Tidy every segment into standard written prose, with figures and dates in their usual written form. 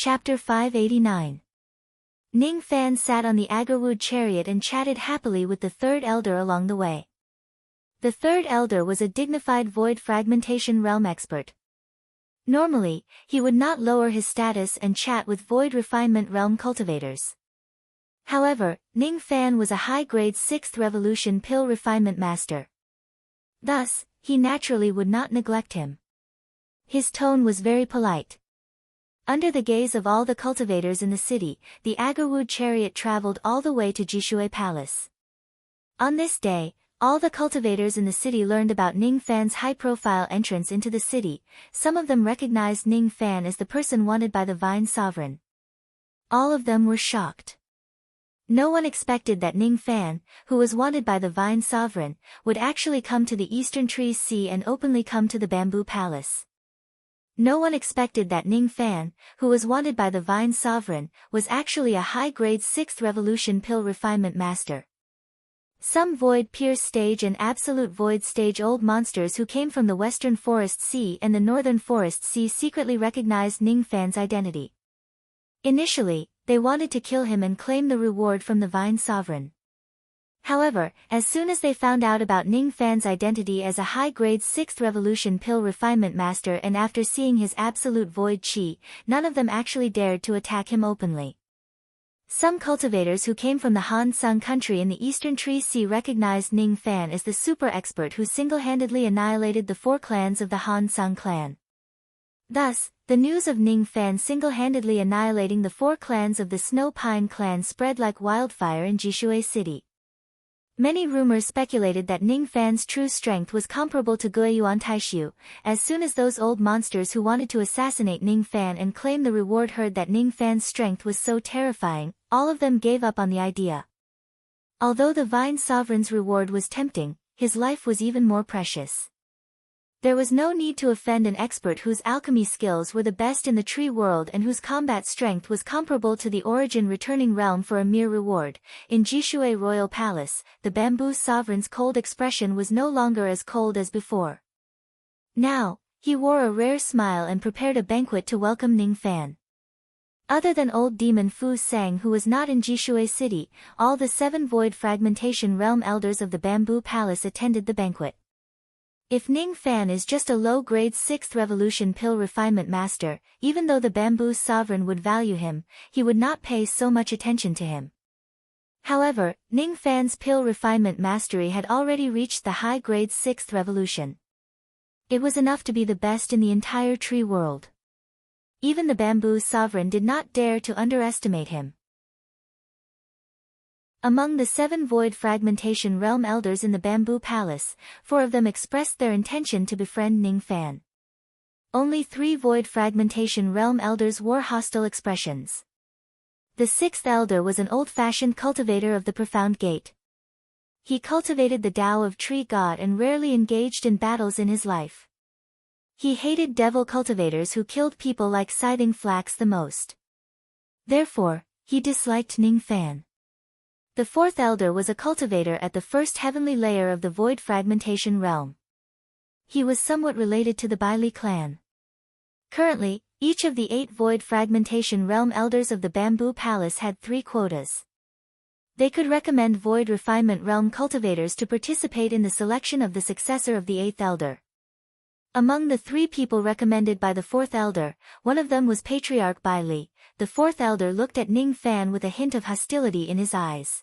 Chapter 589. Ning Fan sat on the agarwood chariot and chatted happily with the third elder along the way. The third elder was a dignified void fragmentation realm expert. Normally, he would not lower his status and chat with void refinement realm cultivators. However, Ning Fan was a high-grade 6th revolution pill refinement master. Thus, he naturally would not neglect him. His tone was very polite. Under the gaze of all the cultivators in the city, the agarwood chariot traveled all the way to Jishui Palace. On this day, all the cultivators in the city learned about Ning Fan's high-profile entrance into the city. Some of them recognized Ning Fan as the person wanted by the Vine Sovereign. All of them were shocked. No one expected that Ning Fan, who was wanted by the Vine Sovereign, would actually come to the Eastern Trees Sea and openly come to the Bamboo Palace. No one expected that Ning Fan, who was wanted by the Vine Sovereign, was actually a high-grade 6th revolution pill refinement master. Some Void Pierce Stage and Absolute Void Stage old monsters who came from the Western Forest Sea and the Northern Forest Sea secretly recognized Ning Fan's identity. Initially, they wanted to kill him and claim the reward from the Vine Sovereign. However, as soon as they found out about Ning Fan's identity as a high-grade 6th revolution pill refinement master and after seeing his absolute void chi, none of them actually dared to attack him openly. Some cultivators who came from the Han Sung country in the Eastern Tree Sea recognized Ning Fan as the super expert who single-handedly annihilated the 4 clans of the Han Sung clan. Thus, the news of Ning Fan single-handedly annihilating the 4 clans of the Snow Pine clan spread like wildfire in Jishui City. Many rumors speculated that Ning Fan's true strength was comparable to Guiyuan Taishu. As soon as those old monsters who wanted to assassinate Ning Fan and claim the reward heard that Ning Fan's strength was so terrifying, all of them gave up on the idea. Although the Vine Sovereign's reward was tempting, his life was even more precious. There was no need to offend an expert whose alchemy skills were the best in the tree world and whose combat strength was comparable to the origin returning realm for a mere reward. In Jishui Royal Palace, the Bamboo Sovereign's cold expression was no longer as cold as before. Now, he wore a rare smile and prepared a banquet to welcome Ning Fan. Other than old demon Fu Sang who was not in Jishui City, all the 7 Void Fragmentation Realm elders of the Bamboo Palace attended the banquet. If Ning Fan is just a low-grade 6th revolution pill refinement master, even though the Bamboo Sovereign would value him, he would not pay so much attention to him. However, Ning Fan's pill refinement mastery had already reached the high-grade 6th revolution. It was enough to be the best in the entire tree world. Even the Bamboo Sovereign did not dare to underestimate him. Among the 7 Void Fragmentation Realm elders in the Bamboo Palace, 4 of them expressed their intention to befriend Ning Fan. Only 3 Void Fragmentation Realm elders wore hostile expressions. The 6th elder was an old-fashioned cultivator of the Profound Gate. He cultivated the Tao of Tree God and rarely engaged in battles in his life. He hated devil cultivators who killed people like Scything Flax the most. Therefore, he disliked Ning Fan. The 4th elder was a cultivator at the first heavenly layer of the Void Fragmentation Realm. He was somewhat related to the Bailey clan. Currently, each of the 8 Void Fragmentation Realm elders of the Bamboo Palace had 3 quotas. They could recommend Void Refinement Realm cultivators to participate in the selection of the successor of the 8th elder. Among the 3 people recommended by the 4th elder, one of them was Patriarch Bailey. The 4th elder looked at Ning Fan with a hint of hostility in his eyes.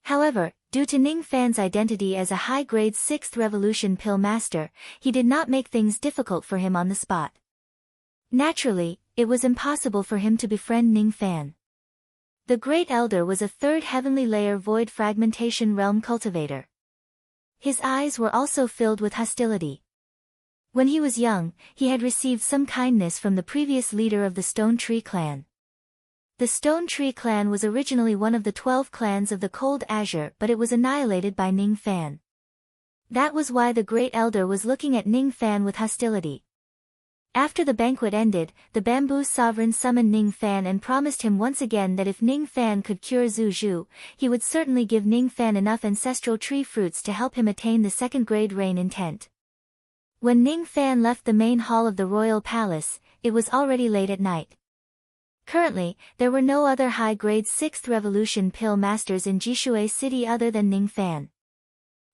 However, due to Ning Fan's identity as a high-grade 6th revolution pill master, he did not make things difficult for him on the spot. Naturally, it was impossible for him to befriend Ning Fan. The Great Elder was a 3rd heavenly layer Void Fragmentation Realm cultivator. His eyes were also filled with hostility. When he was young, he had received some kindness from the previous leader of the Stone Tree clan. The Stone Tree clan was originally one of the 12 clans of the Cold Azure, but it was annihilated by Ning Fan. That was why the Great Elder was looking at Ning Fan with hostility. After the banquet ended, the Bamboo Sovereign summoned Ning Fan and promised him once again that if Ning Fan could cure Zhu Zhu, he would certainly give Ning Fan enough ancestral tree fruits to help him attain the 2nd grade rain intent. When Ning Fan left the main hall of the royal palace, it was already late at night. Currently, there were no other high-grade 6th Revolution pill masters in Jishui City other than Ning Fan.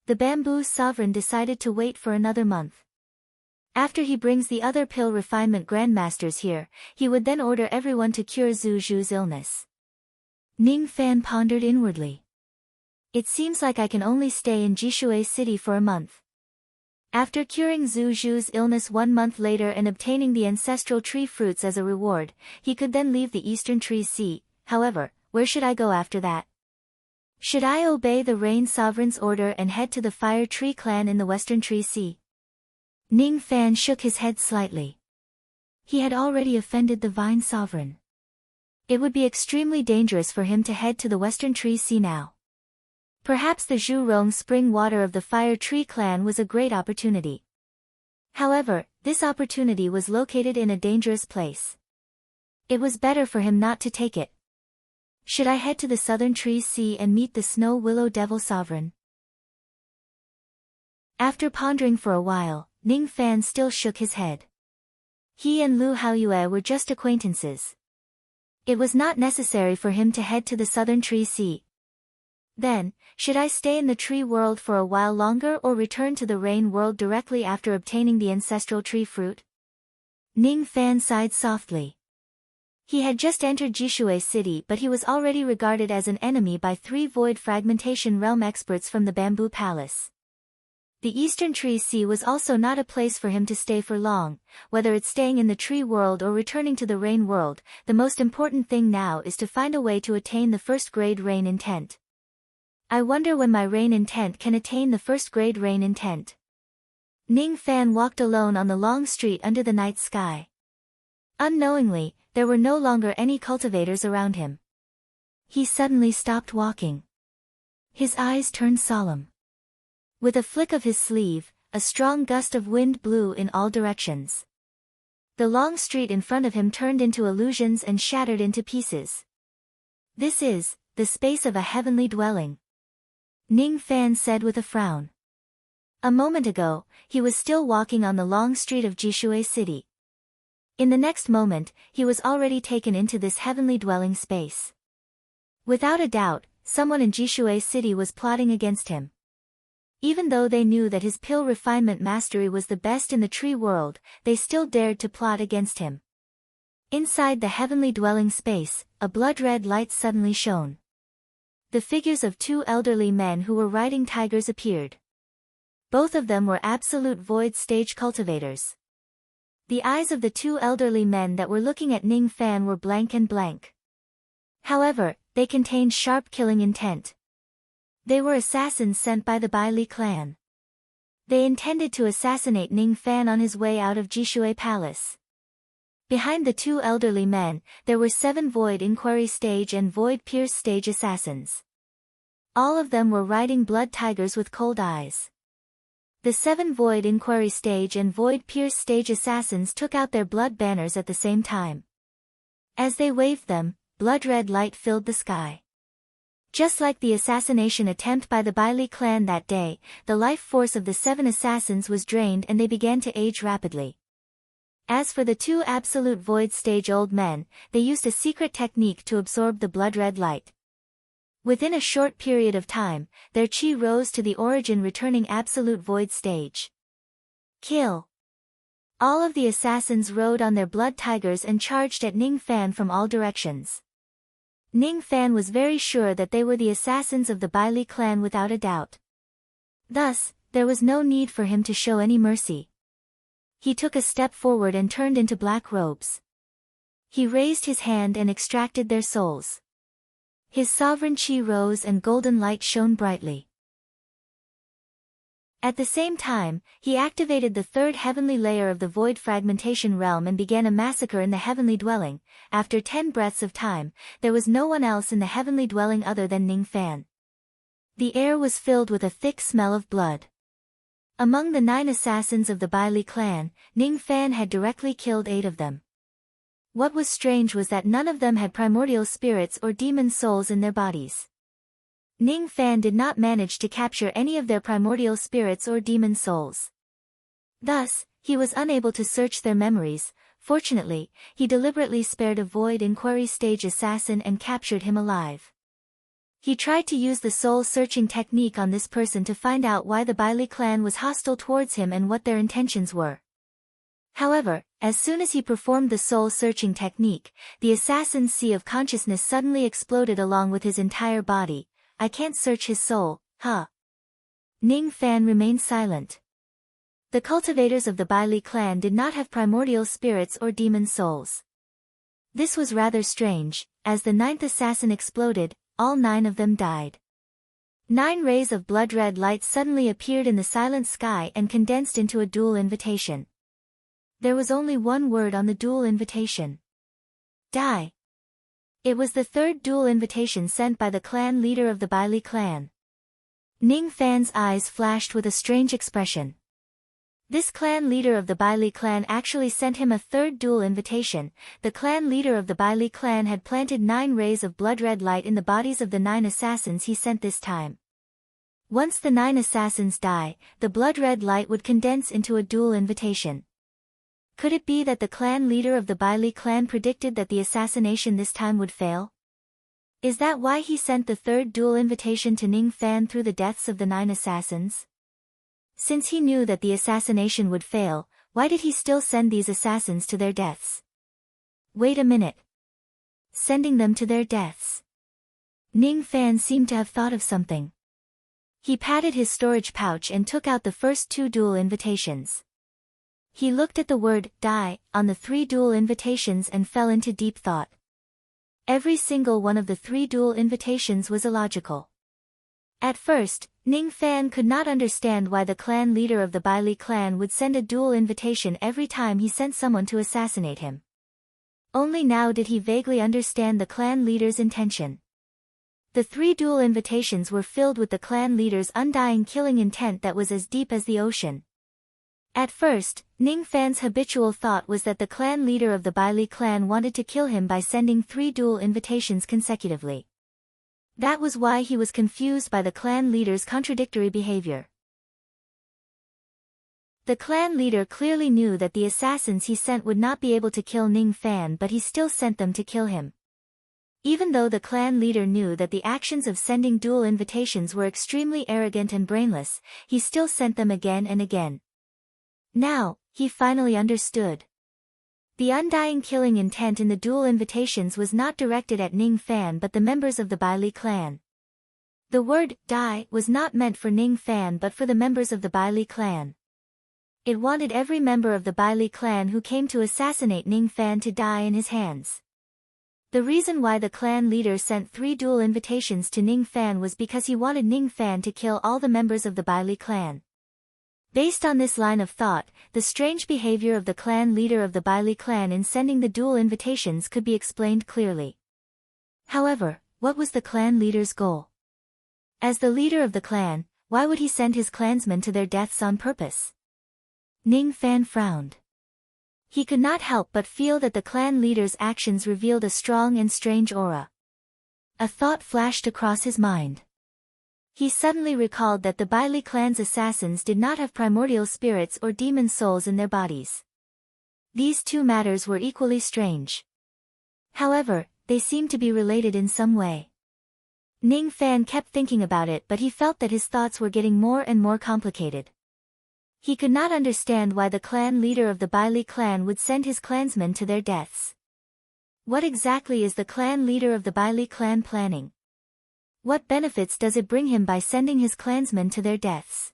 The bamboo sovereign decided to wait for another month. After he brings the other pill refinement grandmasters here, he would then order everyone to cure Zhu Zhu's illness. Ning Fan pondered inwardly. It seems like I can only stay in Jishui City for a month. After curing Zhu Zhu's illness 1 month later and obtaining the ancestral tree fruits as a reward, he could then leave the Eastern Tree Sea. However, where should I go after that? Should I obey the Rain Sovereign's order and head to the Fire Tree Clan in the Western Tree Sea? Ning Fan shook his head slightly. He had already offended the Vine Sovereign. It would be extremely dangerous for him to head to the Western Tree Sea now. Perhaps the Zhurong spring water of the Fire Tree Clan was a great opportunity. However, this opportunity was located in a dangerous place. It was better for him not to take it. Should I head to the Southern Tree Sea and meet the Snow Willow Devil Sovereign? After pondering for a while, Ning Fan still shook his head. He and Lu Haoyue were just acquaintances. It was not necessary for him to head to the Southern Tree Sea. Then, should I stay in the tree world for a while longer or return to the rain world directly after obtaining the ancestral tree fruit? Ning Fan sighed softly. He had just entered Jishui City, but he was already regarded as an enemy by 3 void fragmentation realm experts from the Bamboo Palace. The Eastern Tree Sea was also not a place for him to stay for long. Whether it's staying in the tree world or returning to the rain world, the most important thing now is to find a way to attain the first grade rain intent. I wonder when my rain intent can attain the first grade rain intent. Ning Fan walked alone on the long street under the night sky. Unknowingly, there were no longer any cultivators around him. He suddenly stopped walking. His eyes turned solemn. With a flick of his sleeve, a strong gust of wind blew in all directions. The long street in front of him turned into illusions and shattered into pieces. This is the space of a heavenly dwelling, Ning Fan said with a frown. A moment ago, he was still walking on the long street of Jishui City. In the next moment, he was already taken into this heavenly dwelling space. Without a doubt, someone in Jishui City was plotting against him. Even though they knew that his pill refinement mastery was the best in the tree world, they still dared to plot against him. Inside the heavenly dwelling space, a blood-red light suddenly shone. The figures of 2 elderly men who were riding tigers appeared. Both of them were absolute void stage cultivators. The eyes of the 2 elderly men that were looking at Ning Fan were blank and blank. However, they contained sharp killing intent. They were assassins sent by the Bai Li clan. They intended to assassinate Ning Fan on his way out of Jishui Palace. Behind the 2 elderly men, there were 7 Void Inquiry Stage and Void Pierce Stage assassins. All of them were riding blood tigers with cold eyes. The 7 Void Inquiry Stage and Void Pierce Stage assassins took out their blood banners at the same time. As they waved them, blood-red light filled the sky. Just like the assassination attempt by the Bai Li clan that day, the life force of the 7 assassins was drained and they began to age rapidly. As for the 2 absolute void stage old men, they used a secret technique to absorb the blood-red light. Within a short period of time, their chi rose to the origin returning absolute void stage. Kill! All of the assassins rode on their blood tigers and charged at Ning Fan from all directions. Ning Fan was very sure that they were the assassins of the Bai Li clan without a doubt. Thus, there was no need for him to show any mercy. He took a step forward and turned into black robes. He raised his hand and extracted their souls. His sovereign chi rose and golden light shone brightly. At the same time, he activated the 3rd heavenly layer of the void fragmentation realm and began a massacre in the heavenly dwelling. After 10 breaths of time, there was no one else in the heavenly dwelling other than Ning Fan. The air was filled with a thick smell of blood. Among the 9 assassins of the Bai Li clan, Ning Fan had directly killed 8 of them. What was strange was that none of them had primordial spirits or demon souls in their bodies. Ning Fan did not manage to capture any of their primordial spirits or demon souls. Thus, he was unable to search their memories, Fortunately, he deliberately spared a void inquiry stage assassin and captured him alive. He tried to use the soul-searching technique on this person to find out why the Bailey clan was hostile towards him and what their intentions were. However, as soon as he performed the soul-searching technique, the assassin's sea of consciousness suddenly exploded along with his entire body. I can't search his soul, huh? Ning Fan remained silent. The cultivators of the Bailey clan did not have primordial spirits or demon souls. This was rather strange. As the ninth assassin exploded, all 9 of them died. 9 rays of blood-red light suddenly appeared in the silent sky and condensed into a dual invitation. There was only one word on the dual invitation. Die. It was the 3rd dual invitation sent by the clan leader of the Bailey clan. Ning Fan's eyes flashed with a strange expression. This clan leader of the Bailey clan actually sent him a 3rd dual invitation. The clan leader of the Bailey clan had planted 9 rays of blood-red light in the bodies of the 9 assassins he sent this time. Once the 9 assassins die, the blood-red light would condense into a dual invitation. Could it be that the clan leader of the Bailey clan predicted that the assassination this time would fail? Is that why he sent the 3rd dual invitation to Ning Fan through the deaths of the 9 assassins? Since he knew that the assassination would fail, why did he still send these assassins to their deaths? Wait a minute. Sending them to their deaths. Ning Fan seemed to have thought of something. He patted his storage pouch and took out the first 2 dual invitations. He looked at the word, die, on the 3 dual invitations and fell into deep thought. Every single one of the 3 dual invitations was illogical. At first, Ning Fan could not understand why the clan leader of the Bailey clan would send a dual invitation every time he sent someone to assassinate him. Only now did he vaguely understand the clan leader's intention. The 3 dual invitations were filled with the clan leader's undying killing intent that was as deep as the ocean. At first, Ning Fan's habitual thought was that the clan leader of the Bailey clan wanted to kill him by sending 3 dual invitations consecutively. That was why he was confused by the clan leader's contradictory behavior. The clan leader clearly knew that the assassins he sent would not be able to kill Ning Fan, but he still sent them to kill him. Even though the clan leader knew that the actions of sending dual invitations were extremely arrogant and brainless, he still sent them again and again. Now, he finally understood. The undying killing intent in the dual invitations was not directed at Ning Fan but the members of the Bailey clan. The word, die, was not meant for Ning Fan but for the members of the Bailey clan. It wanted every member of the Bailey clan who came to assassinate Ning Fan to die in his hands. The reason why the clan leader sent 3 dual invitations to Ning Fan was because he wanted Ning Fan to kill all the members of the Bailey clan. Based on this line of thought, the strange behavior of the clan leader of the Bailey clan in sending the dual invitations could be explained clearly. However, what was the clan leader's goal? As the leader of the clan, why would he send his clansmen to their deaths on purpose? Ning Fan frowned. He could not help but feel that the clan leader's actions revealed a strong and strange aura. A thought flashed across his mind. He suddenly recalled that the Bailey clan's assassins did not have primordial spirits or demon souls in their bodies. These 2 matters were equally strange. However, they seemed to be related in some way. Ning Fan kept thinking about it, but he felt that his thoughts were getting more and more complicated. He could not understand why the clan leader of the Bailey clan would send his clansmen to their deaths. What exactly is the clan leader of the Bailey clan planning? What benefits does it bring him by sending his clansmen to their deaths?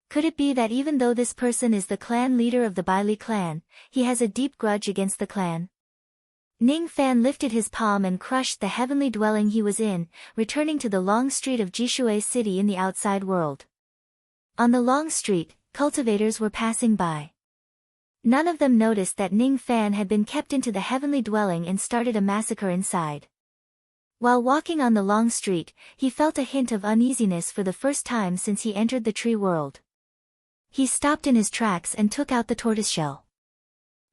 Could it be that even though this person is the clan leader of the Bailey clan, he has a deep grudge against the clan? Ning Fan lifted his palm and crushed the heavenly dwelling he was in, returning to the long street of Jishui City in the outside world. On the long street, cultivators were passing by. None of them noticed that Ning Fan had been kept into the heavenly dwelling and started a massacre inside. While walking on the long street, he felt a hint of uneasiness for the first time since he entered the tree world. He stopped in his tracks and took out the tortoiseshell.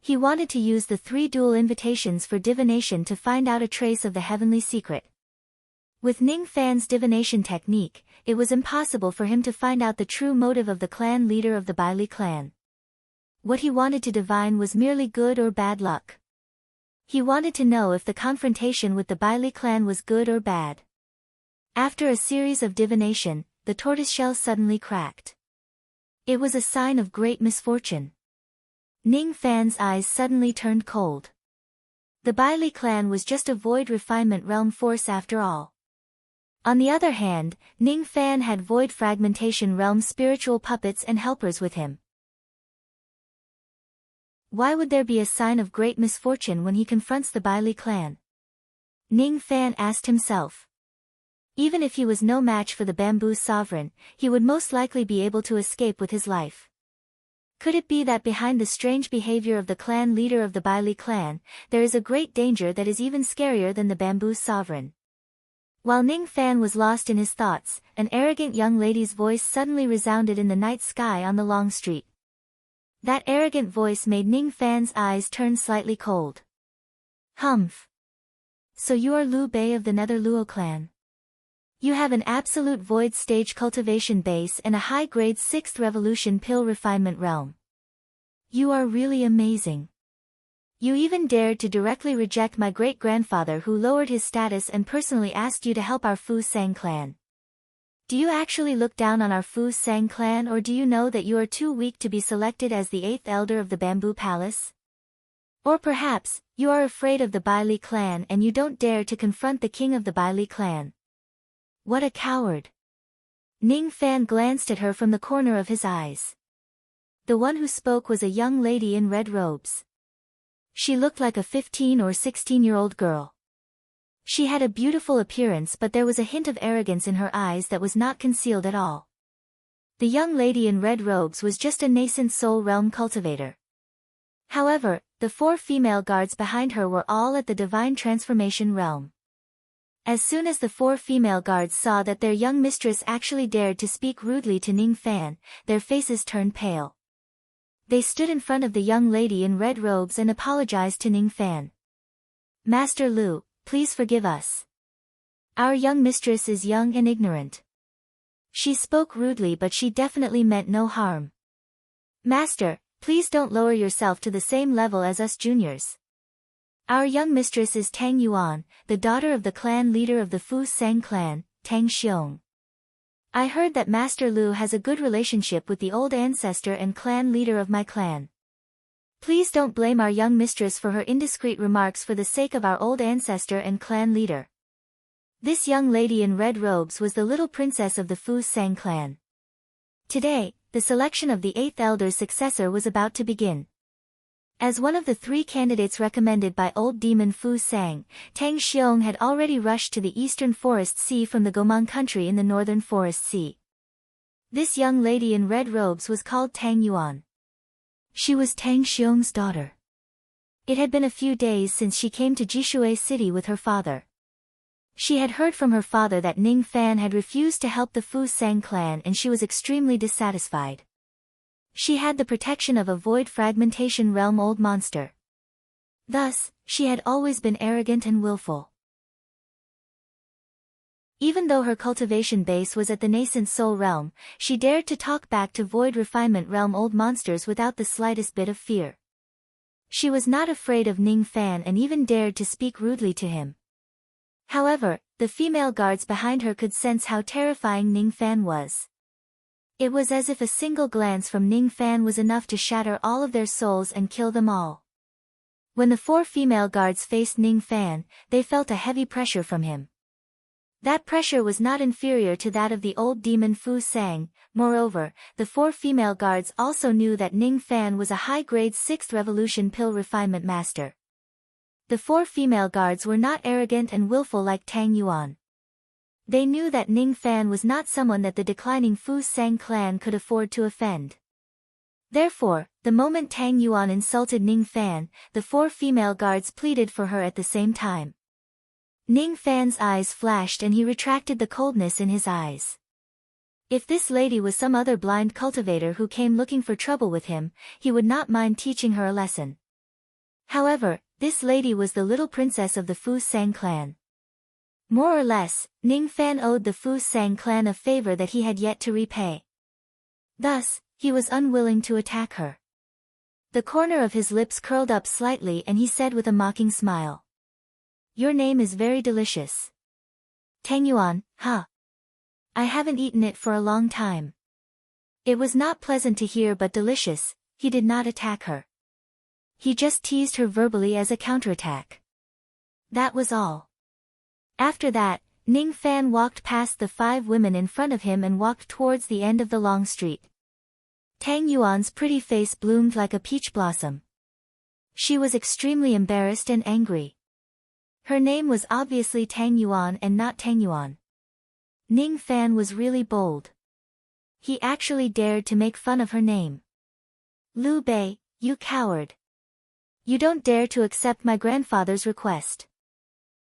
He wanted to use the 3 dual invitations for divination to find out a trace of the heavenly secret. With Ning Fan's divination technique, it was impossible for him to find out the true motive of the clan leader of the Bailey clan. What he wanted to divine was merely good or bad luck. He wanted to know if the confrontation with the Bailey clan was good or bad. After a series of divination, the tortoiseshell suddenly cracked. It was a sign of great misfortune. Ning Fan's eyes suddenly turned cold. The Bailey clan was just a void refinement realm force after all. On the other hand, Ning Fan had void fragmentation realm spiritual puppets and helpers with him. Why would there be a sign of great misfortune when he confronts the Bailey clan? Ning Fan asked himself. Even if he was no match for the bamboo sovereign, he would most likely be able to escape with his life. Could it be that behind the strange behavior of the clan leader of the Bailey clan, there is a great danger that is even scarier than the bamboo sovereign? While Ning Fan was lost in his thoughts, an arrogant young lady's voice suddenly resounded in the night sky on the long street. That arrogant voice made Ning Fan's eyes turn slightly cold. Humph. So you are Liu Bei of the Nether Luo clan. You have an absolute void stage cultivation base and a high-grade 6th revolution pill refinement realm. You are really amazing. You even dared to directly reject my great-grandfather who lowered his status and personally asked you to help our Fu Sang clan. Do you actually look down on our Fu Sang clan, or do you know that you are too weak to be selected as the 8th elder of the Bamboo Palace? Or perhaps, you are afraid of the Bailey clan and you don't dare to confront the king of the Bailey clan. What a coward! Ning Fan glanced at her from the corner of his eyes. The one who spoke was a young lady in red robes. She looked like a 15 or 16-year-old girl. She had a beautiful appearance, but there was a hint of arrogance in her eyes that was not concealed at all. The young lady in red robes was just a nascent soul realm cultivator. However, the 4 female guards behind her were all at the divine transformation realm. As soon as the 4 female guards saw that their young mistress actually dared to speak rudely to Ning Fan, their faces turned pale. They stood in front of the young lady in red robes and apologized to Ning Fan. Master Liu, please forgive us. Our young mistress is young and ignorant. She spoke rudely, but she definitely meant no harm. Master, please don't lower yourself to the same level as us juniors. Our young mistress is Tang Yuan, the daughter of the clan leader of the Fu Sang clan, Tang Xiong. I heard that Master Liu has a good relationship with the old ancestor and clan leader of my clan. Please don't blame our young mistress for her indiscreet remarks for the sake of our old ancestor and clan leader. This young lady in red robes was the little princess of the Fu Sang clan. Today, the selection of the 8th elder's successor was about to begin. As one of the 3 candidates recommended by old demon Fu Sang, Tang Xiong had already rushed to the eastern forest sea from the Gomang country in the northern forest sea. This young lady in red robes was called Tang Yuan. She was Tang Xiong's daughter. It had been a few days since she came to Jishui City with her father. She had heard from her father that Ning Fan had refused to help the Fu Sang clan and she was extremely dissatisfied. She had the protection of a void fragmentation realm old monster. Thus, she had always been arrogant and willful. Even though her cultivation base was at the nascent soul realm, she dared to talk back to void refinement realm old monsters without the slightest bit of fear. She was not afraid of Ning Fan and even dared to speak rudely to him. However, the female guards behind her could sense how terrifying Ning Fan was. It was as if a single glance from Ning Fan was enough to shatter all of their souls and kill them all. When the 4 female guards faced Ning Fan, they felt a heavy pressure from him. That pressure was not inferior to that of the old demon Fu Sang. Moreover, the 4 female guards also knew that Ning Fan was a high-grade 6th revolution pill refinement master. The 4 female guards were not arrogant and willful like Tang Yuan. They knew that Ning Fan was not someone that the declining Fu Sang clan could afford to offend. Therefore, the moment Tang Yuan insulted Ning Fan, the 4 female guards pleaded for her at the same time. Ning Fan's eyes flashed and he retracted the coldness in his eyes. If this lady was some other blind cultivator who came looking for trouble with him, he would not mind teaching her a lesson. However, this lady was the little princess of the Fu Sang clan. More or less, Ning Fan owed the Fu Sang clan a favor that he had yet to repay. Thus, he was unwilling to attack her. The corner of his lips curled up slightly and he said with a mocking smile. Your name is very delicious. Tang Yuan, huh? I haven't eaten it for a long time. It was not pleasant to hear but delicious. He did not attack her. He just teased her verbally as a counterattack. That was all. After that, Ning Fan walked past the 5 women in front of him and walked towards the end of the long street. Tang Yuan's pretty face bloomed like a peach blossom. She was extremely embarrassed and angry. Her name was obviously Tang Yuan and not Tang Yuan. Ning Fan was really bold. He actually dared to make fun of her name. Liu Bei, you coward. You don't dare to accept my grandfather's request.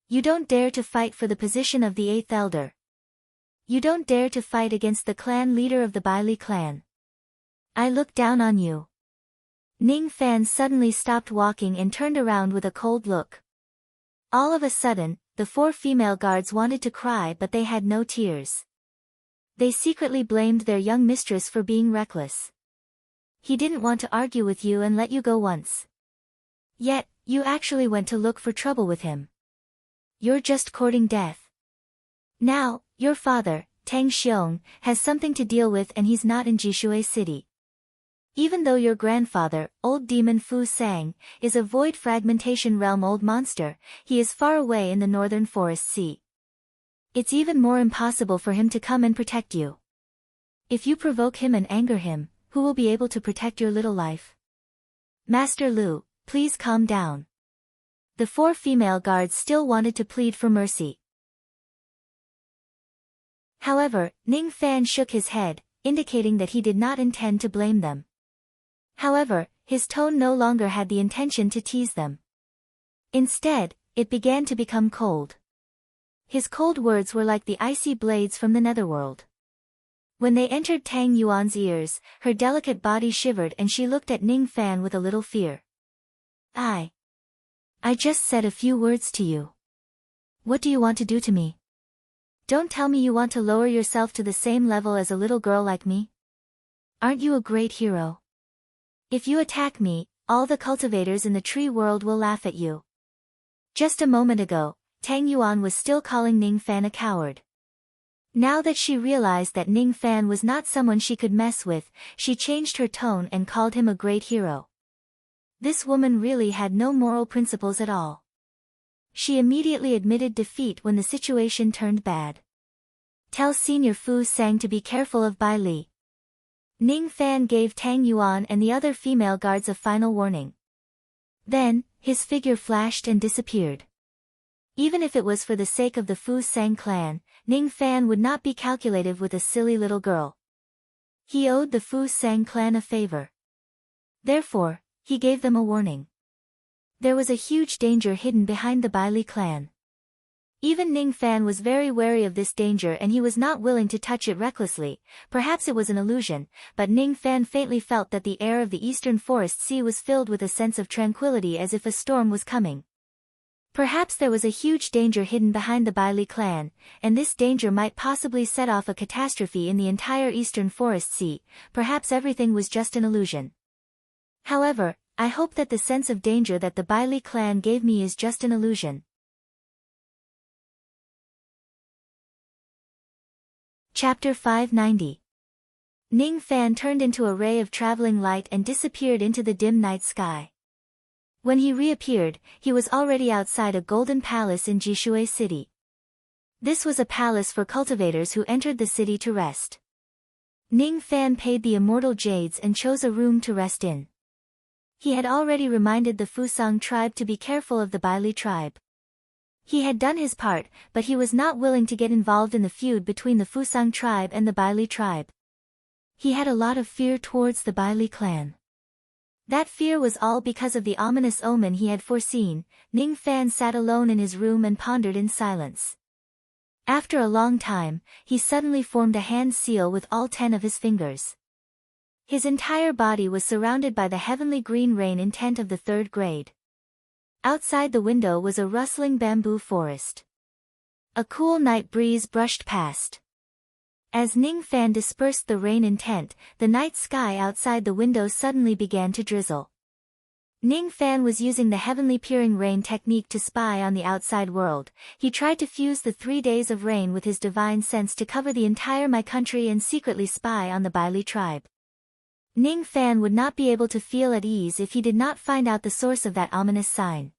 You don't dare to fight for the position of the 8th elder. You don't dare to fight against the clan leader of the Baili clan. I look down on you. Ning Fan suddenly stopped walking and turned around with a cold look. All of a sudden, the 4 female guards wanted to cry but they had no tears. They secretly blamed their young mistress for being reckless. He didn't want to argue with you and let you go once. Yet, you actually went to look for trouble with him. You're just courting death. Now, your father, Tang Xiong, has something to deal with and he's not in Jishui City. Even though your grandfather, old demon Fu Sang, is a void fragmentation realm old monster, he is far away in the northern forest sea. It's even more impossible for him to come and protect you. If you provoke him and anger him, who will be able to protect your little life? Master Lu, please calm down. The 4 female guards still wanted to plead for mercy. However, Ning Fan shook his head, indicating that he did not intend to blame them. However, his tone no longer had the intention to tease them. Instead, it began to become cold. His cold words were like the icy blades from the netherworld. When they entered Tang Yuan's ears, her delicate body shivered and she looked at Ning Fan with a little fear. I just said a few words to you. What do you want to do to me? Don't tell me you want to lower yourself to the same level as a little girl like me. Aren't you a great hero? If you attack me, all the cultivators in the tree world will laugh at you. Just a moment ago, Tang Yuan was still calling Ning Fan a coward. Now that she realized that Ning Fan was not someone she could mess with, she changed her tone and called him a great hero. This woman really had no moral principles at all. She immediately admitted defeat when the situation turned bad. Tell Senior Fu Sang to be careful of Bai Li. Ning Fan gave Tang Yuan and the other female guards a final warning. Then, his figure flashed and disappeared. Even if it was for the sake of the Fu Sang clan, Ning Fan would not be calculative with a silly little girl. He owed the Fu Sang clan a favor. Therefore, he gave them a warning. There was a huge danger hidden behind the Bai Li clan. Even Ning Fan was very wary of this danger and he was not willing to touch it recklessly. Perhaps it was an illusion, but Ning Fan faintly felt that the air of the eastern forest sea was filled with a sense of tranquility as if a storm was coming. Perhaps there was a huge danger hidden behind the Bai Li clan, and this danger might possibly set off a catastrophe in the entire eastern forest sea. Perhaps everything was just an illusion. However, I hope that the sense of danger that the Bai Li clan gave me is just an illusion. Chapter 590. Ning Fan turned into a ray of traveling light and disappeared into the dim night sky. When he reappeared, he was already outside a golden palace in Jishui City. This was a palace for cultivators who entered the city to rest. Ning Fan paid the immortal jades and chose a room to rest in. He had already reminded the Fusang tribe to be careful of the Bai Li tribe. He had done his part, but he was not willing to get involved in the feud between the Fusang tribe and the Bai Li tribe. He had a lot of fear towards the Bai Li clan. That fear was all because of the ominous omen he had foreseen. Ning Fan sat alone in his room and pondered in silence. After a long time, he suddenly formed a hand seal with all 10 of his fingers. His entire body was surrounded by the heavenly green rain intent of the 3rd grade. Outside the window was a rustling bamboo forest. A cool night breeze brushed past. As Ning Fan dispersed the rain intent, the night sky outside the window suddenly began to drizzle. Ning Fan was using the heavenly peering rain technique to spy on the outside world. He tried to fuse the 3 days of rain with his divine sense to cover the entire my country and secretly spy on the Baili tribe. Ning Fan would not be able to feel at ease if he did not find out the source of that ominous sign.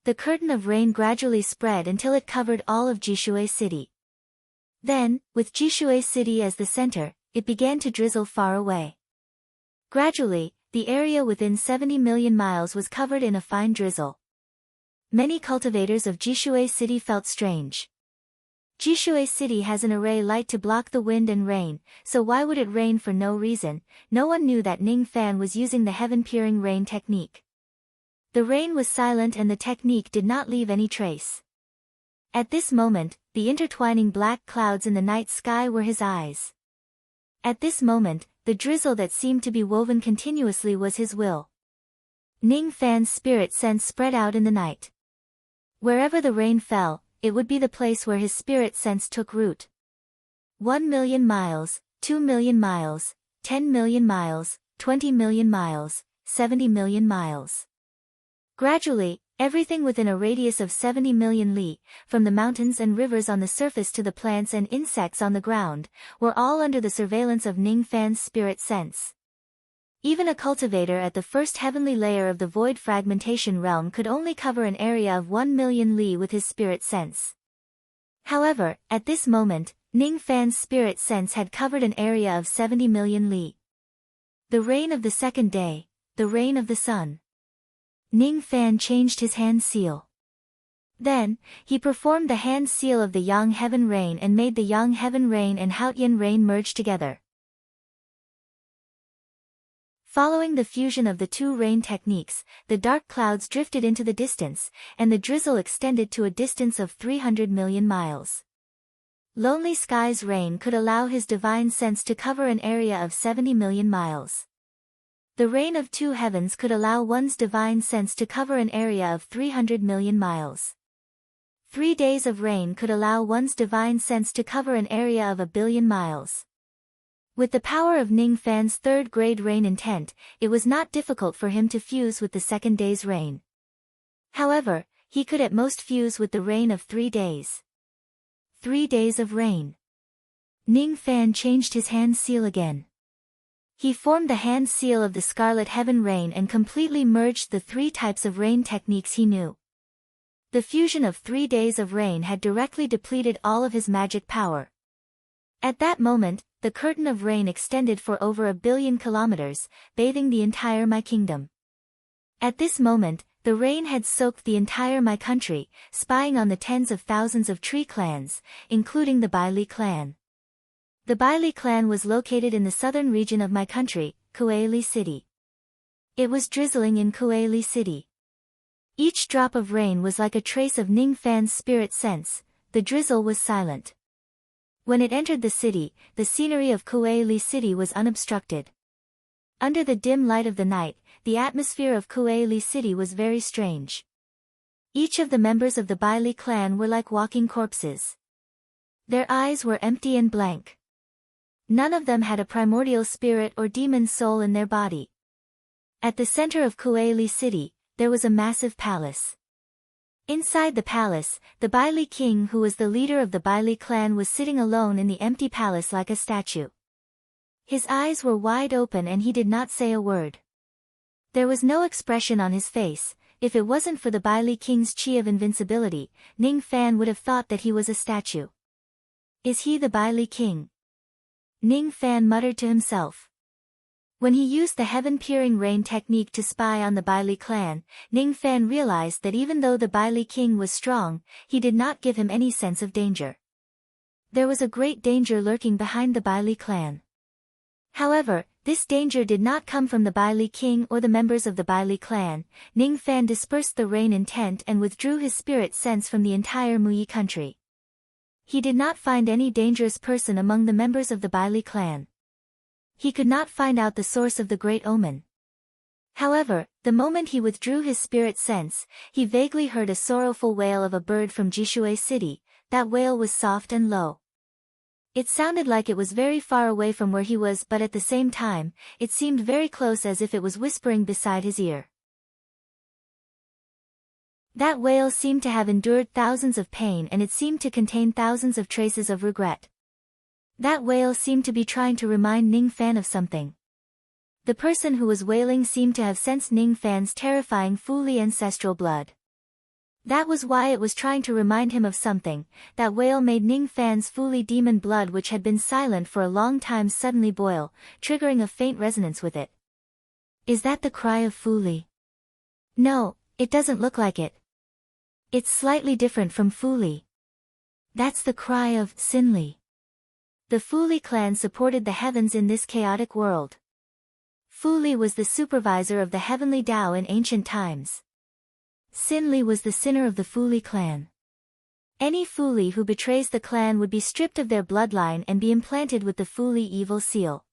The curtain of rain gradually spread until it covered all of Jishui City. Then, with Jishui City as the center, it began to drizzle far away. Gradually, the area within 70 million miles was covered in a fine drizzle. Many cultivators of Jishui City felt strange. Jishui City has an array light to block the wind and rain, so why would it rain for no reason? No one knew that Ning Fan was using the heaven-peering rain technique. The rain was silent and the technique did not leave any trace. At this moment, the intertwining black clouds in the night sky were his eyes. At this moment, the drizzle that seemed to be woven continuously was his will. Ning Fan's spirit sense spread out in the night. Wherever the rain fell, it would be the place where his spirit sense took root. 1 million miles, 2 million miles, 10 million miles, 20 million miles, 70 million miles. Gradually, everything within a radius of 70 million li, from the mountains and rivers on the surface to the plants and insects on the ground, were all under the surveillance of Ning Fan's spirit sense. Even a cultivator at the first heavenly layer of the void fragmentation realm could only cover an area of 1 million li with his spirit sense. However, at this moment, Ning Fan's spirit sense had covered an area of 70 million li. The rain of the second day, the rain of the sun. Ning Fan changed his hand seal. Then, he performed the hand seal of the Yang Heaven Rain and made the Yang Heaven Rain and Haotian Rain merge together. Following the fusion of the two rain techniques, the dark clouds drifted into the distance, and the drizzle extended to a distance of 300 million miles. Lonely Sky's rain could allow his divine sense to cover an area of 70 million miles. The rain of two heavens could allow one's divine sense to cover an area of 300 million miles. 3 days of rain could allow one's divine sense to cover an area of 1 billion miles. With the power of Ning Fan's third-grade rain intent, it was not difficult for him to fuse with the second day's rain. However, he could at most fuse with the rain of 3 days. 3 days of rain. Ning Fan changed his hand seal again. He formed the hand seal of the Scarlet Heaven Rain and completely merged the 3 types of rain techniques he knew. The fusion of 3 days of rain had directly depleted all of his magic power. At that moment, the curtain of rain extended for over 1 billion kilometers, bathing the entire my kingdom. At this moment, the rain had soaked the entire my country, spying on the tens of thousands of tree clans, including the Baili clan. The Baili clan was located in the southern region of my country, Kuei City. It was drizzling in Kuei City. Each drop of rain was like a trace of Ning Fan's spirit sense. The drizzle was silent. When it entered the city, the scenery of Kuei City was unobstructed. Under the dim light of the night, the atmosphere of Kuei City was very strange. Each of the members of the Baili clan were like walking corpses. Their eyes were empty and blank. None of them had a primordial spirit or demon soul in their body. At the center of Kuei City, there was a massive palace. Inside the palace, the Baili king who was the leader of the Baili clan was sitting alone in the empty palace like a statue. His eyes were wide open and he did not say a word. There was no expression on his face. If it wasn't for the Baili king's chi of invincibility, Ning Fan would have thought that he was a statue. Is he the Baili king? Ning Fan muttered to himself. When he used the heaven-peering rain technique to spy on the Baili clan, Ning Fan realized that even though the Baili king was strong, he did not give him any sense of danger. There was a great danger lurking behind the Baili clan. However, this danger did not come from the Baili king or the members of the Baili clan. Ning Fan dispersed the rain intent and withdrew his spirit sense from the entire Muyi country. He did not find any dangerous person among the members of the Baili clan. He could not find out the source of the great omen. However, the moment he withdrew his spirit sense, he vaguely heard a sorrowful wail of a bird from Jishui City. That wail was soft and low. It sounded like it was very far away from where he was, but at the same time, it seemed very close, as if it was whispering beside his ear. That whale seemed to have endured thousands of pain, and it seemed to contain thousands of traces of regret. That whale seemed to be trying to remind Ning Fan of something. The person who was wailing seemed to have sensed Ning Fan's terrifying Fuli ancestral blood. That was why it was trying to remind him of something. That whale made Ning Fan's Fuli demon blood, which had been silent for a long time, suddenly boil, triggering a faint resonance with it. Is that the cry of Fuli? No, it doesn't look like it. It's slightly different from Fuli. That's the cry of Sinli. The Fuli clan supported the heavens in this chaotic world. Fuli was the supervisor of the heavenly Tao in ancient times. Sinli was the sinner of the Fuli clan. Any Fuli who betrays the clan would be stripped of their bloodline and be implanted with the Fuli evil seal.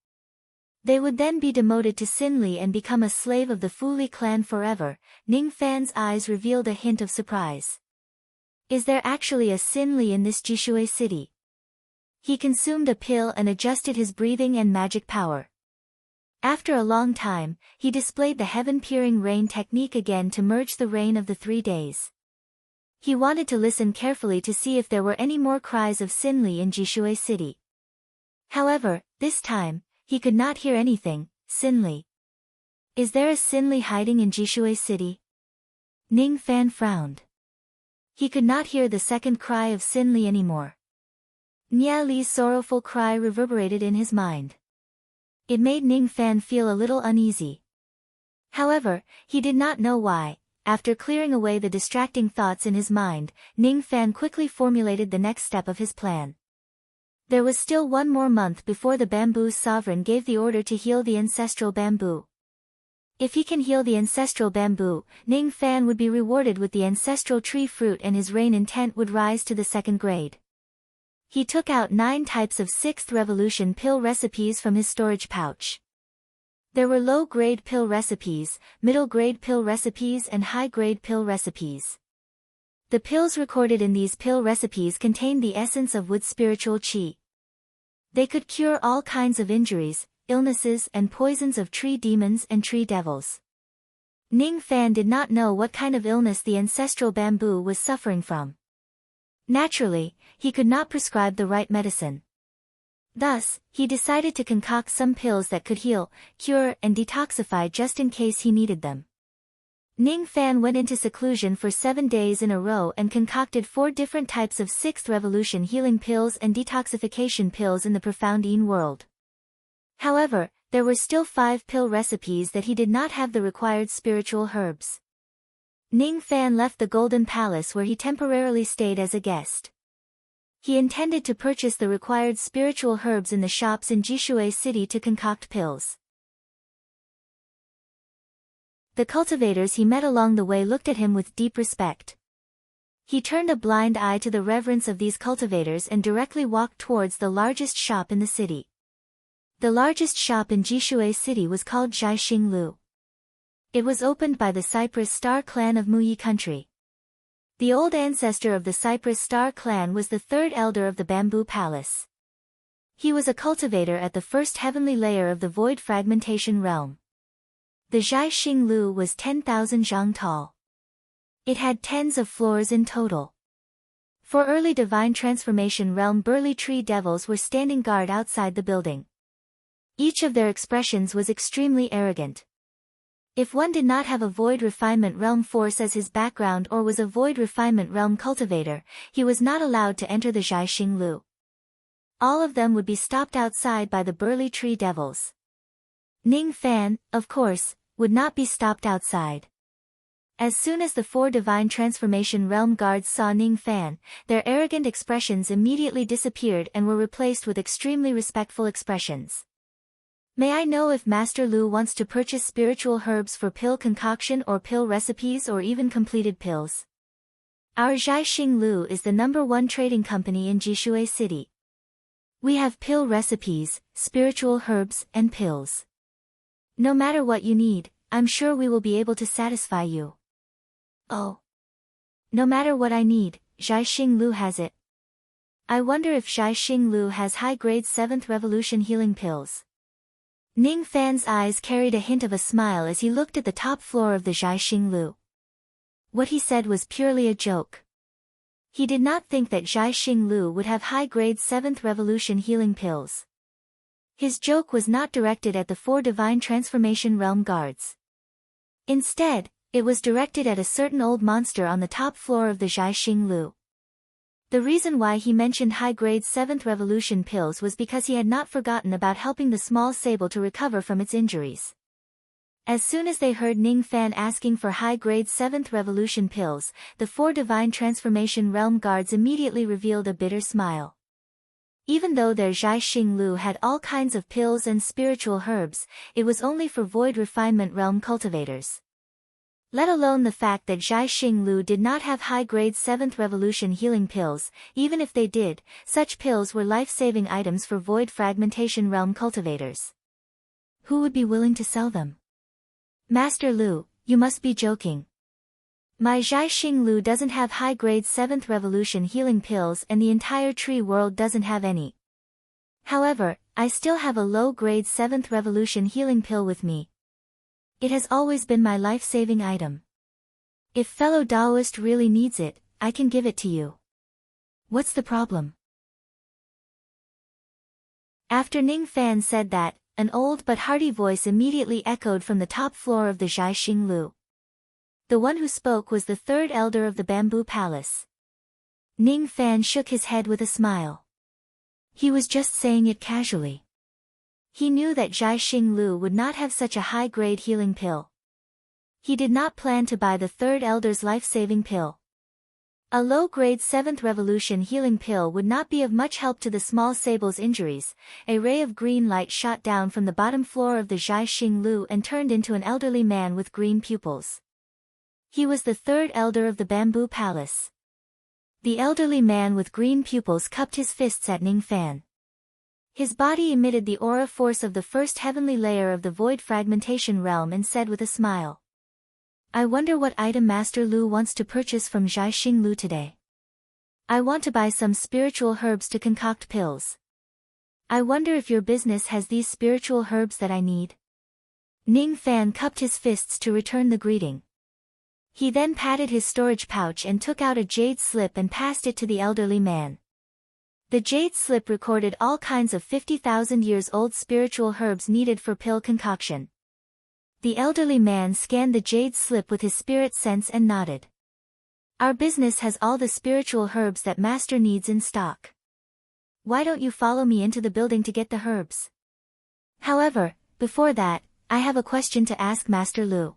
They would then be demoted to Sinli and become a slave of the Fuli clan forever. Ning Fan's eyes revealed a hint of surprise. Is there actually a Sinli in this Jishui city? He consumed a pill and adjusted his breathing and magic power. After a long time, he displayed the heaven-peering rain technique again to merge the rain of the 3 days. He wanted to listen carefully to see if there were any more cries of Sinli in Jishui city. However, this time, he could not hear anything. Sinli. Is there a Sinli hiding in Jishui city? Ning Fan frowned. He could not hear the second cry of Sinli anymore. Nia Li's sorrowful cry reverberated in his mind. It made Ning Fan feel a little uneasy. However, he did not know why. After clearing away the distracting thoughts in his mind, Ning Fan quickly formulated the next step of his plan. There was still 1 more month before the bamboo sovereign gave the order to heal the ancestral bamboo. If he can heal the ancestral bamboo, Ning Fan would be rewarded with the ancestral tree fruit and his rain intent would rise to the 2nd grade. He took out 9 types of 6th revolution pill recipes from his storage pouch. There were low-grade pill recipes, middle-grade pill recipes and high-grade pill recipes. The pills recorded in these pill recipes contained the essence of wood spiritual qi. They could cure all kinds of injuries, illnesses and poisons of tree demons and tree devils. Ning Fan did not know what kind of illness the ancestral bamboo was suffering from. Naturally, he could not prescribe the right medicine. Thus, he decided to concoct some pills that could heal, cure and detoxify just in case he needed them. Ning Fan went into seclusion for 7 days in a row and concocted 4 different types of 6th revolution healing pills and detoxification pills in the profound Yin world. However, there were still 5 pill recipes that he did not have the required spiritual herbs. Ning Fan left the Golden Palace where he temporarily stayed as a guest. He intended to purchase the required spiritual herbs in the shops in Jishui city to concoct pills. The cultivators he met along the way looked at him with deep respect. He turned a blind eye to the reverence of these cultivators and directly walked towards the largest shop in the city. The largest shop in Jishui city was called Zhai Xinglu. It was opened by the Cypress Star clan of Muyi country. The old ancestor of the Cypress Star clan was the 3rd elder of the Bamboo Palace. He was a cultivator at the 1st heavenly layer of the Void Fragmentation realm. The Zhai Xinglu was 10,000 zhang tall. It had tens of floors in total. For early divine transformation realm burly tree devils were standing guard outside the building. Each of their expressions was extremely arrogant. If one did not have a Void Refinement Realm force as his background or was a Void Refinement Realm cultivator, he was not allowed to enter the Zhai Xinglu. All of them would be stopped outside by the burly tree devils. Ning Fan, of course, would not be stopped outside. As soon as the 4 Divine Transformation Realm guards saw Ning Fan, their arrogant expressions immediately disappeared and were replaced with extremely respectful expressions. May I know if Master Lu wants to purchase spiritual herbs for pill concoction or pill recipes or even completed pills? Our Zhai Xinglu is the #1 trading company in Jishui city. We have pill recipes, spiritual herbs and pills. No matter what you need, I'm sure we will be able to satisfy you. Oh. No matter what I need, Zhai Xinglu has it. I wonder if Zhai Xinglu has high-grade 7th revolution healing pills. Ning Fan's eyes carried a hint of a smile as he looked at the top floor of the Zhai Xinglu. What he said was purely a joke. He did not think that Zhai Xinglu would have high-grade 7th Revolution healing pills. His joke was not directed at the 4 Divine Transformation Realm guards. Instead, it was directed at a certain old monster on the top floor of the Zhai Xinglu. The reason why he mentioned high-grade 7th Revolution pills was because he had not forgotten about helping the small sable to recover from its injuries. As soon as they heard Ning Fan asking for high-grade 7th Revolution pills, the 4 Divine Transformation Realm guards immediately revealed a bitter smile. Even though their Zhai Xinglu had all kinds of pills and spiritual herbs, it was only for Void Refinement Realm cultivators. Let alone the fact that Zhai Xinglu did not have high-grade 7th Revolution healing pills. Even if they did, such pills were life-saving items for Void Fragmentation Realm cultivators. Who would be willing to sell them? Master Lu, you must be joking. My Zhai Xinglu doesn't have high-grade 7th Revolution healing pills and the entire tree world doesn't have any. However, I still have a low-grade 7th Revolution healing pill with me. It has always been my life-saving item. If fellow Taoist really needs it, I can give it to you. What's the problem? After Ning Fan said that, an old but hearty voice immediately echoed from the top floor of the Zhai Xinglu. The one who spoke was the 3rd elder of the Bamboo Palace. Ning Fan shook his head with a smile. He was just saying it casually. He knew that Zhai Xinglu would not have such a high-grade healing pill. He did not plan to buy the 3rd elder's life-saving pill. A low-grade 7th Revolution healing pill would not be of much help to the small sable's injuries. A ray of green light shot down from the bottom floor of the Zhai Xinglu and turned into an elderly man with green pupils. He was the 3rd elder of the Bamboo Palace. The elderly man with green pupils cupped his fists at Ning Fan. His body emitted the aura force of the 1st heavenly layer of the Void Fragmentation Realm and said with a smile. I wonder what item Master Lu wants to purchase from Zhai Xinglu today. I want to buy some spiritual herbs to concoct pills. I wonder if your business has these spiritual herbs that I need. Ning Fan cupped his fists to return the greeting. He then patted his storage pouch and took out a jade slip and passed it to the elderly man. The jade slip recorded all kinds of 50,000 years old spiritual herbs needed for pill concoction. The elderly man scanned the jade slip with his spirit sense and nodded. Our business has all the spiritual herbs that Master needs in stock. Why don't you follow me into the building to get the herbs? However, before that, I have a question to ask Master Lu.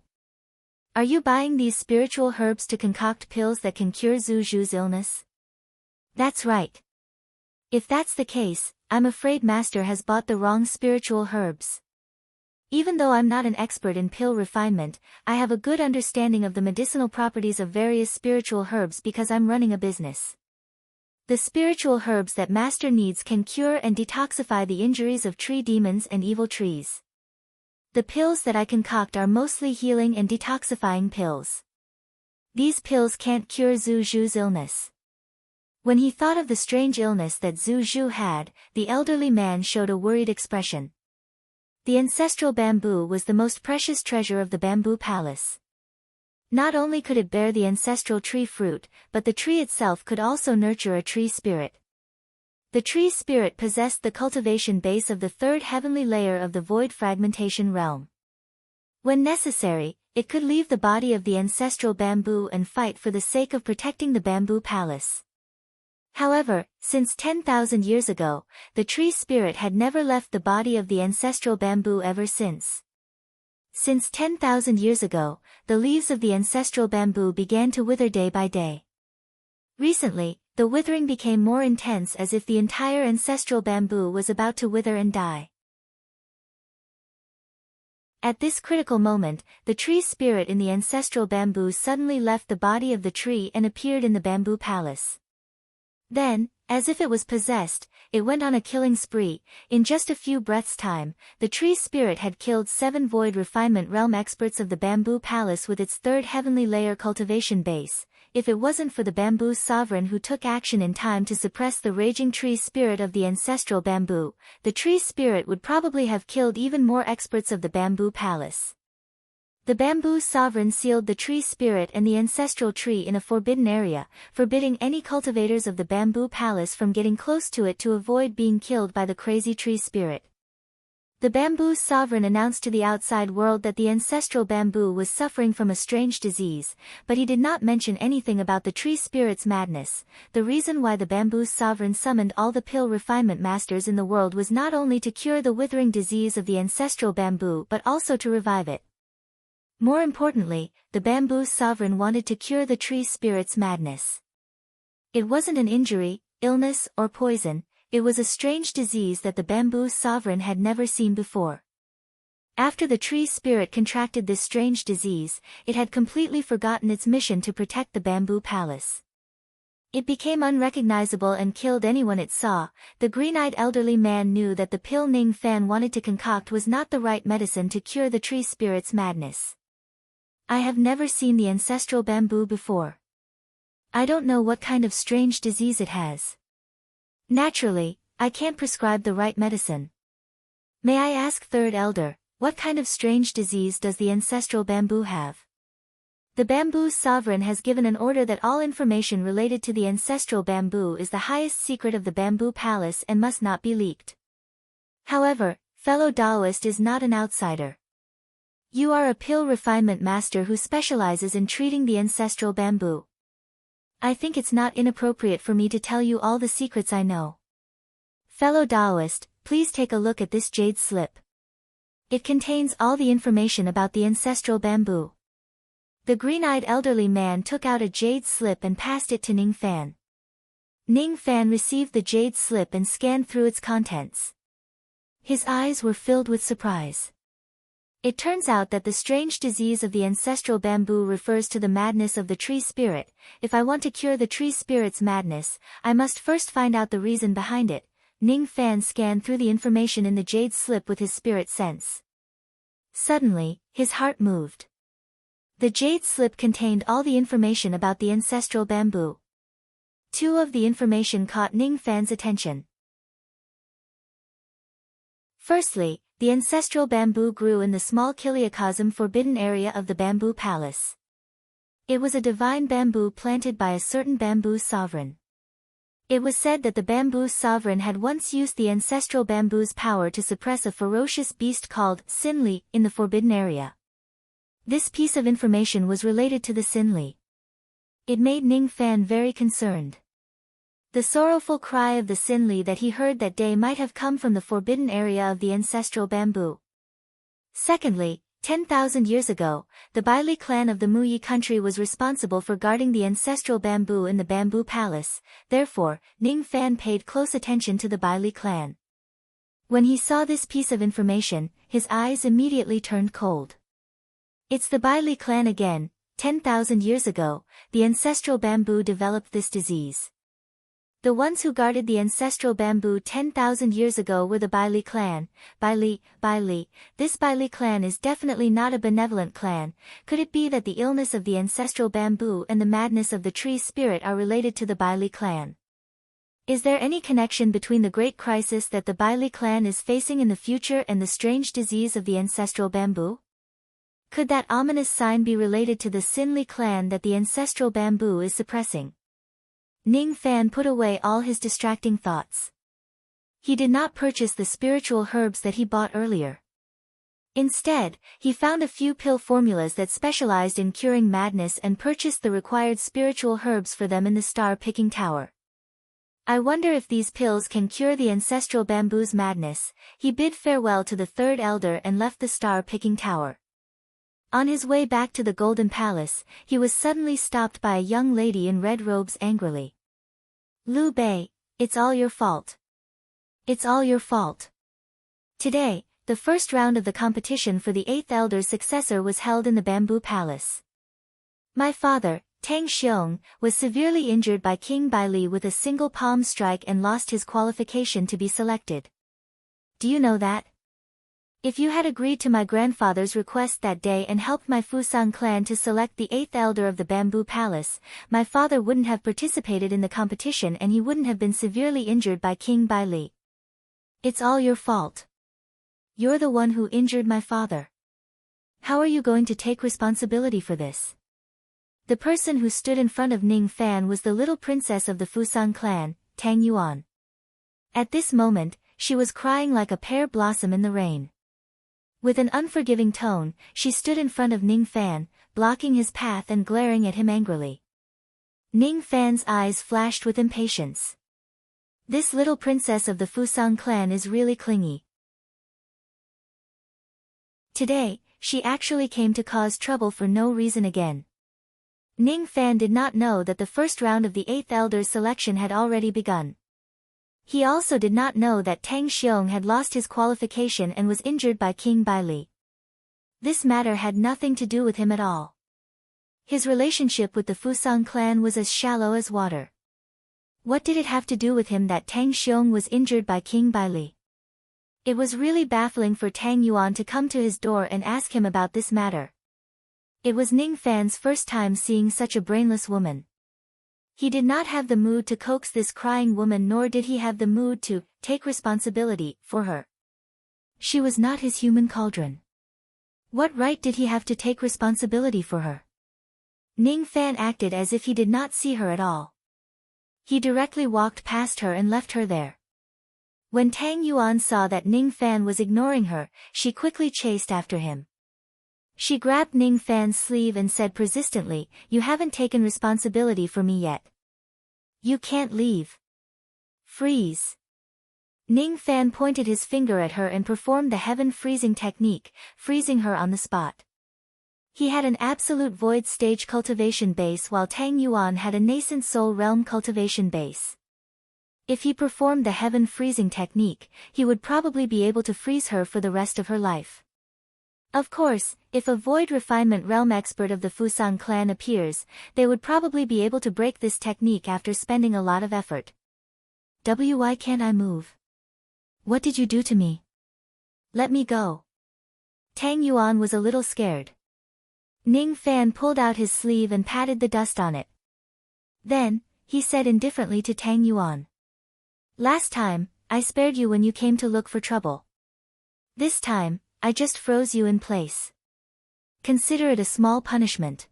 Are you buying these spiritual herbs to concoct pills that can cure Zhu Zhu's illness? That's right. If that's the case, I'm afraid Master has bought the wrong spiritual herbs. Even though I'm not an expert in pill refinement, I have a good understanding of the medicinal properties of various spiritual herbs because I'm running a business. The spiritual herbs that Master needs can cure and detoxify the injuries of tree demons and evil trees. The pills that I concoct are mostly healing and detoxifying pills. These pills can't cure Zhu Zhu's illness. When he thought of the strange illness that Zhu Zhu had, the elderly man showed a worried expression. The ancestral bamboo was the most precious treasure of the Bamboo Palace. Not only could it bear the ancestral tree fruit, but the tree itself could also nurture a tree spirit. The tree spirit possessed the cultivation base of the 3rd heavenly layer of the Void Fragmentation Realm. When necessary, it could leave the body of the ancestral bamboo and fight for the sake of protecting the Bamboo Palace. However, since 10,000 years ago, the tree spirit had never left the body of the ancestral bamboo ever since. Since 10,000 years ago, the leaves of the ancestral bamboo began to wither day by day. Recently, the withering became more intense as if the entire ancestral bamboo was about to wither and die. At this critical moment, the tree spirit in the ancestral bamboo suddenly left the body of the tree and appeared in the Bamboo Palace. Then, as if it was possessed, it went on a killing spree. In just a few breaths' time, the tree spirit had killed 7 Void Refinement Realm experts of the Bamboo Palace with its 3rd heavenly layer cultivation base. If it wasn't for the bamboo sovereign who took action in time to suppress the raging tree spirit of the ancestral bamboo, the tree spirit would probably have killed even more experts of the Bamboo Palace. The bamboo sovereign sealed the tree spirit and the ancestral tree in a forbidden area, forbidding any cultivators of the bamboo palace from getting close to it to avoid being killed by the crazy tree spirit. The bamboo sovereign announced to the outside world that the ancestral bamboo was suffering from a strange disease, but he did not mention anything about the tree spirit's madness. The reason why the bamboo sovereign summoned all the pill refinement masters in the world was not only to cure the withering disease of the ancestral bamboo but also to revive it. More importantly, the bamboo sovereign wanted to cure the tree spirit's madness. It wasn't an injury, illness, or poison. It was a strange disease that the bamboo sovereign had never seen before. After the tree spirit contracted this strange disease, it had completely forgotten its mission to protect the bamboo palace. It became unrecognizable and killed anyone it saw. The green-eyed elderly man knew that the pill Ning Fan wanted to concoct was not the right medicine to cure the tree spirit's madness. I have never seen the ancestral bamboo before. I don't know what kind of strange disease it has. Naturally, I can't prescribe the right medicine. May I ask, third elder, what kind of strange disease does the ancestral bamboo have? The bamboo sovereign has given an order that all information related to the ancestral bamboo is the highest secret of the bamboo palace and must not be leaked. However, fellow Taoist is not an outsider. You are a pill refinement master who specializes in treating the ancestral bamboo. I think it's not inappropriate for me to tell you all the secrets I know. Fellow Taoist, please take a look at this jade slip. It contains all the information about the ancestral bamboo. The green-eyed elderly man took out a jade slip and passed it to Ning Fan. Ning Fan received the jade slip and scanned through its contents. His eyes were filled with surprise. It turns out that the strange disease of the ancestral bamboo refers to the madness of the tree spirit. If I want to cure the tree spirit's madness, I must first find out the reason behind it. Ning Fan scanned through the information in the jade slip with his spirit sense. Suddenly, his heart moved. The jade slip contained all the information about the ancestral bamboo. Two of the information caught Ning Fan's attention. Firstly, the ancestral bamboo grew in the small Kiliacosm forbidden area of the bamboo palace. It was a divine bamboo planted by a certain bamboo sovereign. It was said that the bamboo sovereign had once used the ancestral bamboo's power to suppress a ferocious beast called Sinli in the forbidden area. This piece of information was related to the Sinli. It made Ning Fan very concerned. The sorrowful cry of the Sinli that he heard that day might have come from the forbidden area of the ancestral bamboo. Secondly, 10,000 years ago, the Baili clan of the Muyi country was responsible for guarding the ancestral bamboo in the bamboo palace. Therefore, Ning Fan paid close attention to the Baili clan. When he saw this piece of information, his eyes immediately turned cold. It's the Baili clan again. 10,000 years ago, the ancestral bamboo developed this disease. The ones who guarded the ancestral bamboo 10,000 years ago were the Baili clan. Baili. This Baili clan is definitely not a benevolent clan. Could it be that the illness of the ancestral bamboo and the madness of the tree spirit are related to the Baili clan? Is there any connection between the great crisis that the Baili clan is facing in the future and the strange disease of the ancestral bamboo? Could that ominous sign be related to the Sinli clan that the ancestral bamboo is suppressing? Ning Fan put away all his distracting thoughts. He did not purchase the spiritual herbs that he bought earlier. Instead, he found a few pill formulas that specialized in curing madness and purchased the required spiritual herbs for them in the star-picking tower. I wonder if these pills can cure the ancestral bamboo's madness. He bid farewell to the third elder and left the star-picking tower. On his way back to the Golden Palace, he was suddenly stopped by a young lady in red robes angrily. Liu Bei, it's all your fault. It's all your fault. Today, the first round of the competition for the 8th elder's successor was held in the Bamboo Palace. My father, Tang Xiong, was severely injured by King Baili with a single palm strike and lost his qualification to be selected. Do you know that? If you had agreed to my grandfather's request that day and helped my Fusang clan to select the 8th elder of the Bamboo Palace, my father wouldn't have participated in the competition and he wouldn't have been severely injured by King Baili. It's all your fault. You're the one who injured my father. How are you going to take responsibility for this? The person who stood in front of Ning Fan was the little princess of the Fusang clan, Tang Yuan. At this moment, she was crying like a pear blossom in the rain. With an unforgiving tone, she stood in front of Ning Fan, blocking his path and glaring at him angrily. Ning Fan's eyes flashed with impatience. This little princess of the Fusang clan is really clingy. Today, she actually came to cause trouble for no reason again. Ning Fan did not know that the first round of the 8th Elder's selection had already begun. He also did not know that Tang Xiong had lost his qualification and was injured by King Bai Li. This matter had nothing to do with him at all. His relationship with the Fusang clan was as shallow as water. What did it have to do with him that Tang Xiong was injured by King Bai Li? It was really baffling for Tang Yuan to come to his door and ask him about this matter. It was Ning Fan's first time seeing such a brainless woman. He did not have the mood to coax this crying woman, nor did he have the mood to take responsibility for her. She was not his human cauldron. What right did he have to take responsibility for her? Ning Fan acted as if he did not see her at all. He directly walked past her and left her there. When Tang Yuan saw that Ning Fan was ignoring her, she quickly chased after him. She grabbed Ning Fan's sleeve and said persistently, "You haven't taken responsibility for me yet. You can't leave. Freeze." Ning Fan pointed his finger at her and performed the heaven freezing technique, freezing her on the spot. He had an absolute void stage cultivation base while Tang Yuan had a nascent soul realm cultivation base. If he performed the heaven freezing technique, he would probably be able to freeze her for the rest of her life. Of course, if a void refinement realm expert of the Fusang clan appears, they would probably be able to break this technique after spending a lot of effort. Why can't I move? What did you do to me? Let me go. Tang Yuan was a little scared. Ning Fan pulled out his sleeve and patted the dust on it. Then, he said indifferently to Tang Yuan. "Last time, I spared you when you came to look for trouble. This time, I just froze you in place. Consider it a small punishment.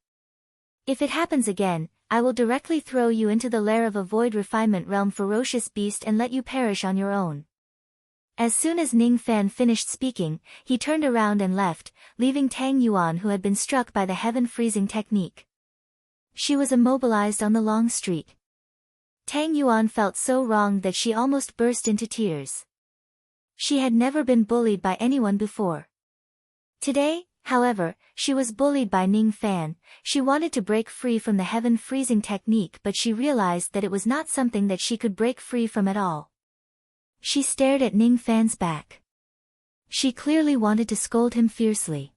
If it happens again, I will directly throw you into the lair of a void refinement realm ferocious beast and let you perish on your own." As soon as Ning Fan finished speaking, he turned around and left, leaving Tang Yuan, who had been struck by the heaven freezing technique. She was immobilized on the long street. Tang Yuan felt so wronged that she almost burst into tears. She had never been bullied by anyone before. Today, however, she was bullied by Ning Fan. She wanted to break free from the heaven freezing technique, but she realized that it was not something that she could break free from at all. She stared at Ning Fan's back. She clearly wanted to scold him fiercely.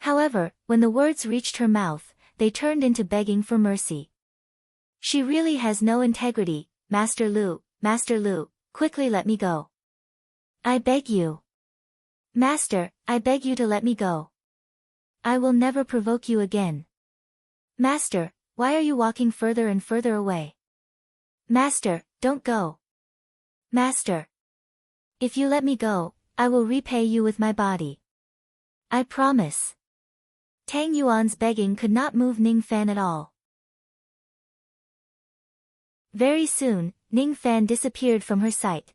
However, when the words reached her mouth, they turned into begging for mercy. "She really has no integrity, Master Lu, quickly let me go. I beg you. Master, I beg you to let me go. I will never provoke you again. Master, why are you walking further and further away? Master, don't go. Master. If you let me go, I will repay you with my body. I promise." Tang Yuan's begging could not move Ning Fan at all. Very soon, Ning Fan disappeared from her sight.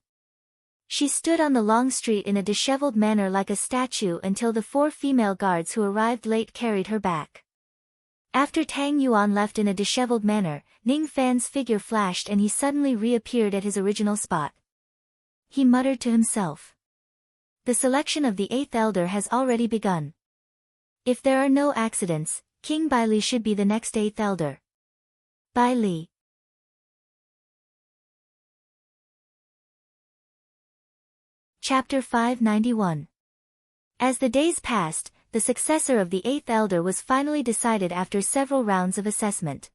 She stood on the long street in a disheveled manner like a statue until the 4 female guards who arrived late carried her back. After Tang Yuan left in a disheveled manner, Ning Fan's figure flashed and he suddenly reappeared at his original spot. He muttered to himself. The selection of the 8th Elder has already begun. If there are no accidents, King Bai Li should be the next 8th Elder. Bai Li. Chapter 591. As the days passed, the successor of the 8th Elder was finally decided after several rounds of assessment.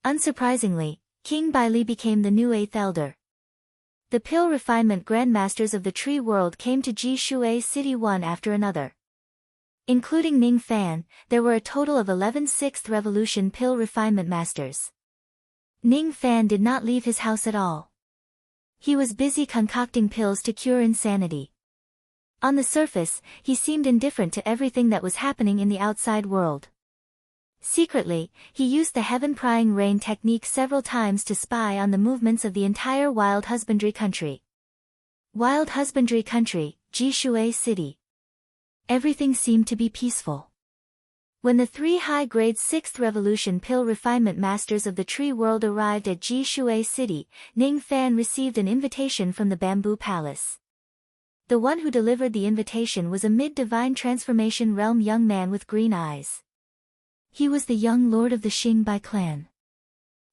Unsurprisingly, King Bai Li became the new 8th Elder. The pill refinement grandmasters of the tree world came to Ji Shui City one after another. Including Ning Fan, there were a total of 11 6th Revolution pill refinement masters. Ning Fan did not leave his house at all. He was busy concocting pills to cure insanity. On the surface, he seemed indifferent to everything that was happening in the outside world. Secretly, he used the heaven-prying rain technique several times to spy on the movements of the entire Wild Husbandry Country. Wild Husbandry Country, Jishui City. Everything seemed to be peaceful. When the 3 high-grade 6th Revolution Pill Refinement Masters of the Tree World arrived at Jishui City, Ning Fan received an invitation from the Bamboo Palace. The one who delivered the invitation was a mid-divine transformation realm young man with green eyes. He was the young lord of the Xingbai clan.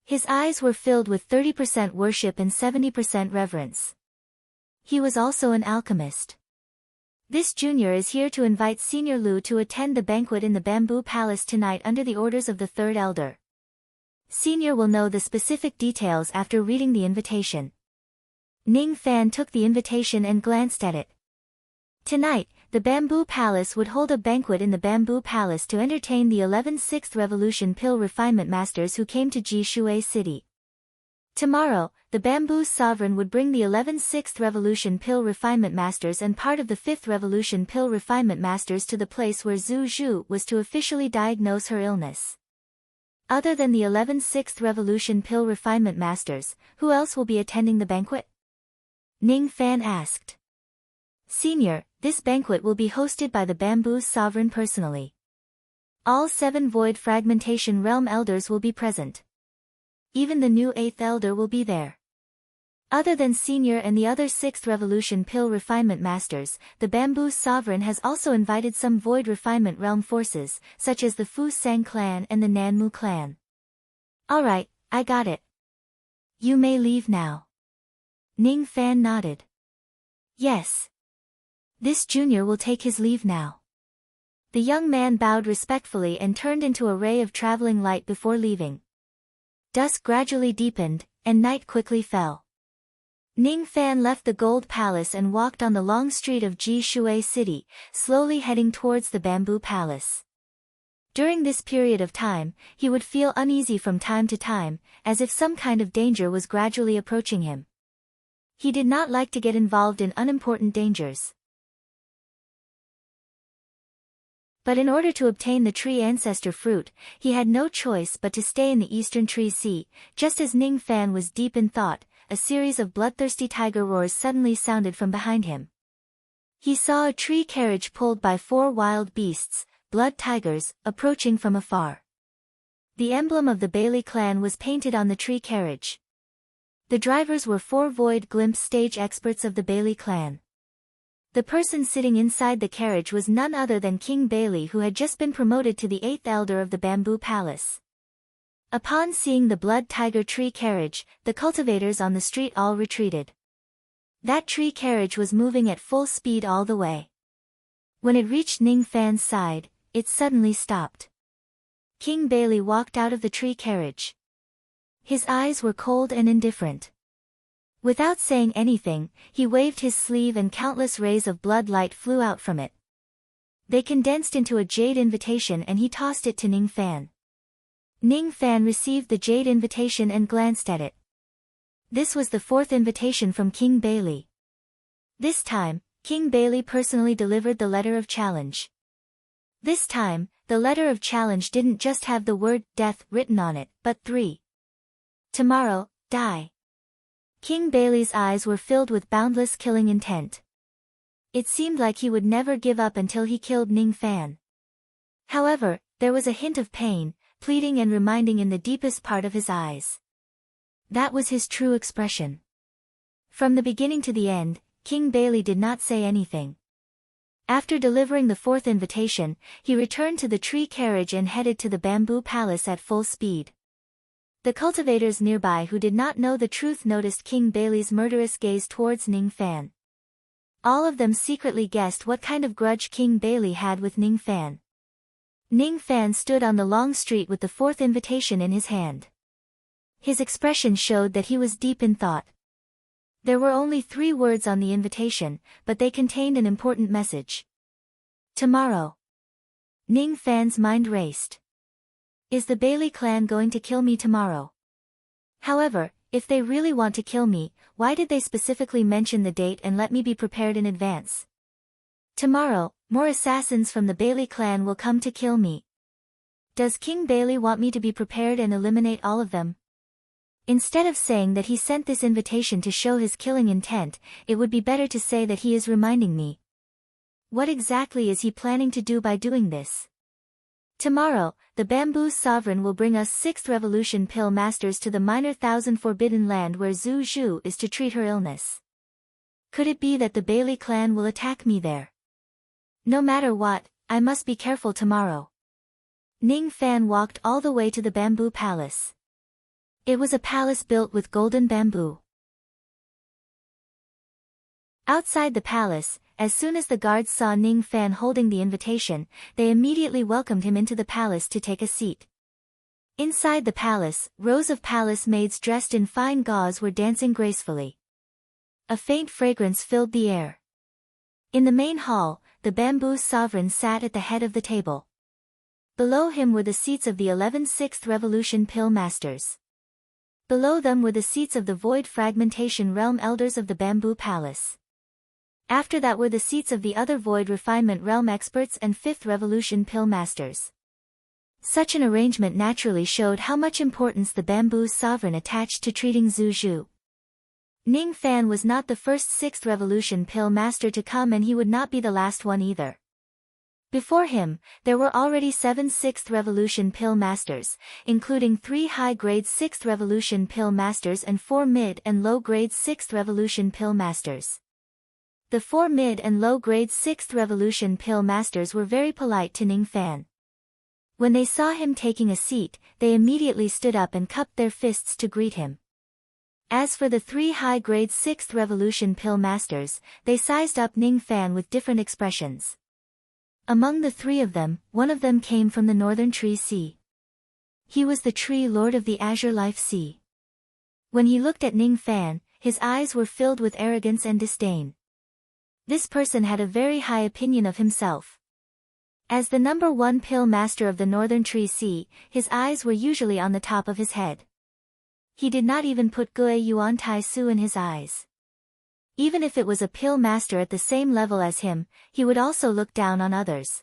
His eyes were filled with 30% worship and 70% reverence. He was also an alchemist. This junior is here to invite Senior Lu to attend the banquet in the Bamboo Palace tonight under the orders of the third elder. Senior will know the specific details after reading the invitation. Ning Fan took the invitation and glanced at it. Tonight, the Bamboo Palace would hold a banquet in the Bamboo Palace to entertain the 11th 6th Revolution Pill Refinement Masters who came to Jishui City. Tomorrow, the Bamboo Sovereign would bring the 11th 6th Revolution Pill Refinement Masters and part of the 5th Revolution Pill Refinement Masters to the place where Zhu Zhu was to officially diagnose her illness. Other than the 11th 6th Revolution Pill Refinement Masters, who else will be attending the banquet? Ning Fan asked. Senior, this banquet will be hosted by the Bamboo Sovereign personally. All 7 Void Fragmentation Realm Elders will be present. Even the new 8th Elder will be there. Other than Senior and the other 6th Revolution Pill Refinement Masters, the Bamboo Sovereign has also invited some Void Refinement Realm forces, such as the Fu Sang clan and the Nanmu clan. Alright, I got it. You may leave now. Ning Fan nodded. Yes. This junior will take his leave now. The young man bowed respectfully and turned into a ray of traveling light before leaving. Dusk gradually deepened, and night quickly fell. Ning Fan left the Gold Palace and walked on the long street of Jishui City, slowly heading towards the Bamboo Palace. During this period of time, he would feel uneasy from time to time, as if some kind of danger was gradually approaching him. He did not like to get involved in unimportant dangers. But in order to obtain the tree ancestor fruit, he had no choice but to stay in the Eastern Tree Sea. Just as Ning Fan was deep in thought, a series of bloodthirsty tiger roars suddenly sounded from behind him. He saw a tree carriage pulled by 4 wild beasts, blood tigers, approaching from afar. The emblem of the Bailey clan was painted on the tree carriage. The drivers were 4 Void Glimpse stage experts of the Bailey clan. The person sitting inside the carriage was none other than King Bailey, who had just been promoted to the 8th Elder of the Bamboo Palace. Upon seeing the blood tiger tree carriage, the cultivators on the street all retreated. That tree carriage was moving at full speed all the way. When it reached Ning Fan's side, it suddenly stopped. King Bailey walked out of the tree carriage. His eyes were cold and indifferent. Without saying anything, he waved his sleeve and countless rays of blood light flew out from it. They condensed into a jade invitation and he tossed it to Ning Fan. Ning Fan received the jade invitation and glanced at it. This was the 4th invitation from King Bailey. This time, King Bailey personally delivered the letter of challenge. This time, the letter of challenge didn't just have the word death written on it, but 3. Tomorrow, die. King Bailey's eyes were filled with boundless killing intent. It seemed like he would never give up until he killed Ning Fan. However, there was a hint of pain, pleading and reminding in the deepest part of his eyes. That was his true expression. From the beginning to the end, King Bailey did not say anything. After delivering the 4th invitation, he returned to the tree carriage and headed to the Bamboo Palace at full speed. The cultivators nearby who did not know the truth noticed King Bailey's murderous gaze towards Ning Fan. All of them secretly guessed what kind of grudge King Bailey had with Ning Fan. Ning Fan stood on the long street with the 4th invitation in his hand. His expression showed that he was deep in thought. There were only 3 words on the invitation, but they contained an important message. Tomorrow. Ning Fan's mind raced. Is the Bailey clan going to kill me tomorrow? However, if they really want to kill me, why did they specifically mention the date and let me be prepared in advance? Tomorrow, more assassins from the Bailey clan will come to kill me. Does King Bailey want me to be prepared and eliminate all of them? Instead of saying that he sent this invitation to show his killing intent, it would be better to say that he is reminding me. What exactly is he planning to do by doing this? Tomorrow, the Bamboo Sovereign will bring us 6th Revolution Pill Masters to the Minor 1000 Forbidden Land where Zhu Zhu is to treat her illness. Could it be that the Bailey clan will attack me there? No matter what, I must be careful tomorrow. Ning Fan walked all the way to the Bamboo Palace. It was a palace built with golden bamboo. Outside the palace, as soon as the guards saw Ning Fan holding the invitation, they immediately welcomed him into the palace to take a seat. Inside the palace, rows of palace maids dressed in fine gauze were dancing gracefully. A faint fragrance filled the air. In the main hall, the Bamboo Sovereign sat at the head of the table. Below him were the seats of the 11 6th Revolution Pill Masters. Below them were the seats of the Void Fragmentation Realm Elders of the Bamboo Palace. After that were the seats of the other Void Refinement Realm Experts and 5th Revolution Pill Masters. Such an arrangement naturally showed how much importance the Bamboo Sovereign attached to treating Zhu Zhu. Ning Fan was not the first 6th Revolution Pill Master to come, and he would not be the last one either. Before him, there were already 7 6th Revolution Pill Masters, including 3 high-grade 6th Revolution Pill Masters and 4 mid- and low-grade 6th Revolution Pill Masters. The 4 mid- and low-grade 6th Revolution Pill Masters were very polite to Ning Fan. When they saw him taking a seat, they immediately stood up and cupped their fists to greet him. As for the 3 high-grade 6th Revolution Pill Masters, they sized up Ning Fan with different expressions. Among the 3 of them, one of them came from the Northern Tree Sea. He was the Tree Lord of the Azure Life Sea. When he looked at Ning Fan, his eyes were filled with arrogance and disdain. This person had a very high opinion of himself. As the number 1 Pill Master of the Northern Tree Sea, his eyes were usually on the top of his head. He did not even put Gue Yuan Tai Su in his eyes. Even if it was a Pill Master at the same level as him, he would also look down on others.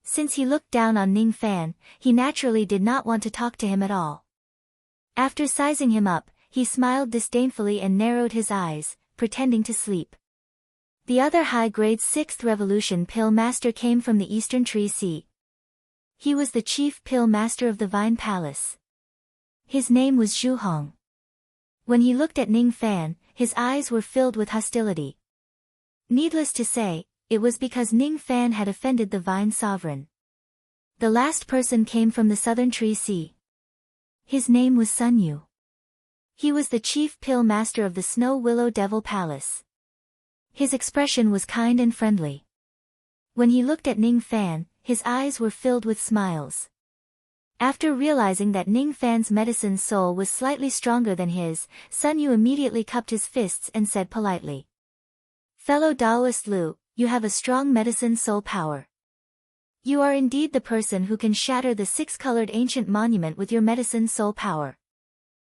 Since he looked down on Ning Fan, he naturally did not want to talk to him at all. After sizing him up, he smiled disdainfully and narrowed his eyes, pretending to sleep. The other high-grade 6th Revolution Pill Master came from the Eastern Tree Sea. He was the chief Pill Master of the Vine Palace. His name was Zhu Hong. When he looked at Ning Fan, his eyes were filled with hostility. Needless to say, it was because Ning Fan had offended the Vine Sovereign. The last person came from the Southern Tree Sea. His name was Sun Yu. He was the chief Pill Master of the Snow Willow Devil Palace. His expression was kind and friendly. When he looked at Ning Fan, his eyes were filled with smiles. After realizing that Ning Fan's medicine soul was slightly stronger than his, Sun Yu immediately cupped his fists and said politely, "Fellow Taoist Lu, you have a strong medicine soul power. You are indeed the person who can shatter the 6-colored ancient monument with your medicine soul power."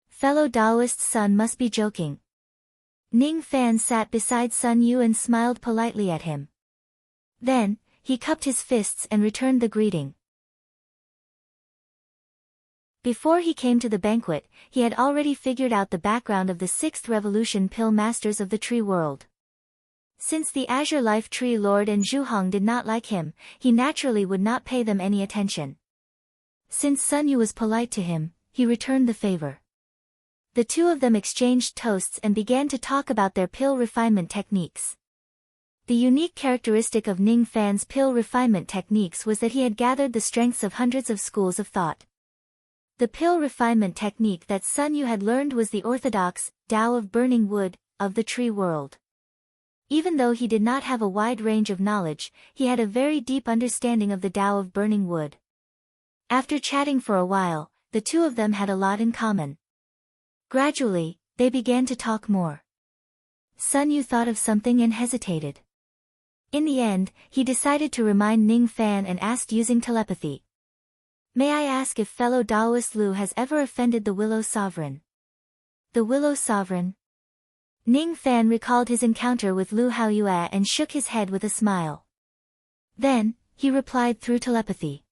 Fellow Taoist Sun must be joking. Ning Fan sat beside Sun Yu and smiled politely at him. Then, he cupped his fists and returned the greeting. Before he came to the banquet, he had already figured out the background of the 6th Revolution Pill Masters of the Tree World. Since the Azure Life Tree Lord and Zhu Hong did not like him, he naturally would not pay them any attention. Since Sun Yu was polite to him, he returned the favor. The 2 of them exchanged toasts and began to talk about their pill refinement techniques. The unique characteristic of Ning Fan's pill refinement techniques was that he had gathered the strengths of hundreds of schools of thought. The pill refinement technique that Sun Yu had learned was the orthodox Tao of Burning Wood of the Tree World. Even though he did not have a wide range of knowledge, he had a very deep understanding of the Tao of Burning Wood. After chatting for a while, the 2 of them had a lot in common. Gradually, they began to talk more. Sun Yu thought of something and hesitated. In the end, he decided to remind Ning Fan and asked using telepathy, "May I ask if fellow Taoist Lu has ever offended the Willow Sovereign?" The Willow Sovereign? Ning Fan recalled his encounter with Lu Haoyue and shook his head with a smile. Then, he replied through telepathy.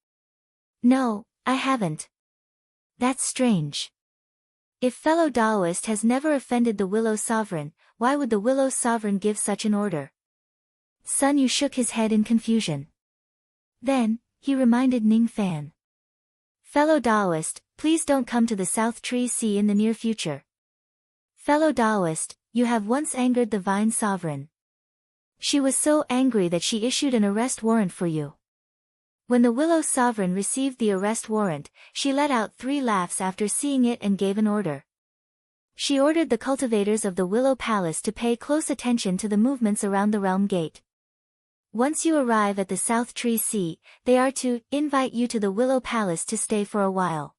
No, I haven't. That's strange. If fellow Taoist has never offended the Willow Sovereign, why would the Willow Sovereign give such an order? Sun Yu shook his head in confusion. Then, he reminded Ning Fan. Fellow Taoist, please don't come to the South Tree Sea in the near future. Fellow Taoist, you have once angered the Vine Sovereign. She was so angry that she issued an arrest warrant for you. When the Willow Sovereign received the arrest warrant, she let out 3 laughs after seeing it and gave an order. She ordered the cultivators of the Willow Palace to pay close attention to the movements around the Realm Gate. Once you arrive at the South Tree Sea, they are to invite you to the Willow Palace to stay for a while.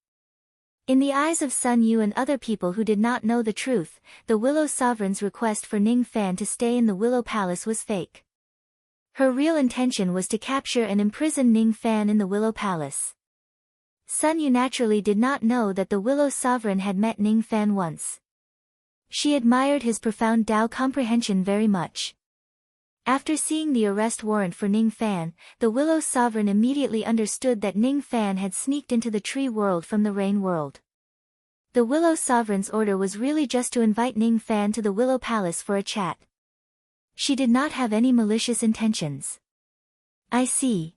In the eyes of Sun Yu and other people who did not know the truth, the Willow Sovereign's request for Ning Fan to stay in the Willow Palace was fake. Her real intention was to capture and imprison Ning Fan in the Willow Palace. Sun Yu naturally did not know that the Willow Sovereign had met Ning Fan once. She admired his profound Tao comprehension very much. After seeing the arrest warrant for Ning Fan, the Willow Sovereign immediately understood that Ning Fan had sneaked into the tree world from the rain world. The Willow Sovereign's order was really just to invite Ning Fan to the Willow Palace for a chat. She did not have any malicious intentions. I see.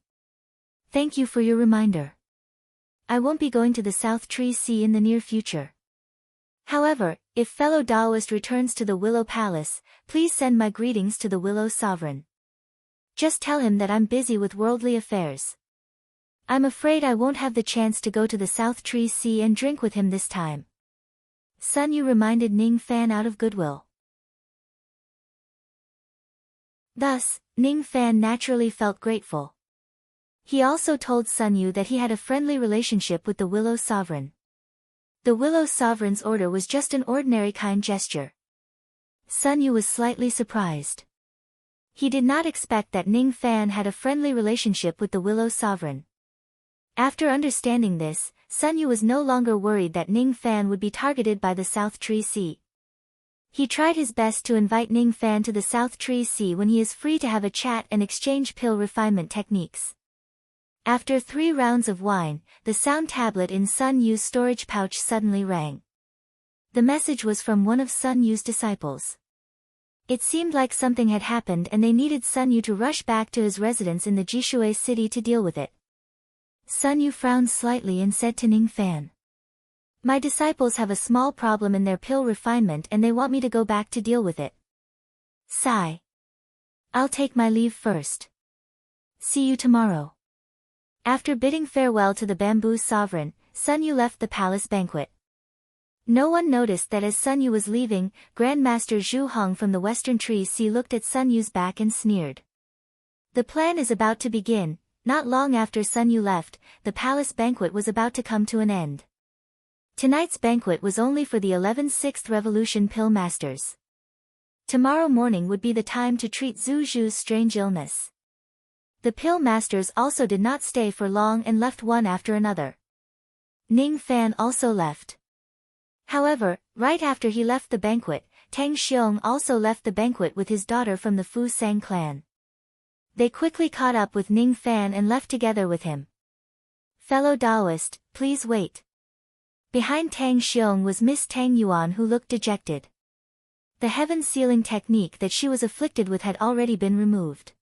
Thank you for your reminder. I won't be going to the South Tree Sea in the near future. However, if fellow Taoist returns to the Willow Palace, please send my greetings to the Willow Sovereign. Just tell him that I'm busy with worldly affairs. I'm afraid I won't have the chance to go to the South Tree Sea and drink with him this time. Sun Yu reminded Ning Fan out of goodwill. Thus, Ning Fan naturally felt grateful. He also told Sun Yu that he had a friendly relationship with the Willow Sovereign. The Willow Sovereign's order was just an ordinary kind gesture. Sun Yu was slightly surprised. He did not expect that Ning Fan had a friendly relationship with the Willow Sovereign. After understanding this, Sun Yu was no longer worried that Ning Fan would be targeted by the South Tree Sea. He tried his best to invite Ning Fan to the South Tree Sea when he is free to have a chat and exchange pill refinement techniques. After 3 rounds of wine, the sound tablet in Sun Yu's storage pouch suddenly rang. The message was from one of Sun Yu's disciples. It seemed like something had happened and they needed Sun Yu to rush back to his residence in the Jishui city to deal with it. Sun Yu frowned slightly and said to Ning Fan, "My disciples have a small problem in their pill refinement and they want me to go back to deal with it. Sigh. I'll take my leave first. See you tomorrow." After bidding farewell to the Bamboo Sovereign, Sun Yu left the palace banquet. No one noticed that as Sun Yu was leaving, Grandmaster Zhu Hong from the Western Tree Sea looked at Sun Yu's back and sneered. The plan is about to begin. Not long after Sun Yu left, the palace banquet was about to come to an end. Tonight's banquet was only for the 11th Sixth Revolution Pill Masters. Tomorrow morning would be the time to treat Zhu Zhu's strange illness. The Pill Masters also did not stay for long and left one after another. Ning Fan also left. However, right after he left the banquet, Tang Xiong also left the banquet with his daughter from the Fu Sang clan. They quickly caught up with Ning Fan and left together with him. "Fellow Taoist, please wait." Behind Tang Xiong was Miss Tang Yuan, who looked dejected. The heaven sealing technique that she was afflicted with had already been removed.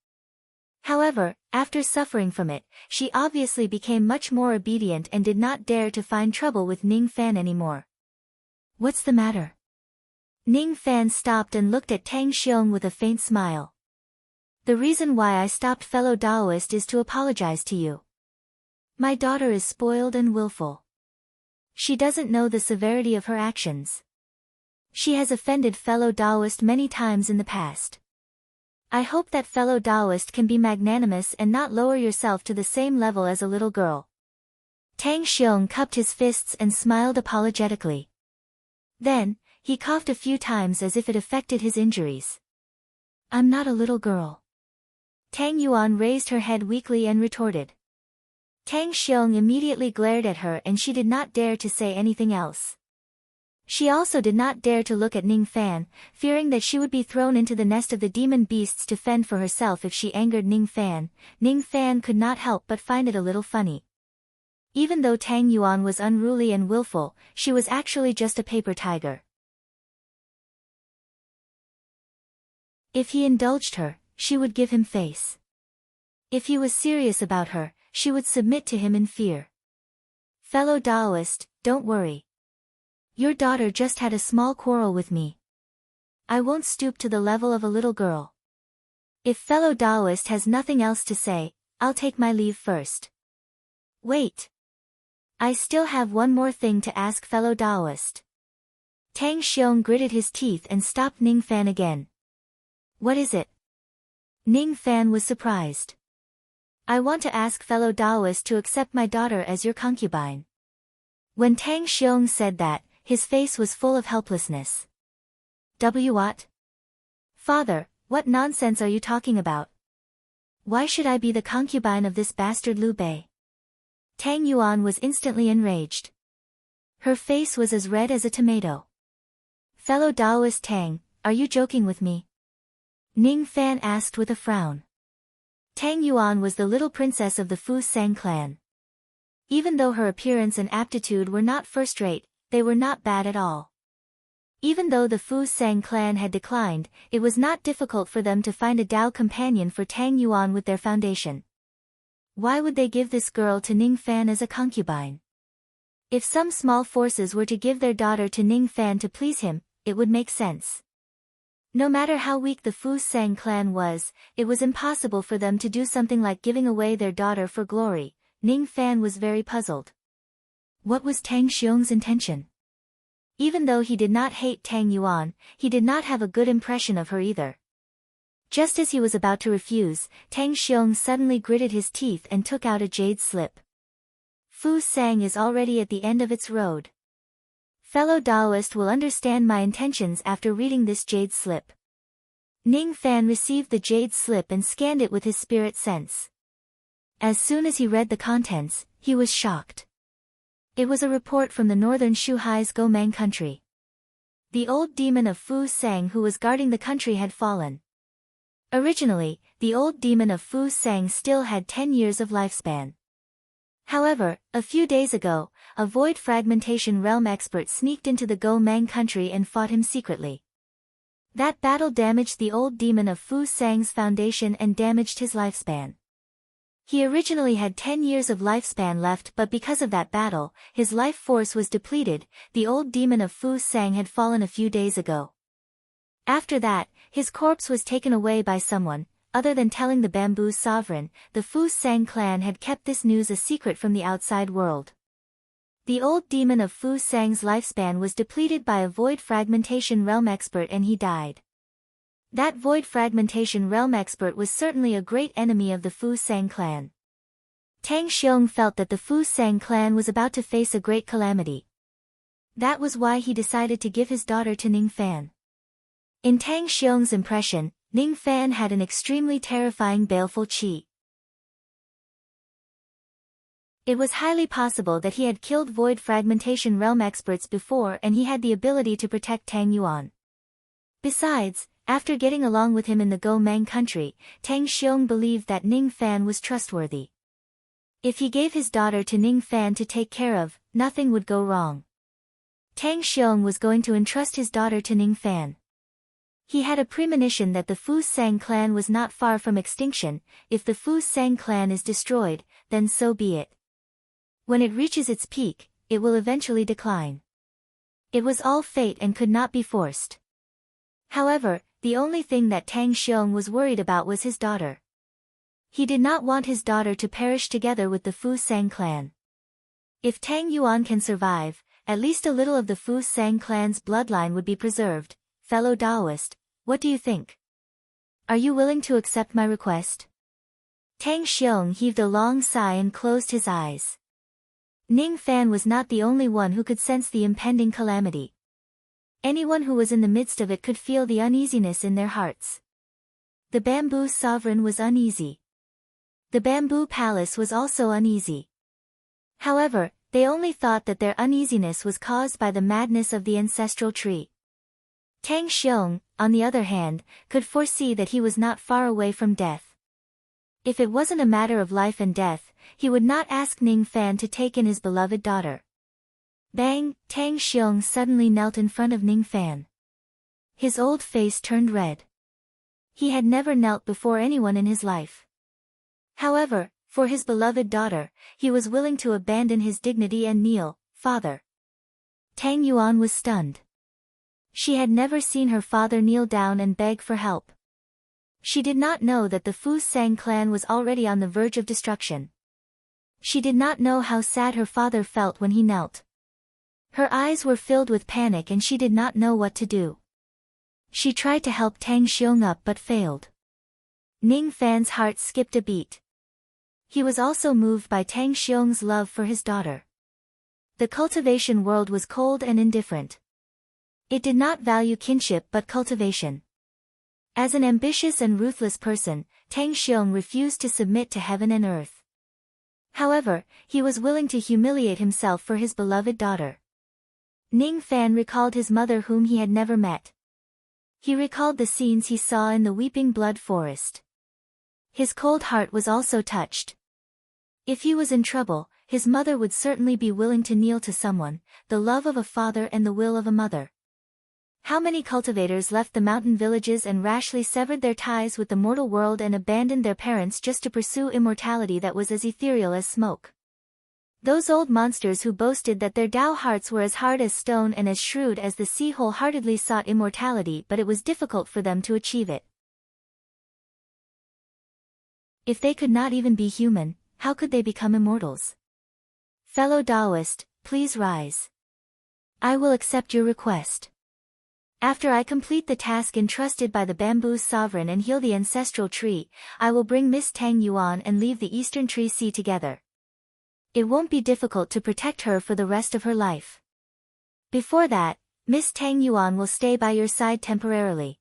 However, after suffering from it, she obviously became much more obedient and did not dare to find trouble with Ning Fan anymore. "What's the matter?" Ning Fan stopped and looked at Tang Xiong with a faint smile. "The reason why I stopped, fellow Taoist, is to apologize to you. My daughter is spoiled and willful. She doesn't know the severity of her actions. She has offended fellow Taoist many times in the past. I hope that fellow Taoist can be magnanimous and not lower yourself to the same level as a little girl." Tang Xiong cupped his fists and smiled apologetically. Then, he coughed a few times as if it affected his injuries. "I'm not a little girl." Tang Yuan raised her head weakly and retorted. Tang Xiong immediately glared at her and she did not dare to say anything else. She also did not dare to look at Ning Fan, fearing that she would be thrown into the nest of the demon beasts to fend for herself if she angered Ning Fan. Ning Fan could not help but find it a little funny. Even though Tang Yuan was unruly and willful, she was actually just a paper tiger. If he indulged her, she would give him face. If he was serious about her, she would submit to him in fear. Fellow Taoist, don't worry. Your daughter just had a small quarrel with me. I won't stoop to the level of a little girl. If fellow Taoist has nothing else to say, I'll take my leave first. Wait. I still have one more thing to ask fellow Taoist. Tang Xiong gritted his teeth and stopped Ning Fan again. What is it? Ning Fan was surprised. I want to ask fellow Taoist to accept my daughter as your concubine. When Tang Xiong said that, his face was full of helplessness. What? Father, what nonsense are you talking about? Why should I be the concubine of this bastard Liu Bei? Tang Yuan was instantly enraged. Her face was as red as a tomato. Fellow Taoist Tang, are you joking with me? Ning Fan asked with a frown. Tang Yuan was the little princess of the Fu Sang clan. Even though her appearance and aptitude were not first-rate, they were not bad at all. Even though the Fu Sang clan had declined, it was not difficult for them to find a Dao companion for Tang Yuan with their foundation. Why would they give this girl to Ning Fan as a concubine? If some small forces were to give their daughter to Ning Fan to please him, it would make sense. No matter how weak the Fu Sang clan was, it was impossible for them to do something like giving away their daughter for glory. Ning Fan was very puzzled. What was Tang Xiong's intention? Even though he did not hate Tang Yuan, he did not have a good impression of her either. Just as he was about to refuse, Tang Xiong suddenly gritted his teeth and took out a jade slip. Fu Sang is already at the end of its road. Fellow Taoist will understand my intentions after reading this jade slip. Ning Fan received the jade slip and scanned it with his spirit sense. As soon as he read the contents, he was shocked. It was a report from the northern Shuhai's Gomang country. The old demon of Fu Sang who was guarding the country had fallen. Originally, the old demon of Fu Sang still had 10 years of lifespan. However, a few days ago, a void fragmentation realm expert sneaked into the Gomang country and fought him secretly. That battle damaged the old demon of Fu Sang's foundation and damaged his lifespan. He originally had 10 years of lifespan left, but because of that battle, his life force was depleted. The old demon of Fu Sang had fallen a few days ago. After that, his corpse was taken away by someone. Other than telling the Bamboo Sovereign, the Fu Sang clan had kept this news a secret from the outside world. The old demon of Fu Sang's lifespan was depleted by a void fragmentation realm expert and he died. That void fragmentation realm expert was certainly a great enemy of the Fu Sang clan. Tang Xiong felt that the Fu Sang clan was about to face a great calamity. That was why he decided to give his daughter to Ning Fan. In Tang Xiong's impression, Ning Fan had an extremely terrifying baleful qi. It was highly possible that he had killed void fragmentation realm experts before and he had the ability to protect Tang Yuan. Besides, after getting along with him in the Gomang country, Tang Xiong believed that Ning Fan was trustworthy. If he gave his daughter to Ning Fan to take care of, nothing would go wrong. Tang Xiong was going to entrust his daughter to Ning Fan. He had a premonition that the Fu Sang clan was not far from extinction. If the Fu Sang clan is destroyed, then so be it. When it reaches its peak, it will eventually decline. It was all fate and could not be forced. However, the only thing that Tang Xiong was worried about was his daughter. He did not want his daughter to perish together with the Fu Sang clan. If Tang Yuan can survive, at least a little of the Fu Sang clan's bloodline would be preserved. Fellow Taoist, what do you think? Are you willing to accept my request? Tang Xiong heaved a long sigh and closed his eyes. Ning Fan was not the only one who could sense the impending calamity. Anyone who was in the midst of it could feel the uneasiness in their hearts. The Bamboo Sovereign was uneasy. The Bamboo Palace was also uneasy. However, They only thought that their uneasiness was caused by the madness of the ancestral tree. Tang Xiong, on the other hand, could foresee that he was not far away from death. If it wasn't a matter of life and death, he would not ask Ning Fan to take in his beloved daughter. Bang! Tang Xiong suddenly knelt in front of Ning Fan. His old face turned red. He had never knelt before anyone in his life. However, for his beloved daughter, he was willing to abandon his dignity and kneel. Father. Tang Yuan was stunned. She had never seen her father kneel down and beg for help. She did not know that the Fu Sang clan was already on the verge of destruction. She did not know how sad her father felt when he knelt. Her eyes were filled with panic and she did not know what to do. She tried to help Tang Xiong up but failed. Ning Fan's heart skipped a beat. He was also moved by Tang Xiong's love for his daughter. The cultivation world was cold and indifferent. It did not value kinship but cultivation. As an ambitious and ruthless person, Tang Xiong refused to submit to heaven and earth. However, he was willing to humiliate himself for his beloved daughter. Ning Fan recalled his mother whom he had never met. He recalled the scenes he saw in the Weeping Blood Forest. His cold heart was also touched. If he was in trouble, his mother would certainly be willing to kneel to someone, the love of a father and the will of a mother. How many cultivators left the mountain villages and rashly severed their ties with the mortal world and abandoned their parents just to pursue immortality that was as ethereal as smoke? Those old monsters who boasted that their Tao hearts were as hard as stone and as shrewd as the sea wholeheartedly sought immortality, but it was difficult for them to achieve it. If they could not even be human, how could they become immortals? Fellow Taoist, please rise. I will accept your request. After I complete the task entrusted by the bamboo sovereign and heal the ancestral tree, I will bring Miss Tang Yuan and leave the Eastern Tree Sea together. It won't be difficult to protect her for the rest of her life. Before that, Miss Tang Yuan will stay by your side temporarily.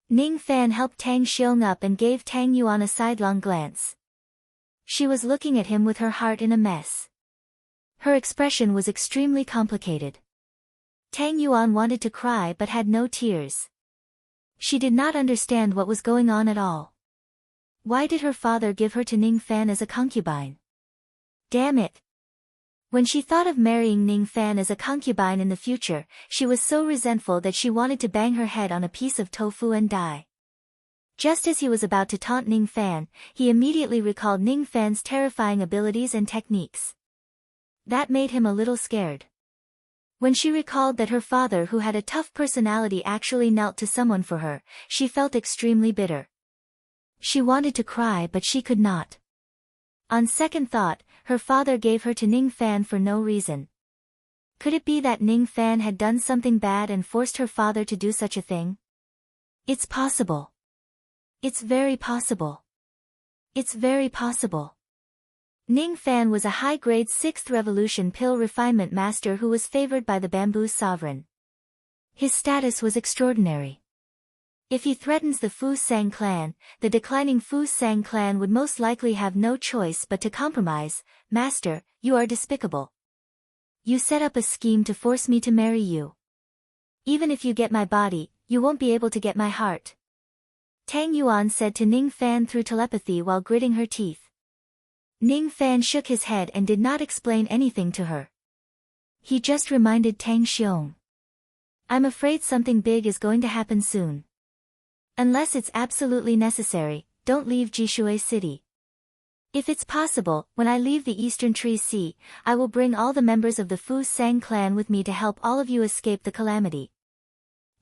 Ning Fan helped Tang Xiong up and gave Tang Yuan a sidelong glance. She was looking at him with her heart in a mess. Her expression was extremely complicated. Tang Yuan wanted to cry but had no tears. She did not understand what was going on at all. Why did her father give her to Ning Fan as a concubine? Damn it! When she thought of marrying Ning Fan as a concubine in the future, she was so resentful that she wanted to bang her head on a piece of tofu and die. Just as he was about to taunt Ning Fan, he immediately recalled Ning Fan's terrifying abilities and techniques. That made him a little scared. When she recalled that her father, who had a tough personality, actually knelt to someone for her, she felt extremely bitter. She wanted to cry but she could not. On second thought, her father gave her to Ning Fan for no reason. Could it be that Ning Fan had done something bad and forced her father to do such a thing? It's possible. It's very possible. It's very possible. Ning Fan was a high-grade 6th Revolution pill refinement master who was favored by the bamboo sovereign. His status was extraordinary. If he threatens the Fu Sang clan, the declining Fu Sang clan would most likely have no choice but to compromise. Master, you are despicable. You set up a scheme to force me to marry you. Even if you get my body, you won't be able to get my heart. Tang Yuan said to Ning Fan through telepathy while gritting her teeth. Ning Fan shook his head and did not explain anything to her. He just reminded Tang Xiong. I'm afraid something big is going to happen soon. Unless it's absolutely necessary, don't leave Jishui City. If it's possible, when I leave the Eastern Tree Sea, I will bring all the members of the Fu Sang clan with me to help all of you escape the calamity.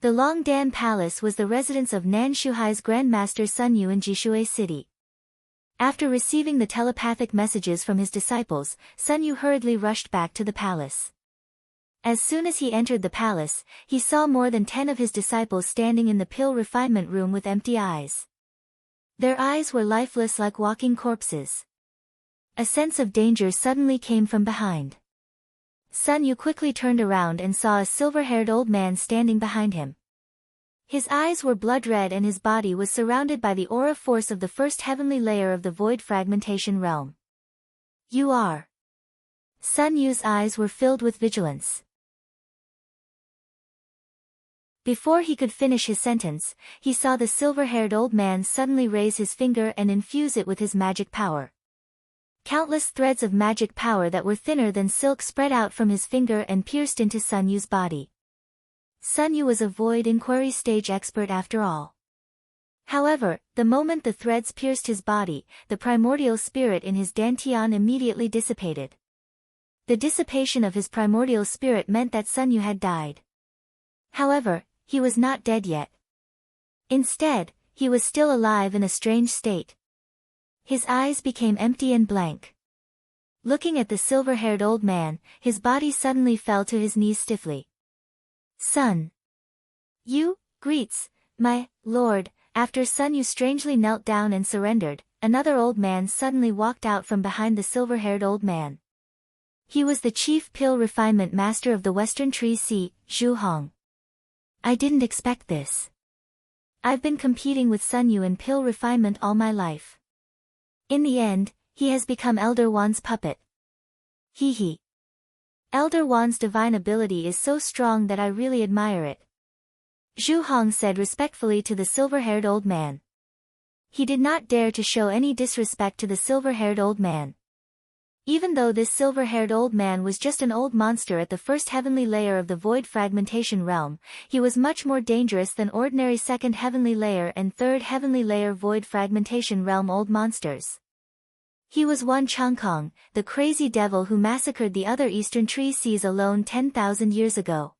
The Longdan Palace was the residence of Nan Shuhai's Grandmaster Sun Yu in Jishui City. After receiving the telepathic messages from his disciples, Sun Yu hurriedly rushed back to the palace. As soon as he entered the palace, he saw more than 10 of his disciples standing in the pill refinement room with empty eyes. Their eyes were lifeless like walking corpses. A sense of danger suddenly came from behind. Sun Yu quickly turned around and saw a silver-haired old man standing behind him. His eyes were blood-red and his body was surrounded by the aura force of the first heavenly layer of the void fragmentation realm. You are. Sun Yu's eyes were filled with vigilance. Before he could finish his sentence, he saw the silver-haired old man suddenly raise his finger and infuse it with his magic power. Countless threads of magic power that were thinner than silk spread out from his finger and pierced into Sun Yu's body. Sun Yu was a void inquiry stage expert after all. However, the moment the threads pierced his body, the primordial spirit in his dantian immediately dissipated. The dissipation of his primordial spirit meant that Sun Yu had died. However, he was not dead yet. Instead, he was still alive in a strange state. His eyes became empty and blank. Looking at the silver-haired old man, his body suddenly fell to his knees stiffly. Sun Yu, greets, my lord. After Sun Yu strangely knelt down and surrendered, another old man suddenly walked out from behind the silver-haired old man. He was the chief pill refinement master of the Western Tree Sea, Zhu Hong. I didn't expect this. I've been competing with Sun Yu in pill refinement all my life. In the end, he has become Elder Wan's puppet. Hee. Elder Wan's divine ability is so strong that I really admire it. Zhu Hong said respectfully to the silver-haired old man. He did not dare to show any disrespect to the silver-haired old man. Even though this silver-haired old man was just an old monster at the first heavenly layer of the void fragmentation realm, he was much more dangerous than ordinary second heavenly layer and third heavenly layer void fragmentation realm old monsters. He was Wan Changkong, the crazy devil who massacred the other eastern tree seas alone 10,000 years ago.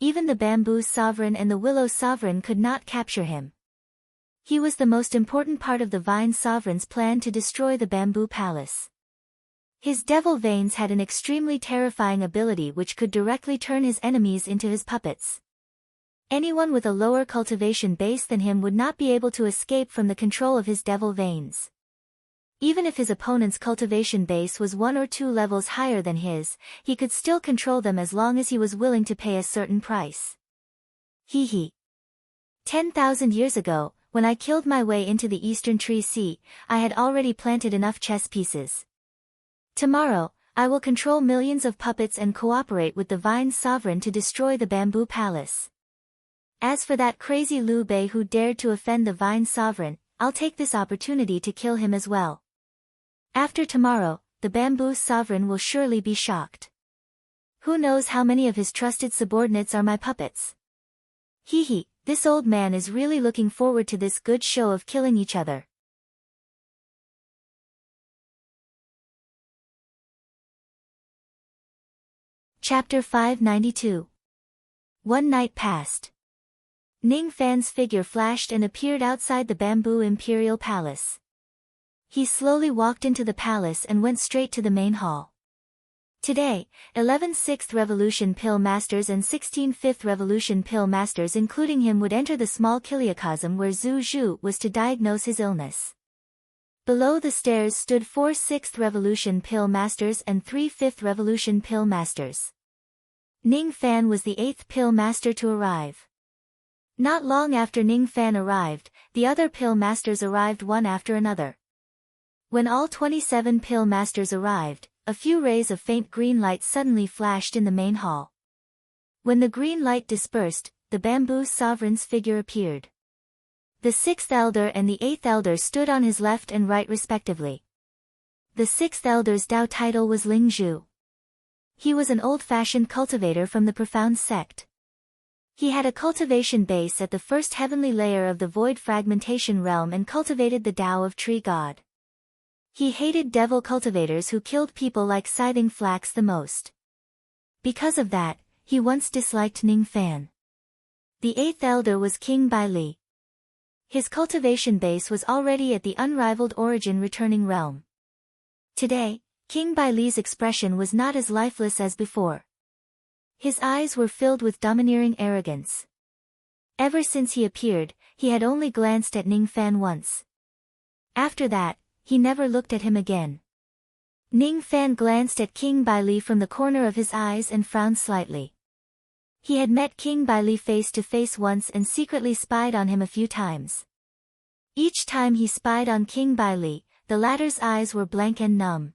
Even the bamboo sovereign and the willow sovereign could not capture him. He was the most important part of the vine sovereign's plan to destroy the bamboo palace. His devil veins had an extremely terrifying ability which could directly turn his enemies into his puppets. Anyone with a lower cultivation base than him would not be able to escape from the control of his devil veins. Even if his opponent's cultivation base was 1 or 2 levels higher than his, he could still control them as long as he was willing to pay a certain price. Hee. 10,000 years ago, when I killed my way into the Eastern Tree Sea, I had already planted enough chess pieces. Tomorrow, I will control millions of puppets and cooperate with the Vine Sovereign to destroy the Bamboo Palace. As for that crazy Liu Bei who dared to offend the Vine Sovereign, I'll take this opportunity to kill him as well. After tomorrow, the Bamboo Sovereign will surely be shocked. Who knows how many of his trusted subordinates are my puppets? Hee, this old man is really looking forward to this good show of killing each other. Chapter 592. One night passed. Ning Fan's figure flashed and appeared outside the Bamboo Imperial Palace. He slowly walked into the palace and went straight to the main hall. Today, 11 6th Revolution Pill Masters and 16 5th Revolution Pill Masters including him would enter the small Kiliacosm where Zhu Zhu was to diagnose his illness. Below the stairs stood 4 6th Revolution Pill Masters and 3 5th Revolution Pill Masters. Ning Fan was the 8th Pill Master to arrive. Not long after Ning Fan arrived, the other Pill Masters arrived one after another. When all 27 Pill Masters arrived, a few rays of faint green light suddenly flashed in the main hall. When the green light dispersed, the Bamboo Sovereign's figure appeared. The 6th Elder and the 8th Elder stood on his left and right respectively. The 6th Elder's Dao title was Ling Zhu. He was an old-fashioned cultivator from the Profound Sect. He had a cultivation base at the first heavenly layer of the Void Fragmentation Realm and cultivated the Dao of Tree God. He hated devil cultivators who killed people like Scything Flax the most. Because of that, he once disliked Ning Fan. The 8th Elder was King Bai Li. His cultivation base was already at the unrivaled origin returning realm. Today, King Bai Li's expression was not as lifeless as before. His eyes were filled with domineering arrogance. Ever since he appeared, he had only glanced at Ning Fan once. After that, he never looked at him again. Ning Fan glanced at King Bai Li from the corner of his eyes and frowned slightly. He had met King Bai Li face to face once and secretly spied on him a few times. Each time he spied on King Bai Li, the latter's eyes were blank and numb.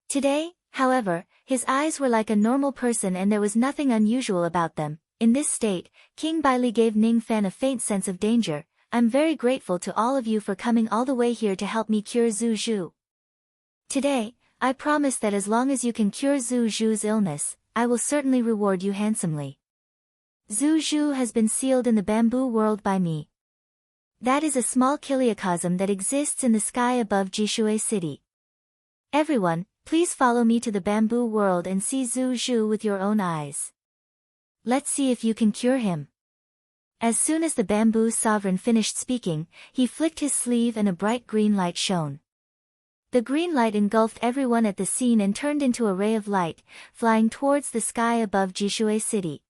Today, However, his eyes were like a normal person and there was nothing unusual about them. In this state, King Baili gave Ning Fan a faint sense of danger. I'm very grateful to all of you for coming all the way here to help me cure Zhu Zhu. Today, I promise that as long as you can cure Zhu Zhu's illness, I will certainly reward you handsomely. Zhu Zhu has been sealed in the bamboo world by me. That is a small kiliacosm that exists in the sky above Jishui City. Everyone, please follow me to the bamboo world and see Zhu Zhu with your own eyes. Let's see if you can cure him. As soon as the bamboo sovereign finished speaking, he flicked his sleeve and a bright green light shone. The green light engulfed everyone at the scene and turned into a ray of light, flying towards the sky above Jishui City.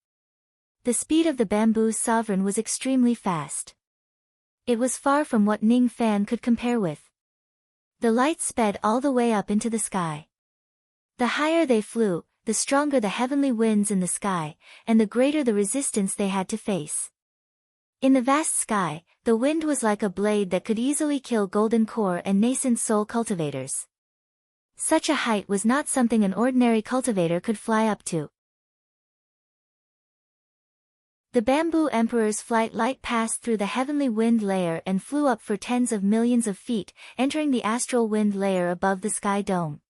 The speed of the bamboo sovereign was extremely fast. It was far from what Ning Fan could compare with. The light sped all the way up into the sky. The higher they flew, the stronger the heavenly winds in the sky, and the greater the resistance they had to face. In the vast sky, the wind was like a blade that could easily kill golden core and nascent soul cultivators. Such a height was not something an ordinary cultivator could fly up to. The bamboo emperor's flight light passed through the heavenly wind layer and flew up for tens of millions of feet, entering the astral wind layer above the sky dome.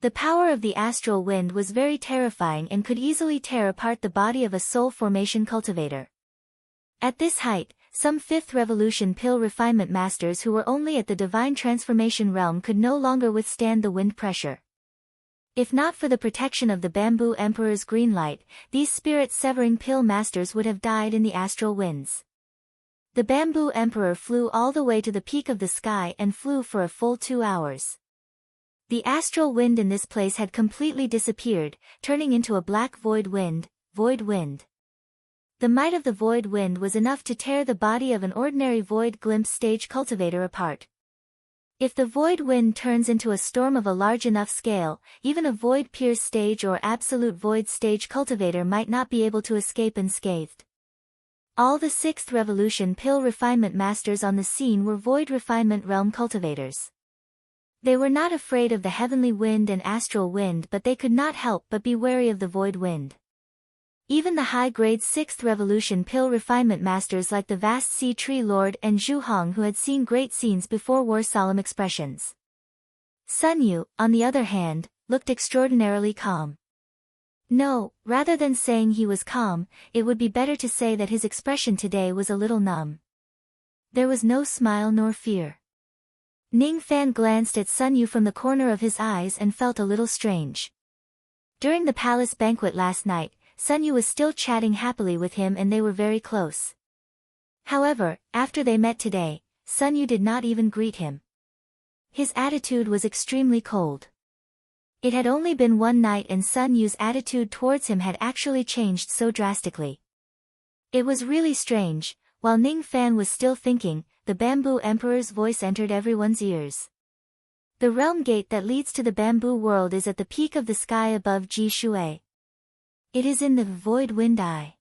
The power of the astral wind was very terrifying and could easily tear apart the body of a soul formation cultivator. At this height, some 5th revolution pill refinement masters who were only at the divine transformation realm could no longer withstand the wind pressure. If not for the protection of the bamboo emperor's green light, these spirit-severing pill masters would have died in the astral winds. The bamboo emperor flew all the way to the peak of the sky and flew for a full 2 hours. The astral wind in this place had completely disappeared, turning into a black void wind. The might of the void wind was enough to tear the body of an ordinary void glimpse stage cultivator apart. If the void wind turns into a storm of a large enough scale, even a void pierce stage or absolute void stage cultivator might not be able to escape unscathed. All the 6th revolution pill refinement masters on the scene were void refinement realm cultivators. They were not afraid of the heavenly wind and astral wind, but they could not help but be wary of the void wind. Even the high-grade 6th revolution pill refinement masters like the vast sea tree lord and Zhu Hong, who had seen great scenes before, wore solemn expressions. Sun Yu, on the other hand, looked extraordinarily calm. No, rather than saying he was calm, it would be better to say that his expression today was a little numb. There was no smile nor fear. Ning Fan glanced at Sun Yu from the corner of his eyes and felt a little strange. During the palace banquet last night, Sun Yu was still chatting happily with him and they were very close. However, after they met today, Sun Yu did not even greet him. His attitude was extremely cold. It had only been one night and Sun Yu's attitude towards him had actually changed so drastically. It was really strange. While Ning Fan was still thinking, the bamboo emperor's voice entered everyone's ears. The realm gate that leads to the bamboo world is at the peak of the sky above Jishui. It is in the void wind eye.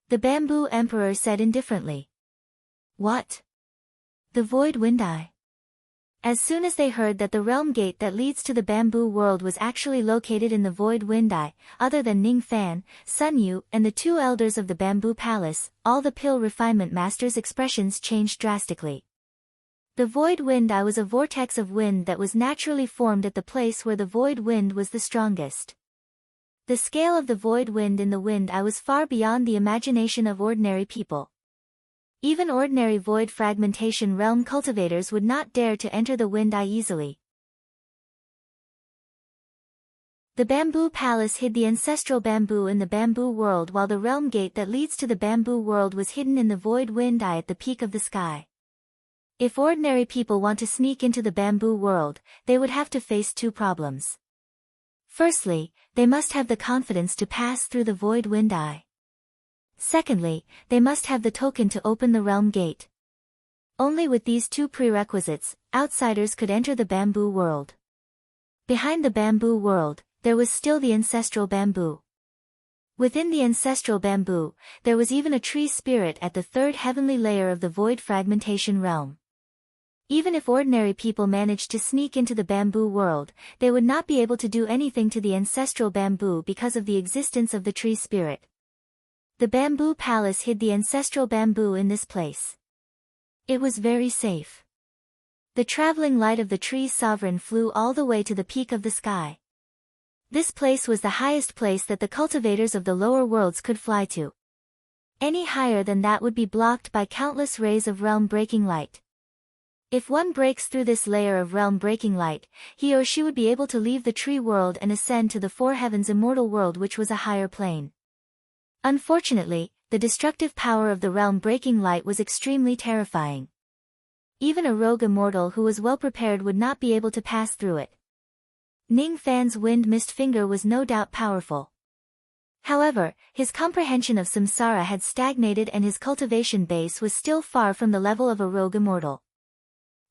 The bamboo emperor said indifferently. What? The void wind eye? As soon as they heard that the realm gate that leads to the bamboo world was actually located in the void wind eye, other than Ning Fan, Sun Yu, and the 2 elders of the bamboo palace, all the pill refinement masters' expressions changed drastically. The void wind eye was a vortex of wind that was naturally formed at the place where the void wind was the strongest. The scale of the void wind in the wind eye was far beyond the imagination of ordinary people. Even ordinary void fragmentation realm cultivators would not dare to enter the wind eye easily. The bamboo palace hid the ancestral bamboo in the bamboo world, while the realm gate that leads to the bamboo world was hidden in the void wind eye at the peak of the sky. If ordinary people want to sneak into the bamboo world, they would have to face 2 problems. Firstly, they must have the confidence to pass through the void wind eye. Secondly, they must have the token to open the realm gate. Only with these 2 prerequisites, outsiders could enter the bamboo world. Behind the bamboo world, there was still the ancestral bamboo. Within the ancestral bamboo, there was even a tree spirit at the 3rd heavenly layer of the void fragmentation realm. Even if ordinary people managed to sneak into the bamboo world, they would not be able to do anything to the ancestral bamboo because of the existence of the tree spirit. The bamboo palace hid the ancestral bamboo in this place. It was very safe. The traveling light of the tree's sovereign flew all the way to the peak of the sky. This place was the highest place that the cultivators of the lower worlds could fly to. Any higher than that would be blocked by countless rays of realm-breaking light. If one breaks through this layer of realm-breaking light, he or she would be able to leave the tree world and ascend to the four heavens immortal world, which was a higher plane. Unfortunately, the destructive power of the realm-breaking light was extremely terrifying. Even a rogue immortal who was well prepared would not be able to pass through it. Ning Fan's wind mist finger was no doubt powerful. However, his comprehension of samsara had stagnated and his cultivation base was still far from the level of a rogue immortal.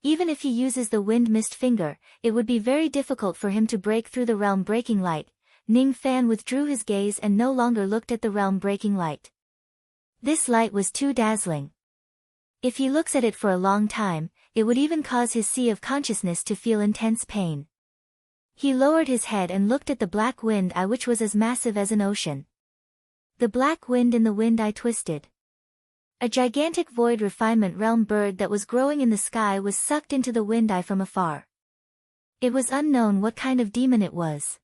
Even if he uses the wind mist finger, it would be very difficult for him to break through the realm-breaking light. Ning Fan withdrew his gaze and no longer looked at the realm-breaking light. This light was too dazzling. If he looks at it for a long time, it would even cause his sea of consciousness to feel intense pain. He lowered his head and looked at the black wind eye, which was as massive as an ocean. The black wind in the wind eye twisted. A gigantic void refinement realm bird that was growing in the sky was sucked into the wind eye from afar. It was unknown what kind of demon it was.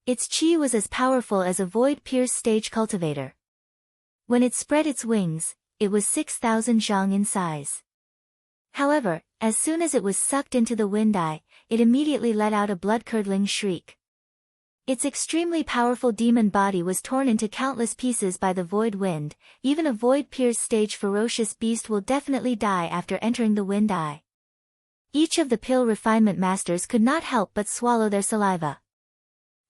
Its chi was as powerful as a void-pierced stage cultivator. When it spread its wings, it was 6,000 zhang in size. However, as soon as it was sucked into the wind eye, it immediately let out a blood-curdling shriek. Its extremely powerful demon body was torn into countless pieces by the void wind. Even a void-pierced stage ferocious beast will definitely die after entering the wind eye. Each of the pill refinement masters could not help but swallow their saliva.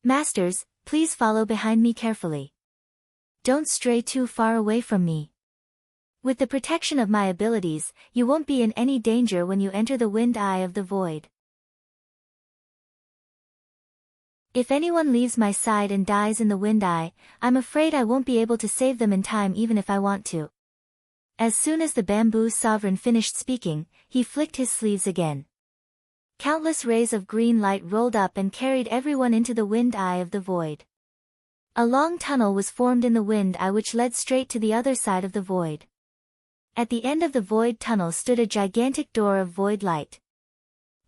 Masters, please follow behind me carefully. Don't stray too far away from me. With the protection of my abilities, you won't be in any danger when you enter the wind eye of the void. If anyone leaves my side and dies in the wind eye, I'm afraid I won't be able to save them in time even if I want to. As soon as the bamboo sovereign finished speaking, he flicked his sleeves again. Countless rays of green light rolled up and carried everyone into the wind eye of the void. A long tunnel was formed in the wind eye which led straight to the other side of the void. At the end of the void tunnel stood a gigantic door of void light.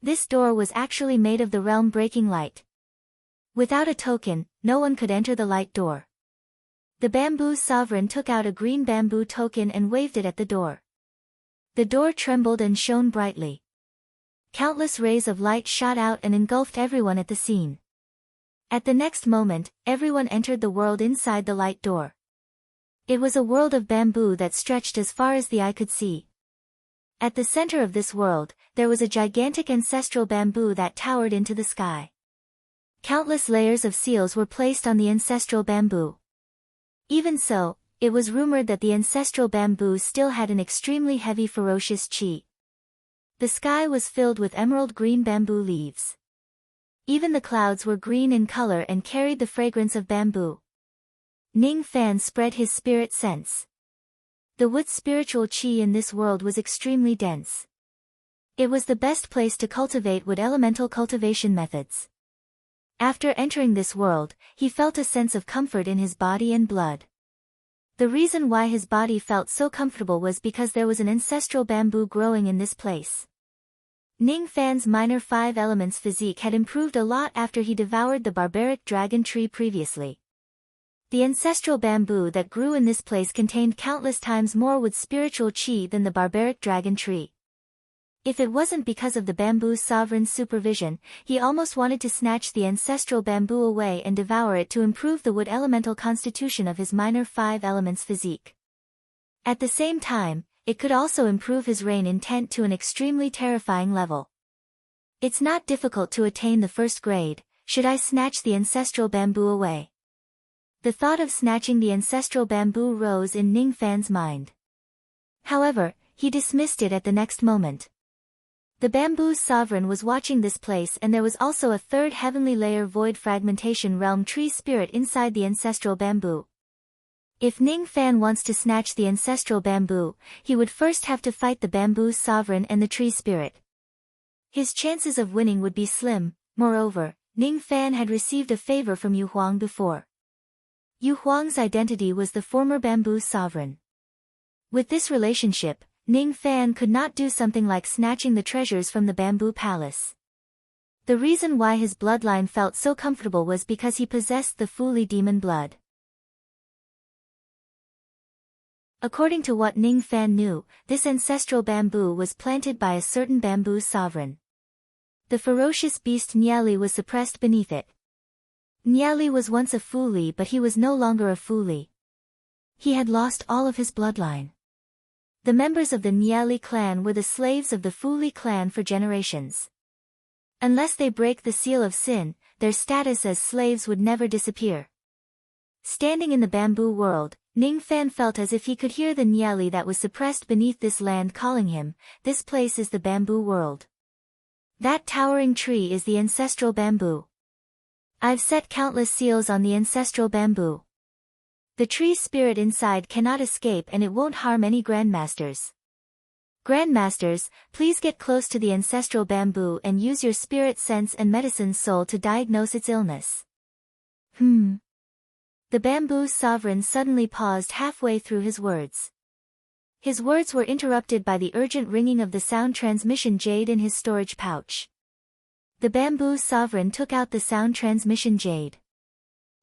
This door was actually made of the realm-breaking light. Without a token, no one could enter the light door. The bamboo sovereign took out a green bamboo token and waved it at the door. The door trembled and shone brightly. Countless rays of light shot out and engulfed everyone at the scene. At the next moment, everyone entered the world inside the light door. It was a world of bamboo that stretched as far as the eye could see. At the center of this world, there was a gigantic ancestral bamboo that towered into the sky. Countless layers of seals were placed on the ancestral bamboo. Even so, it was rumored that the ancestral bamboo still had an extremely heavy ferocious chi. The sky was filled with emerald green bamboo leaves. Even the clouds were green in color and carried the fragrance of bamboo. Ning Fan spread his spirit sense. The wood's spiritual chi in this world was extremely dense. It was the best place to cultivate wood elemental cultivation methods. After entering this world, he felt a sense of comfort in his body and blood. The reason why his body felt so comfortable was because there was an ancestral bamboo growing in this place. Ning Fan's minor 5 elements physique had improved a lot after he devoured the barbaric dragon tree previously. The ancestral bamboo that grew in this place contained countless times more wood spiritual chi than the barbaric dragon tree. If it wasn't because of the bamboo sovereign's supervision, he almost wanted to snatch the ancestral bamboo away and devour it to improve the wood elemental constitution of his minor 5 elements physique. At the same time, it could also improve his rain intent to an extremely terrifying level. It's not difficult to attain the first grade. Should I snatch the ancestral bamboo away? The thought of snatching the ancestral bamboo rose in Ning Fan's mind. However, he dismissed it at the next moment. The bamboo sovereign was watching this place, and there was also a third heavenly layer void fragmentation realm tree spirit inside the ancestral bamboo. If Ning Fan wants to snatch the ancestral bamboo, he would first have to fight the bamboo sovereign and the tree spirit. His chances of winning would be slim. Moreover, Ning Fan had received a favor from Yu Huang before. Yu Huang's identity was the former bamboo sovereign. With this relationship, Ning Fan could not do something like snatching the treasures from the bamboo palace. The reason why his bloodline felt so comfortable was because he possessed the Fu Li demon blood. According to what Ning Fan knew, this ancestral bamboo was planted by a certain bamboo sovereign. The ferocious beast Niali was suppressed beneath it. Niali was once a Fu Li, but he was no longer a Fu Li. He had lost all of his bloodline. The members of the Niali clan were the slaves of the Fu Li clan for generations. Unless they break the seal of sin, their status as slaves would never disappear. Standing in the bamboo world, Ning Fan felt as if he could hear the Niali that was suppressed beneath this land calling him, "This place is the bamboo world. That towering tree is the ancestral bamboo. I've set countless seals on the ancestral bamboo. The tree's spirit inside cannot escape and it won't harm any grandmasters. Grandmasters, please get close to the ancestral bamboo and use your spirit sense and medicine soul to diagnose its illness." The bamboo sovereign suddenly paused halfway through his words. His words were interrupted by the urgent ringing of the sound transmission jade in his storage pouch. The bamboo sovereign took out the sound transmission jade.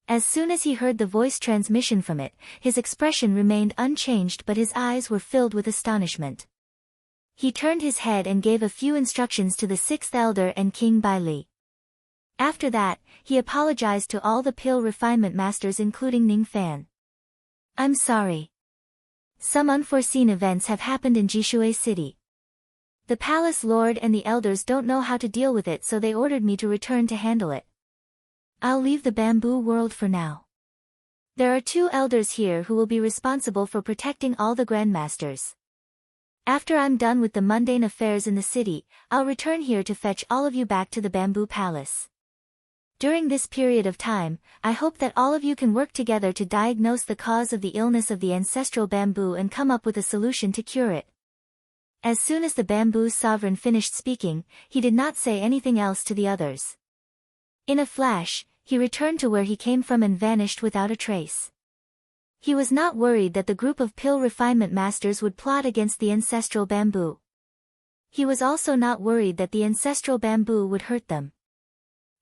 As soon as he heard the voice transmission from it, his expression remained unchanged but his eyes were filled with astonishment. He turned his head and gave a few instructions to the sixth elder and King Bai Li. After that, he apologized to all the pill refinement masters including Ning Fan. "I'm sorry. Some unforeseen events have happened in Jishui City. The palace lord and the elders don't know how to deal with it, so they ordered me to return to handle it. I'll leave the bamboo world for now. There are 2 elders here who will be responsible for protecting all the grandmasters. After I'm done with the mundane affairs in the city, I'll return here to fetch all of you back to the bamboo palace. During this period of time, I hope that all of you can work together to diagnose the cause of the illness of the ancestral bamboo and come up with a solution to cure it." As soon as the bamboo sovereign finished speaking, he did not say anything else to the others. In a flash, he returned to where he came from and vanished without a trace. He was not worried that the group of pill refinement masters would plot against the ancestral bamboo. He was also not worried that the ancestral bamboo would hurt them.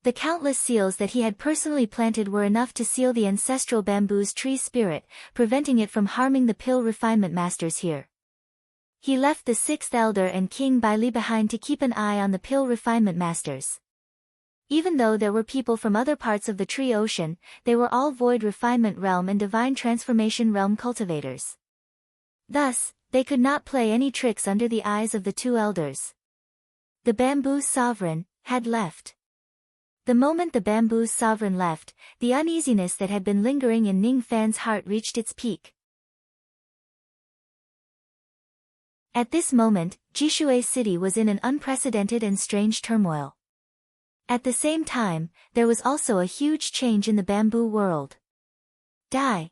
The countless seals that he had personally planted were enough to seal the ancestral bamboo's tree spirit, preventing it from harming the pill refinement masters here. He left the sixth elder and King Bai Li behind to keep an eye on the pill refinement masters. Even though there were people from other parts of the tree ocean, they were all void refinement realm and divine transformation realm cultivators. Thus, they could not play any tricks under the eyes of the 2 elders. The bamboo sovereign had left. The moment the bamboo sovereign left, the uneasiness that had been lingering in Ning Fan's heart reached its peak. At this moment, Jishui City was in an unprecedented and strange turmoil. At the same time, there was also a huge change in the bamboo world. Die!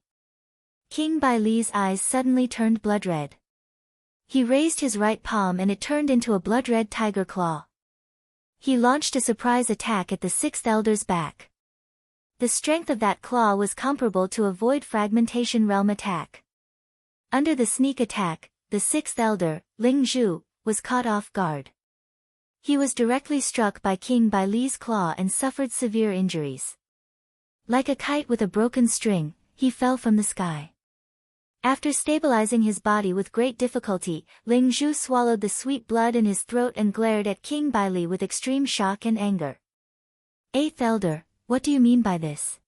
King Bai Li's eyes suddenly turned blood-red. He raised his right palm and it turned into a blood-red tiger claw. He launched a surprise attack at the sixth elder's back. The strength of that claw was comparable to a void fragmentation realm attack. Under the sneak attack, the sixth elder, Ling Zhu, was caught off guard. He was directly struck by King Bai Li's claw and suffered severe injuries. Like a kite with a broken string, he fell from the sky. After stabilizing his body with great difficulty, Ling Zhu swallowed the sweet blood in his throat and glared at King Bai Li with extreme shock and anger. "Eighth elder, what do you mean by this?"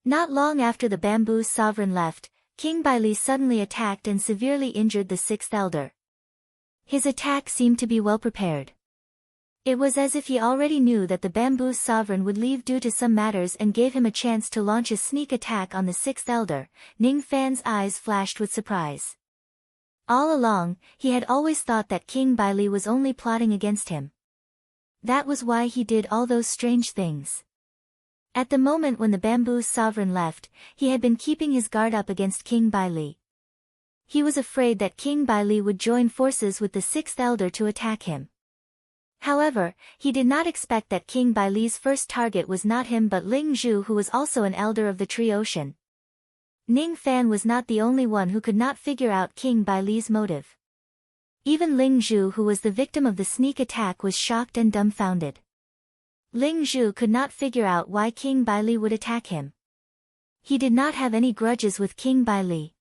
Not long after the bamboo sovereign left, King Bai Li suddenly attacked and severely injured the sixth elder. His attack seemed to be well prepared. It was as if he already knew that the bamboo sovereign would leave due to some matters and gave him a chance to launch a sneak attack on the sixth elder. Ning Fan's eyes flashed with surprise. All along, he had always thought that King Bai Li was only plotting against him. That was why he did all those strange things. At the moment when the bamboo sovereign left, he had been keeping his guard up against King Bai Li. He was afraid that King Bai Li would join forces with the sixth elder to attack him. However, he did not expect that King Bai Li's first target was not him but Ling Zhu, who was also an elder of the Tree Ocean. Ning Fan was not the only one who could not figure out King Bai Li's motive. Even Ling Zhu, who was the victim of the sneak attack, was shocked and dumbfounded. Ling Zhu could not figure out why King Bai Li would attack him. He did not have any grudges with King Bai Li.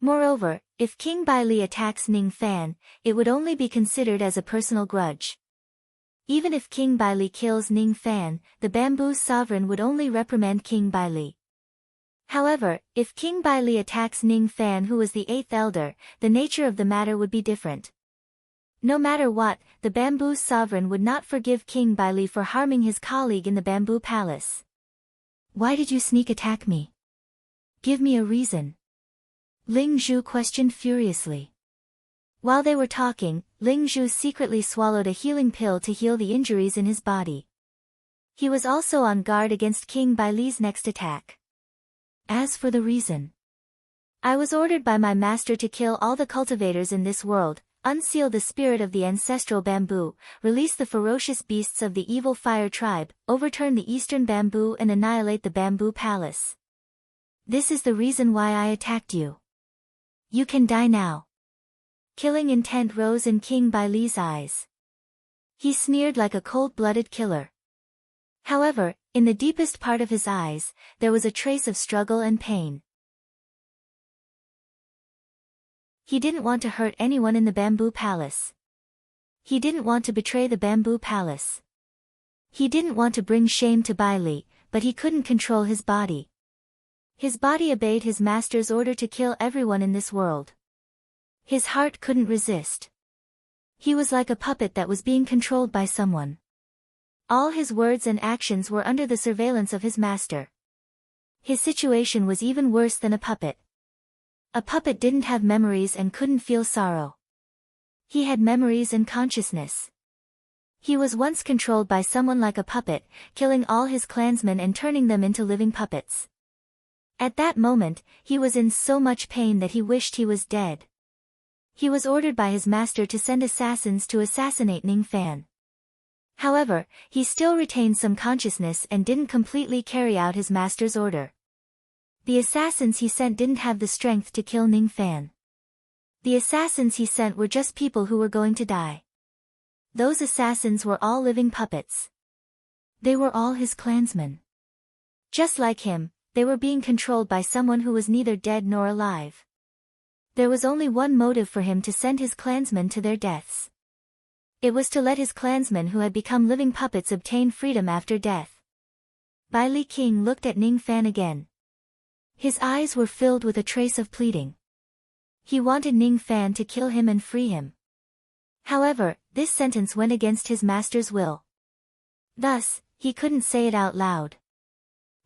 Moreover, if King Bai Li attacks Ning Fan, it would only be considered as a personal grudge. Even if King Bai Li kills Ning Fan, the Bamboo Sovereign would only reprimand King Bai Li. However, if King Bai Li attacks Ning Fan, who was the 8th elder, the nature of the matter would be different. No matter what, the Bamboo Sovereign would not forgive King Bai Li for harming his colleague in the Bamboo Palace. "Why did you sneak attack me? Give me a reason," Ling Zhu questioned furiously. While they were talking, Ling Zhu secretly swallowed a healing pill to heal the injuries in his body. He was also on guard against King Bai Li's next attack. "As for the reason, I was ordered by my master to kill all the cultivators in this world, unseal the spirit of the ancestral bamboo, release the ferocious beasts of the evil fire tribe, overturn the eastern bamboo and annihilate the bamboo palace. This is the reason why I attacked you. You can die now." Killing intent rose in King Bai Li's eyes. He sneered like a cold-blooded killer. However, in the deepest part of his eyes, there was a trace of struggle and pain. He didn't want to hurt anyone in the Bamboo Palace. He didn't want to betray the Bamboo Palace. He didn't want to bring shame to Bai Li, but he couldn't control his body. His body obeyed his master's order to kill everyone in this world. His heart couldn't resist. He was like a puppet that was being controlled by someone. All his words and actions were under the surveillance of his master. His situation was even worse than a puppet. A puppet didn't have memories and couldn't feel sorrow. He had memories and consciousness. He was once controlled by someone like a puppet, killing all his clansmen and turning them into living puppets. At that moment, he was in so much pain that he wished he was dead. He was ordered by his master to send assassins to assassinate Ning Fan. However, he still retained some consciousness and didn't completely carry out his master's order. The assassins he sent didn't have the strength to kill Ning Fan. The assassins he sent were just people who were going to die. Those assassins were all living puppets. They were all his clansmen. Just like him, they were being controlled by someone who was neither dead nor alive. There was only one motive for him to send his clansmen to their deaths. It was to let his clansmen who had become living puppets obtain freedom after death. Bai Li King looked at Ning Fan again. His eyes were filled with a trace of pleading. He wanted Ning Fan to kill him and free him. However, this sentence went against his master's will. Thus, he couldn't say it out loud.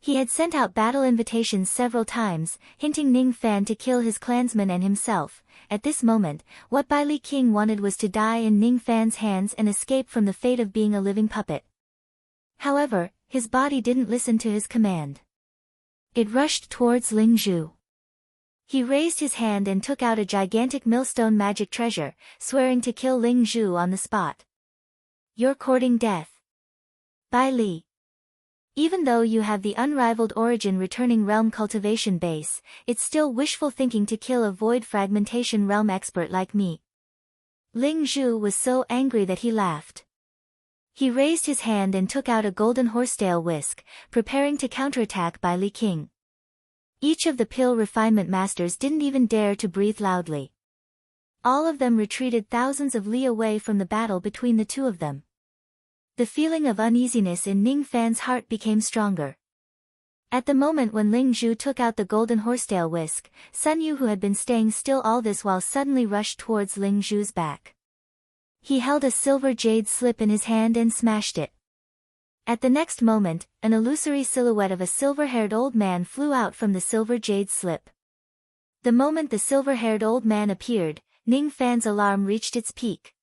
He had sent out battle invitations several times, hinting Ning Fan to kill his clansmen and himself. At this moment, what Bai Li King wanted was to die in Ning Fan's hands and escape from the fate of being a living puppet. However, his body didn't listen to his command. It rushed towards Ling Zhu. He raised his hand and took out a gigantic millstone magic treasure, swearing to kill Ling Zhu on the spot. "You're courting death, Bai Li. Even though you have the unrivaled origin returning realm cultivation base, it's still wishful thinking to kill a void fragmentation realm expert like me." Ling Zhu was so angry that he laughed. He raised his hand and took out a golden horsetail whisk, preparing to counterattack Bai Li King. Each of the pill refinement masters didn't even dare to breathe loudly. All of them retreated thousands of li away from the battle between the two of them. The feeling of uneasiness in Ning Fan's heart became stronger. At the moment when Ling Zhu took out the golden horsetail whisk, Sun Yu, who had been staying still all this while, suddenly rushed towards Ling Zhu's back. He held a silver jade slip in his hand and smashed it. At the next moment, an illusory silhouette of a silver-haired old man flew out from the silver jade slip. The moment the silver-haired old man appeared, Ning Fan's alarm reached its peak.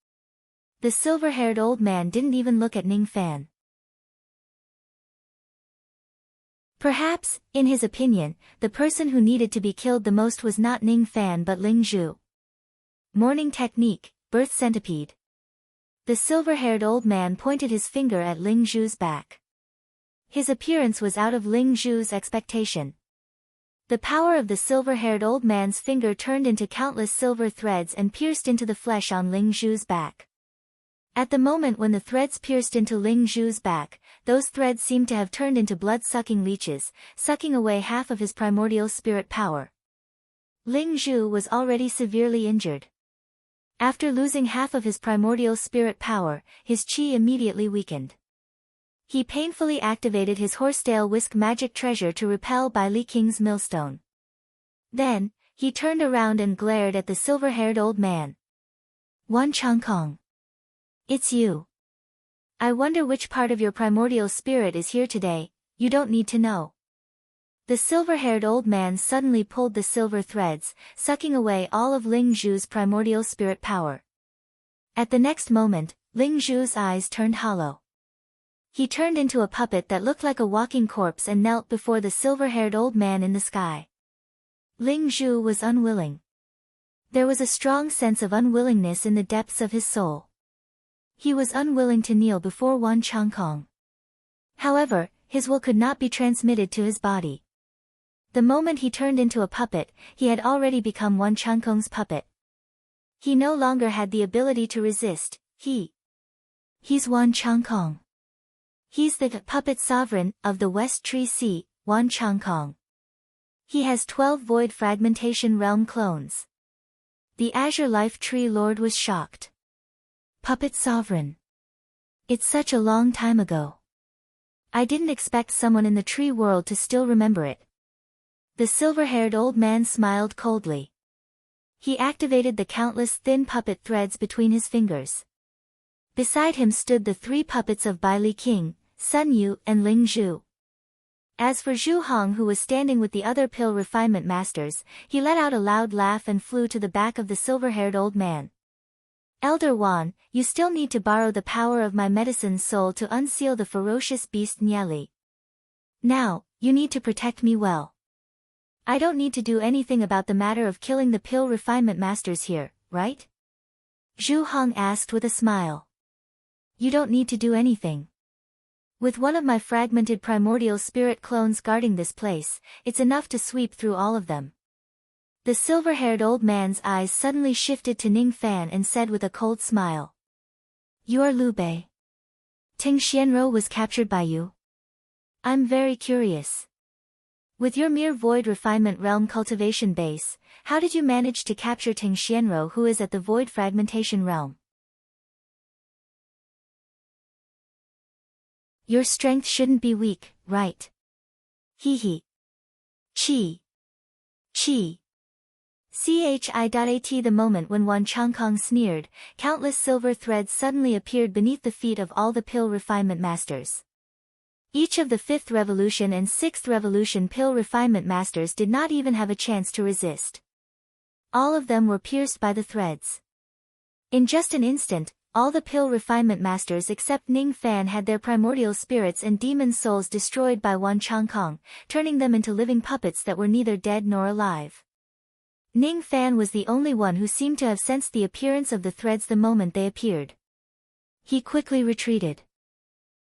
The silver-haired old man didn't even look at Ning Fan. Perhaps, in his opinion, the person who needed to be killed the most was not Ning Fan but Ling Zhu. Morning technique, birth centipede. The silver-haired old man pointed his finger at Ling Zhu's back. His appearance was out of Ling Zhu's expectation. The power of the silver-haired old man's finger turned into countless silver threads and pierced into the flesh on Ling Zhu's back. At the moment when the threads pierced into Ling Zhu's back, those threads seemed to have turned into blood-sucking leeches, sucking away half of his primordial spirit power. Ling Zhu was already severely injured. After losing half of his primordial spirit power, his qi immediately weakened. He painfully activated his horsetail whisk magic treasure to repel Bai Li King's millstone. Then, he turned around and glared at the silver-haired old man. Wan Changkong. It's you. I wonder which part of your primordial spirit is here today. You don't need to know. The silver-haired old man suddenly pulled the silver threads, sucking away all of Ling Zhu's primordial spirit power. At the next moment, Ling Zhu's eyes turned hollow. He turned into a puppet that looked like a walking corpse and knelt before the silver-haired old man in the sky. Ling Zhu was unwilling. There was a strong sense of unwillingness in the depths of his soul. He was unwilling to kneel before Wan Changkong. However, his will could not be transmitted to his body. The moment he turned into a puppet, he had already become Wan Changkong's puppet. He no longer had the ability to resist. He's Wan Changkong. He's the puppet sovereign of the West Tree Sea, Wan Changkong. He has 12 void fragmentation realm clones. The Azure Life Tree Lord was shocked. Puppet sovereign. It's such a long time ago. I didn't expect someone in the tree world to still remember it. The silver-haired old man smiled coldly. He activated the countless thin puppet threads between his fingers. Beside him stood the 3 puppets of Bai Li King, Sun Yu and Ling Zhu. As for Zhu Hong, who was standing with the other pill refinement masters, he let out a loud laugh and flew to the back of the silver-haired old man. Elder Wan, you still need to borrow the power of my medicine soul to unseal the ferocious beast Nyali. Now, you need to protect me well. I don't need to do anything about the matter of killing the pill refinement masters here, right? Zhu Hong asked with a smile. You don't need to do anything. With one of my fragmented primordial spirit clones guarding this place, it's enough to sweep through all of them. The silver-haired old man's eyes suddenly shifted to Ning Fan and said with a cold smile. You are Liu Bei. Ting Xianrou was captured by you? I'm very curious. With your mere void refinement realm cultivation base, how did you manage to capture Ting Xianrou, who is at the void fragmentation realm? Your strength shouldn't be weak, right? Hee. Chi. Chi.at. The moment when Wan Changkong sneered, countless silver threads suddenly appeared beneath the feet of all the pill refinement masters. Each of the 5th revolution and 6th revolution pill refinement masters did not even have a chance to resist. All of them were pierced by the threads. In just an instant, all the pill refinement masters except Ning Fan had their primordial spirits and demon souls destroyed by Wan Changkong, turning them into living puppets that were neither dead nor alive. Ning Fan was the only one who seemed to have sensed the appearance of the threads the moment they appeared. He quickly retreated.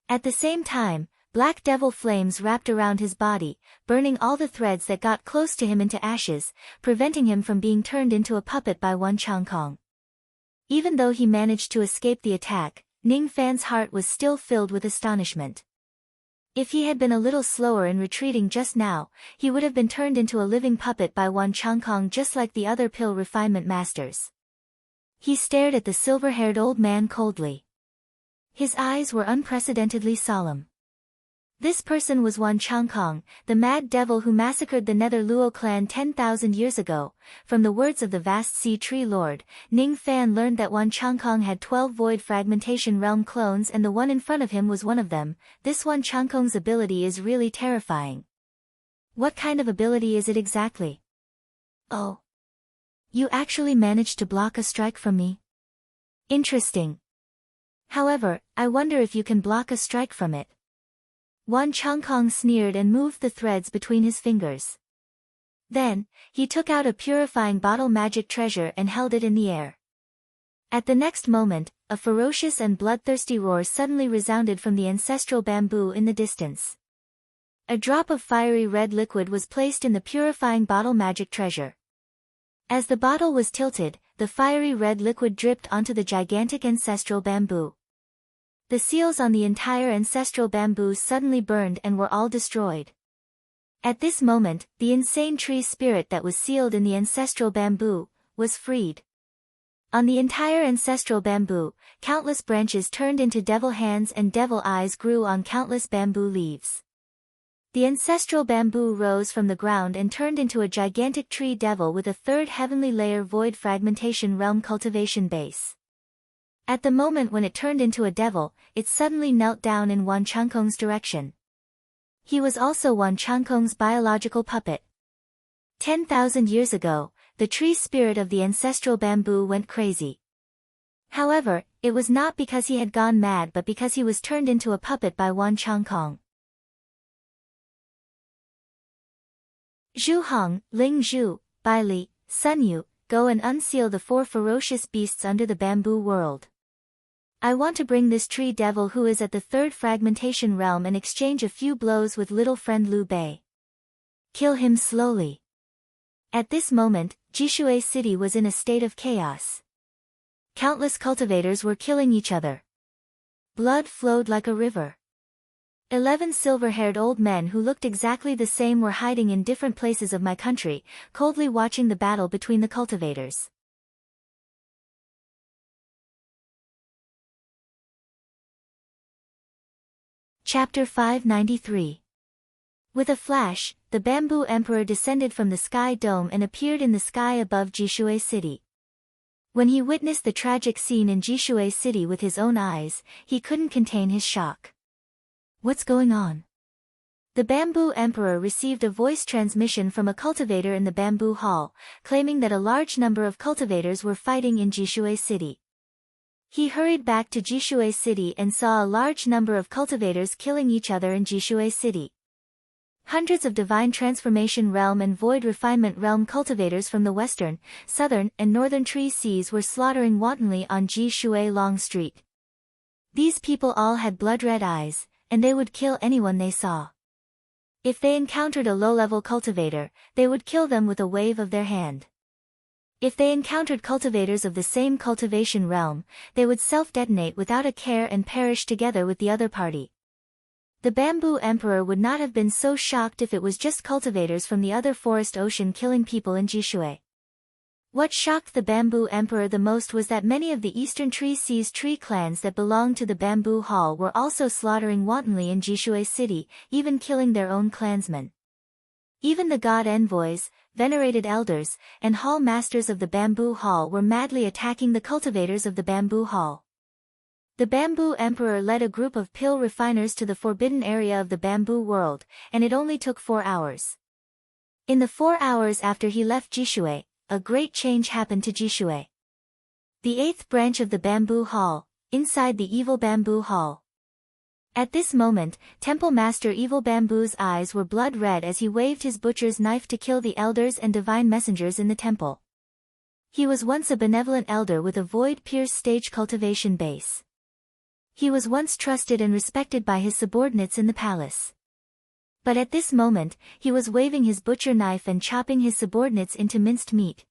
At the same time, black devil flames wrapped around his body, burning all the threads that got close to him into ashes, preventing him from being turned into a puppet by Wan Changkong. Even though he managed to escape the attack, Ning Fan's heart was still filled with astonishment. If he had been a little slower in retreating just now, he would have been turned into a living puppet by Wan Changkong just like the other pill refinement masters. He stared at the silver-haired old man coldly. His eyes were unprecedentedly solemn. This person was Wan Changkong, the mad devil who massacred the Nether Luo clan 10,000 years ago. From the words of the vast sea tree lord, Ning Fan learned that Wan Changkong had 12 void fragmentation realm clones and the one in front of him was one of them. This Wan Changkong's ability is really terrifying. What kind of ability is it exactly? Oh. You actually managed to block a strike from me? Interesting. However, I wonder if you can block a strike from it. Wan Changkong sneered and moved the threads between his fingers. Then, he took out a purifying bottle magic treasure and held it in the air. At the next moment, a ferocious and bloodthirsty roar suddenly resounded from the ancestral bamboo in the distance. A drop of fiery red liquid was placed in the purifying bottle magic treasure. As the bottle was tilted, the fiery red liquid dripped onto the gigantic ancestral bamboo. The seals on the entire ancestral bamboo suddenly burned and were all destroyed. At this moment, the insane tree spirit that was sealed in the ancestral bamboo was freed. On the entire ancestral bamboo, countless branches turned into devil hands and devil eyes grew on countless bamboo leaves. The ancestral bamboo rose from the ground and turned into a gigantic tree devil with a third heavenly layer void fragmentation realm cultivation base. At the moment when it turned into a devil, it suddenly knelt down in Wan Changkong's direction. He was also Wan Changkong's biological puppet. 10,000 years ago, the tree spirit of the ancestral bamboo went crazy. However, it was not because he had gone mad but because he was turned into a puppet by Wan Changkong. Zhu Hong, Ling Zhu, Bai Li, Sun Yu, go and unseal the 4 ferocious beasts under the bamboo world. I want to bring this tree devil who is at the 3rd fragmentation realm and exchange a few blows with little friend Liu Bei. Kill him slowly. At this moment, Jishui City was in a state of chaos. Countless cultivators were killing each other. Blood flowed like a river. 11 silver-haired old men who looked exactly the same were hiding in different places of my country, coldly watching the battle between the cultivators. Chapter 593. With a flash, the Bamboo Emperor descended from the sky dome and appeared in the sky above Jishui City. When he witnessed the tragic scene in Jishui City with his own eyes, he couldn't contain his shock. What's going on? The Bamboo Emperor received a voice transmission from a cultivator in the Bamboo Hall, claiming that a large number of cultivators were fighting in Jishui City. He hurried back to Jishui City and saw a large number of cultivators killing each other in Jishui City. Hundreds of Divine Transformation Realm and Void Refinement Realm cultivators from the western, southern, and northern Tree Seas were slaughtering wantonly on Jishui Long Street. These people all had blood-red eyes, and they would kill anyone they saw. If they encountered a low-level cultivator, they would kill them with a wave of their hand. If they encountered cultivators of the same cultivation realm, they would self-detonate without a care and perish together with the other party. The Bamboo Emperor would not have been so shocked if it was just cultivators from the other forest ocean killing people in Jishui. What shocked the Bamboo Emperor the most was that many of the Eastern Tree Seas tree clans that belonged to the Bamboo Hall were also slaughtering wantonly in Jishui City, even killing their own clansmen. Even the god envoys, venerated elders, and hall masters of the Bamboo Hall were madly attacking the cultivators of the Bamboo Hall. The Bamboo Emperor led a group of pill refiners to the forbidden area of the Bamboo World, and it only took 4 hours. In the 4 hours after he left Jishui, a great change happened to Jishui. The 8th branch of the Bamboo Hall, inside the Evil Bamboo Hall. At this moment, Temple Master Evil Bamboo's eyes were blood-red as he waved his butcher's knife to kill the elders and divine messengers in the temple. He was once a benevolent elder with a void pierce stage cultivation base. He was once trusted and respected by his subordinates in the palace. But at this moment, he was waving his butcher knife and chopping his subordinates into minced meat.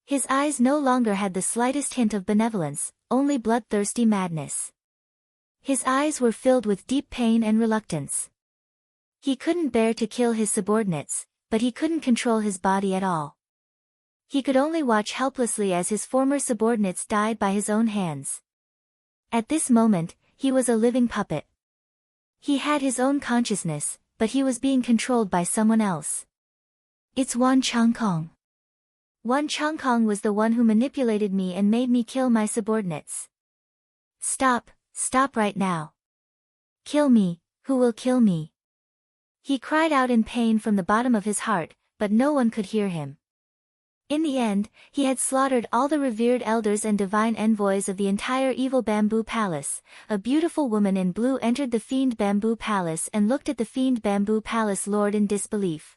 His eyes no longer had the slightest hint of benevolence, only bloodthirsty madness. His eyes were filled with deep pain and reluctance. He couldn't bear to kill his subordinates, but he couldn't control his body at all. He could only watch helplessly as his former subordinates died by his own hands. At this moment, he was a living puppet. He had his own consciousness, but he was being controlled by someone else. It's Wan Changkong. Wan Changkong was the one who manipulated me and made me kill my subordinates. Stop right now. Kill me, who will kill me? He cried out in pain from the bottom of his heart, but no one could hear him. In the end, he had slaughtered all the revered elders and divine envoys of the entire Evil Bamboo Palace. A beautiful woman in blue entered the Fiend Bamboo Palace and looked at the Fiend Bamboo Palace Lord in disbelief.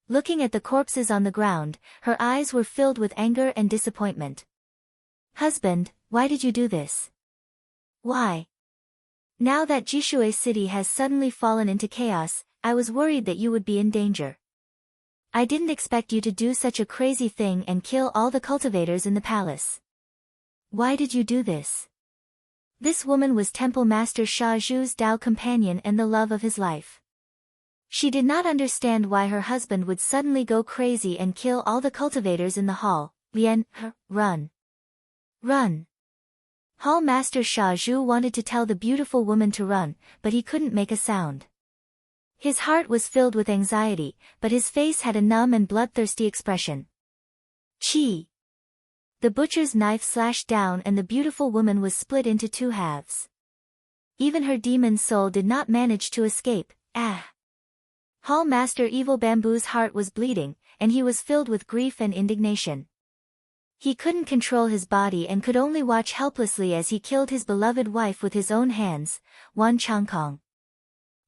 Looking at the corpses on the ground, her eyes were filled with anger and disappointment. Husband, why did you do this? Why? Now that Jishui City has suddenly fallen into chaos, I was worried that you would be in danger. I didn't expect you to do such a crazy thing and kill all the cultivators in the palace. Why did you do this? This woman was Temple Master Sha Zhu's Dao companion and the love of his life. She did not understand why her husband would suddenly go crazy and kill all the cultivators in the hall. Lian, run. Run. Hall Master Sha Zhu wanted to tell the beautiful woman to run, but he couldn't make a sound. His heart was filled with anxiety, but his face had a numb and bloodthirsty expression. Chi. The butcher's knife slashed down and the beautiful woman was split into two halves. Even her demon soul did not manage to escape. Hall Master Evil Bamboo's heart was bleeding, and he was filled with grief and indignation. He couldn't control his body and could only watch helplessly as he killed his beloved wife with his own hands. Wan Changkong.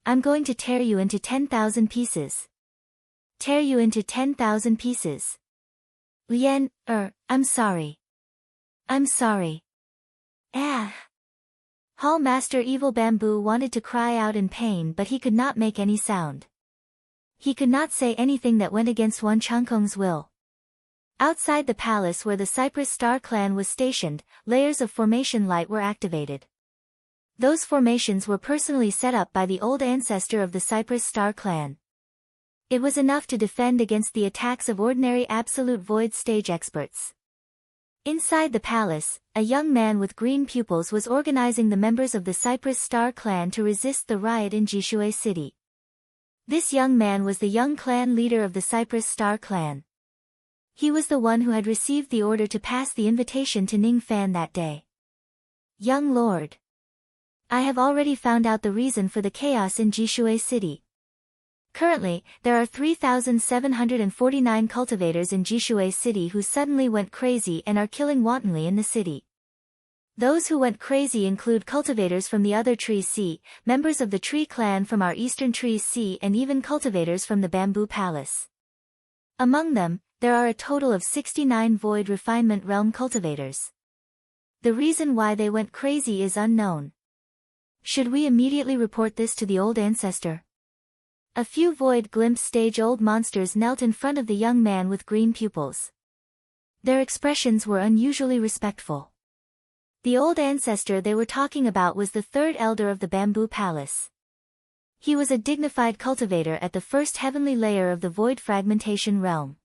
I'm going to tear you into 10,000 pieces. Tear you into 10,000 pieces. Lian, I'm sorry. I'm sorry. Hall Master Evil Bamboo wanted to cry out in pain but he could not make any sound. He could not say anything that went against Wan Changkong's will. Outside the palace where the Cypress Star clan was stationed, layers of formation light were activated. Those formations were personally set up by the old ancestor of the Cypress Star clan. It was enough to defend against the attacks of ordinary Absolute Void stage experts. Inside the palace, a young man with green pupils was organizing the members of the Cypress Star clan to resist the riot in Jishui City. This young man was the young clan leader of the Cypress Star clan. He was the one who had received the order to pass the invitation to Ning Fan that day. Young lord. I have already found out the reason for the chaos in Jishui City. Currently, there are 3,749 cultivators in Jishui City who suddenly went crazy and are killing wantonly in the city. Those who went crazy include cultivators from the other Tree Sea, members of the Tree Clan from our Eastern Tree Sea and even cultivators from the Bamboo Palace. Among them, there are a total of 69 Void Refinement Realm cultivators. The reason why they went crazy is unknown. Should we immediately report this to the old ancestor? A few Void Glimpse stage-old monsters knelt in front of the young man with green pupils. Their expressions were unusually respectful. The old ancestor they were talking about was the third elder of the Bamboo Palace. He was a dignified cultivator at the first heavenly layer of the Void Fragmentation Realm.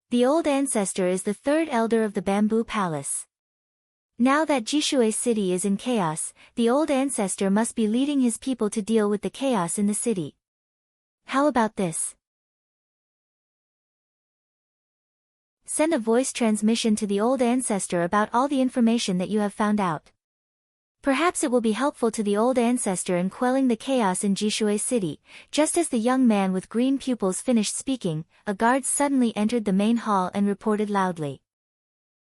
The old ancestor is the third elder of the Bamboo Palace. Now that Jishui City is in chaos, the old ancestor must be leading his people to deal with the chaos in the city. How about this? Send a voice transmission to the old ancestor about all the information that you have found out. Perhaps it will be helpful to the old ancestor in quelling the chaos in Jishui City. Just as the young man with green pupils finished speaking, a guard suddenly entered the main hall and reported loudly.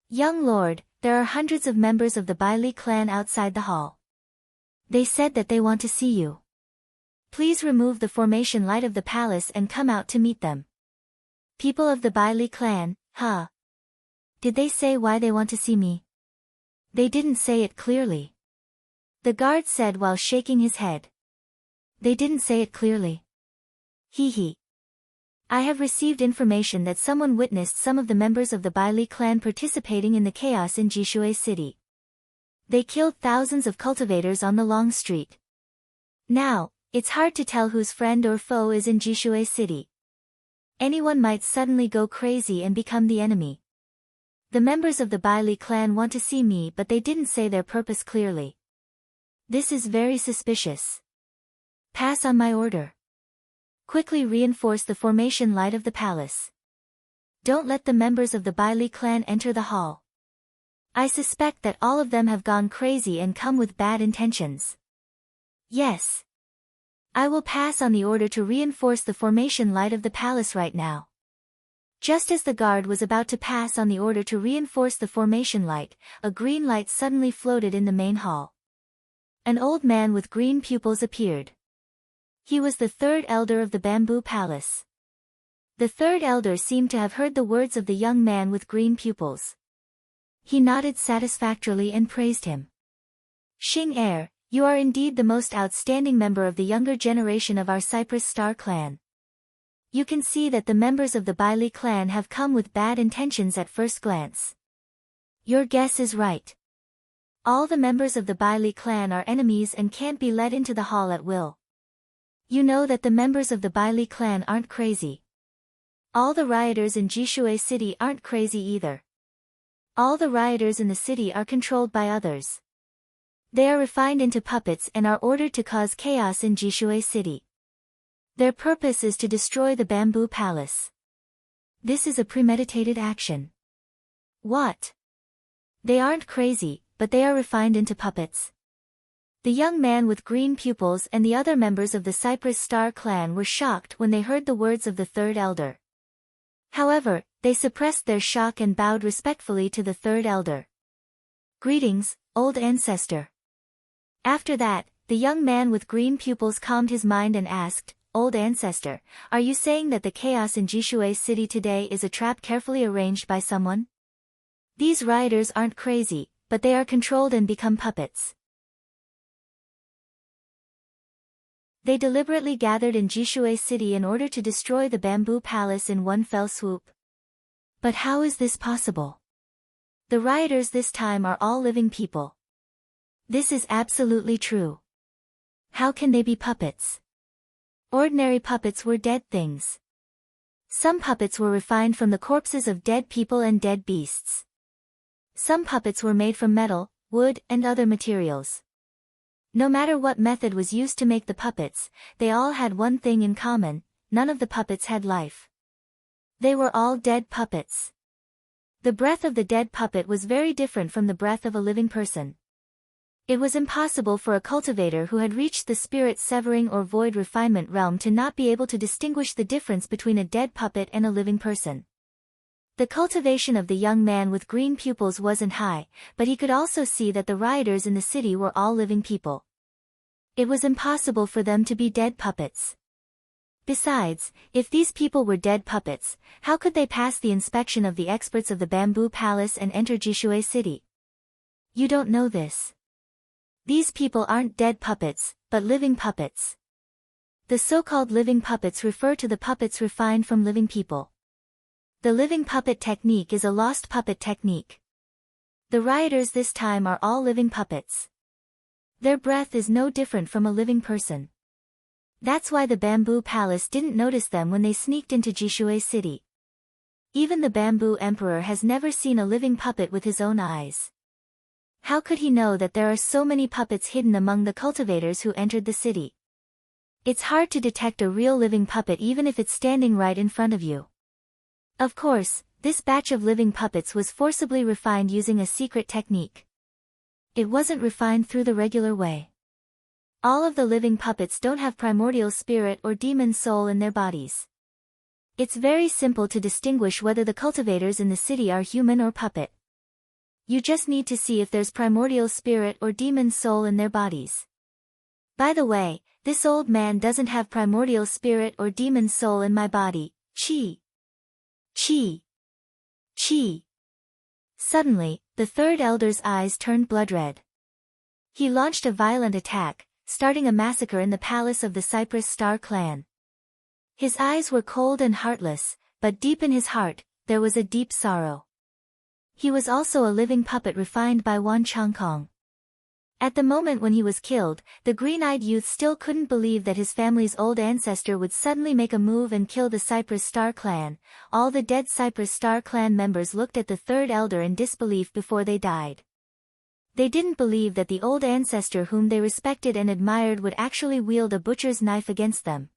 Young lord, there are hundreds of members of the Bai Li clan outside the hall. They said that they want to see you. Please remove the formation light of the palace and come out to meet them. People of the Bai Li clan, Did they say why they want to see me? They didn't say it clearly. The guard said while shaking his head. They didn't say it clearly. Hee. I have received information that someone witnessed some of the members of the Bai Li clan participating in the chaos in Jishui City. They killed thousands of cultivators on the long street. Now, it's hard to tell whose friend or foe is in Jishui City. Anyone might suddenly go crazy and become the enemy. The members of the Bai Li clan want to see me but they didn't say their purpose clearly. This is very suspicious. Pass on my order. Quickly reinforce the formation light of the palace. Don't let the members of the Bai Li clan enter the hall. I suspect that all of them have gone crazy and come with bad intentions. Yes. I will pass on the order to reinforce the formation light of the palace right now. Just as the guard was about to pass on the order to reinforce the formation light, a green light suddenly floated in the main hall. An old man with green pupils appeared. He was the third elder of the Bamboo Palace. The third elder seemed to have heard the words of the young man with green pupils. He nodded satisfactorily and praised him. Xing heir, you are indeed the most outstanding member of the younger generation of our Cypress Star clan. You can see that the members of the Bailey clan have come with bad intentions at first glance. Your guess is right. All the members of the Bailey clan are enemies and can't be let into the hall at will. You know that the members of the Bailey clan aren't crazy. All the rioters in Jishui City aren't crazy either. All the rioters in the city are controlled by others. They are refined into puppets and are ordered to cause chaos in Jishui City. Their purpose is to destroy the bamboo palace. This is a premeditated action. What? They aren't crazy, but they are refined into puppets. The young man with green pupils and the other members of the Cypress Star clan were shocked when they heard the words of the third elder. However, they suppressed their shock and bowed respectfully to the third elder. Greetings, old ancestor. After that, the young man with green pupils calmed his mind and asked, Old ancestor, are you saying that the chaos in Jishui City today is a trap carefully arranged by someone? These rioters aren't crazy, but they are controlled and become puppets. They deliberately gathered in Jishui City in order to destroy the bamboo palace in one fell swoop. But how is this possible? The rioters this time are all living people. This is absolutely true. How can they be puppets? Ordinary puppets were dead things. Some puppets were refined from the corpses of dead people and dead beasts. Some puppets were made from metal, wood, and other materials. No matter what method was used to make the puppets, they all had one thing in common: none of the puppets had life. They were all dead puppets. The breath of the dead puppet was very different from the breath of a living person. It was impossible for a cultivator who had reached the spirit severing or void refinement realm to not be able to distinguish the difference between a dead puppet and a living person. The cultivation of the young man with green pupils wasn't high, but he could also see that the rioters in the city were all living people. It was impossible for them to be dead puppets. Besides, if these people were dead puppets, how could they pass the inspection of the experts of the bamboo palace and enter Jishui City? You don't know this. These people aren't dead puppets, but living puppets. The so-called living puppets refer to the puppets refined from living people. The living puppet technique is a lost puppet technique. The rioters this time are all living puppets. Their breath is no different from a living person. That's why the bamboo palace didn't notice them when they sneaked into Jishui City. Even the bamboo emperor has never seen a living puppet with his own eyes. How could he know that there are so many puppets hidden among the cultivators who entered the city? It's hard to detect a real living puppet even if it's standing right in front of you. Of course, this batch of living puppets was forcibly refined using a secret technique. It wasn't refined through the regular way. All of the living puppets don't have primordial spirit or demon soul in their bodies. It's very simple to distinguish whether the cultivators in the city are human or puppet. You just need to see if there's primordial spirit or demon soul in their bodies. By the way, this old man doesn't have primordial spirit or demon soul in my body. Chi. Chi. Chi. Suddenly, the third elder's eyes turned blood red. He launched a violent attack, starting a massacre in the palace of the Cypress Star clan. His eyes were cold and heartless, but deep in his heart, there was a deep sorrow. He was also a living puppet refined by Wan Changkong. At the moment when he was killed, the green-eyed youth still couldn't believe that his family's old ancestor would suddenly make a move and kill the Cypress Star clan. All the dead Cypress Star clan members looked at the third elder in disbelief before they died. They didn't believe that the old ancestor whom they respected and admired would actually wield a butcher's knife against them.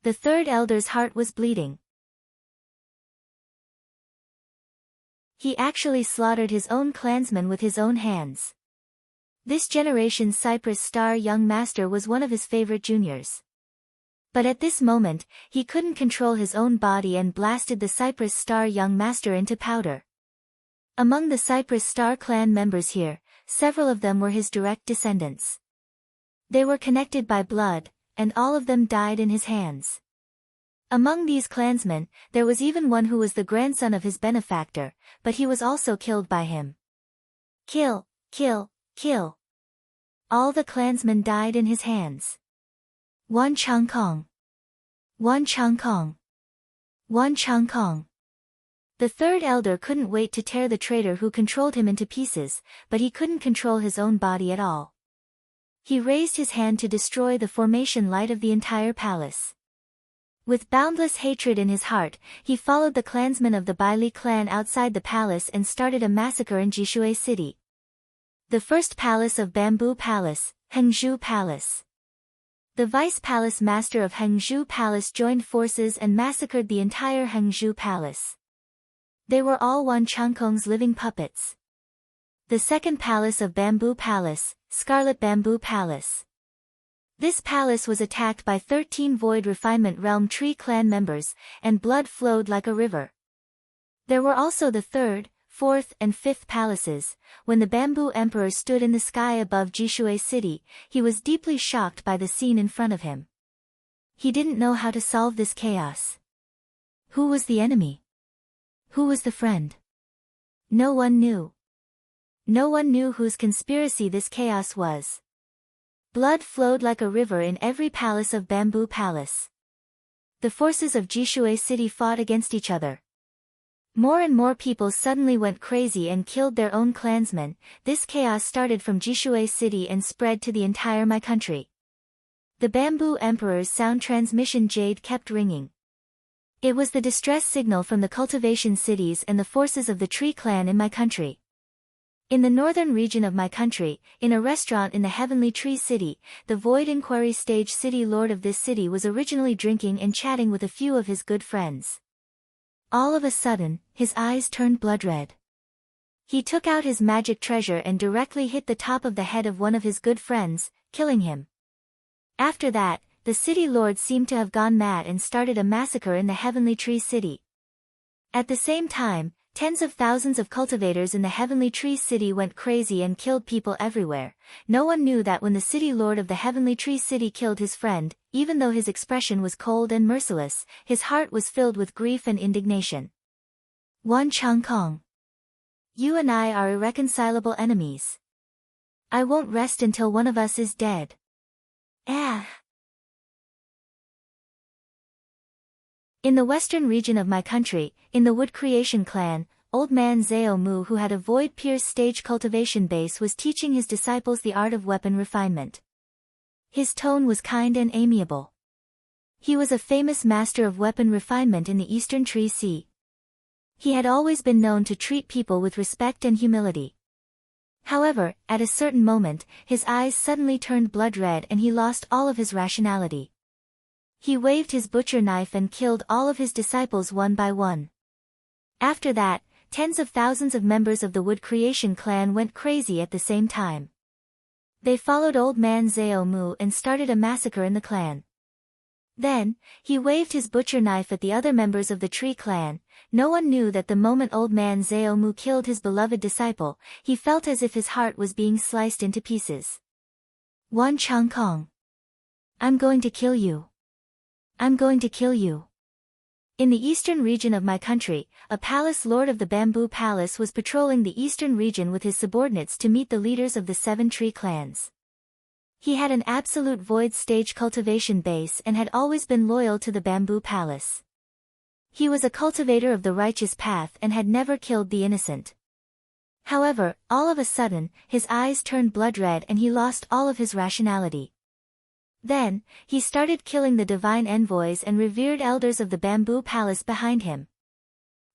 The third elder's heart was bleeding. He actually slaughtered his own clansmen with his own hands. This generation's Cypress Star young master was one of his favorite juniors. But at this moment, he couldn't control his own body and blasted the Cypress Star young master into powder. Among the Cypress Star clan members here, several of them were his direct descendants. They were connected by blood, and all of them died in his hands. Among these clansmen, there was even one who was the grandson of his benefactor, but he was also killed by him. Kill, kill, kill. All the clansmen died in his hands. Wan Chang Kong. Wan Chang Kong. Wan Chang Kong. The third elder couldn't wait to tear the traitor who controlled him into pieces, but he couldn't control his own body at all. He raised his hand to destroy the formation light of the entire palace. With boundless hatred in his heart, he followed the clansmen of the Baili clan outside the palace and started a massacre in Jishui City. The first palace of Bamboo Palace, Hengzhou Palace. The vice palace master of Hengzhou Palace joined forces and massacred the entire Hengzhou Palace. They were all Wan Changkong's living puppets. The second palace of Bamboo Palace, Scarlet Bamboo Palace. This palace was attacked by 13 Void Refinement Realm Tree clan members, and blood flowed like a river. There were also the third, fourth and fifth palaces. When the Bamboo Emperor stood in the sky above Jishui City, he was deeply shocked by the scene in front of him. He didn't know how to solve this chaos. Who was the enemy? Who was the friend? No one knew. No one knew whose conspiracy this chaos was. Blood flowed like a river in every palace of Bamboo Palace. The forces of Jishui City fought against each other. More and more people suddenly went crazy and killed their own clansmen. This chaos started from Jishui City and spread to the entire my country. The Bamboo Emperor's sound transmission jade kept ringing. It was the distress signal from the cultivation cities and the forces of the Tree clan in my country. In the northern region of my country, in a restaurant in the Heavenly Tree City, the Void Inquiry Stage City Lord of this city was originally drinking and chatting with a few of his good friends. All of a sudden, his eyes turned blood red. He took out his magic treasure and directly hit the top of the head of one of his good friends, killing him. After that, the city lord seemed to have gone mad and started a massacre in the Heavenly Tree City. At the same time, tens of thousands of cultivators in the Heavenly Tree City went crazy and killed people everywhere. No one knew that when the city lord of the Heavenly Tree City killed his friend, even though his expression was cold and merciless, his heart was filled with grief and indignation. Wan Chang Kong. You and I are irreconcilable enemies. I won't rest until one of us is dead. Ah. In the western region of my country, in the Wood Creation clan, Old Man Zhao Mu, who had a Void Pierce stage cultivation base, was teaching his disciples the art of weapon refinement. His tone was kind and amiable. He was a famous master of weapon refinement in the Eastern Tree Sea. He had always been known to treat people with respect and humility. However, at a certain moment, his eyes suddenly turned blood red and he lost all of his rationality. He waved his butcher knife and killed all of his disciples one by one. After that, tens of thousands of members of the Wood Creation clan went crazy at the same time. They followed Old Man Zhao Mu and started a massacre in the clan. Then, he waved his butcher knife at the other members of the Tree clan. No one knew that the moment Old Man Zhao Mu killed his beloved disciple, he felt as if his heart was being sliced into pieces. Wan Chang Kong. I'm going to kill you. I'm going to kill you. In the eastern region of my country, a palace lord of the Bamboo Palace was patrolling the eastern region with his subordinates to meet the leaders of the 7 Tree clans. He had an absolute void stage cultivation base and had always been loyal to the Bamboo Palace. He was a cultivator of the righteous path and had never killed the innocent. However, all of a sudden, his eyes turned blood red and he lost all of his rationality. Then, he started killing the divine envoys and revered elders of the Bamboo Palace behind him.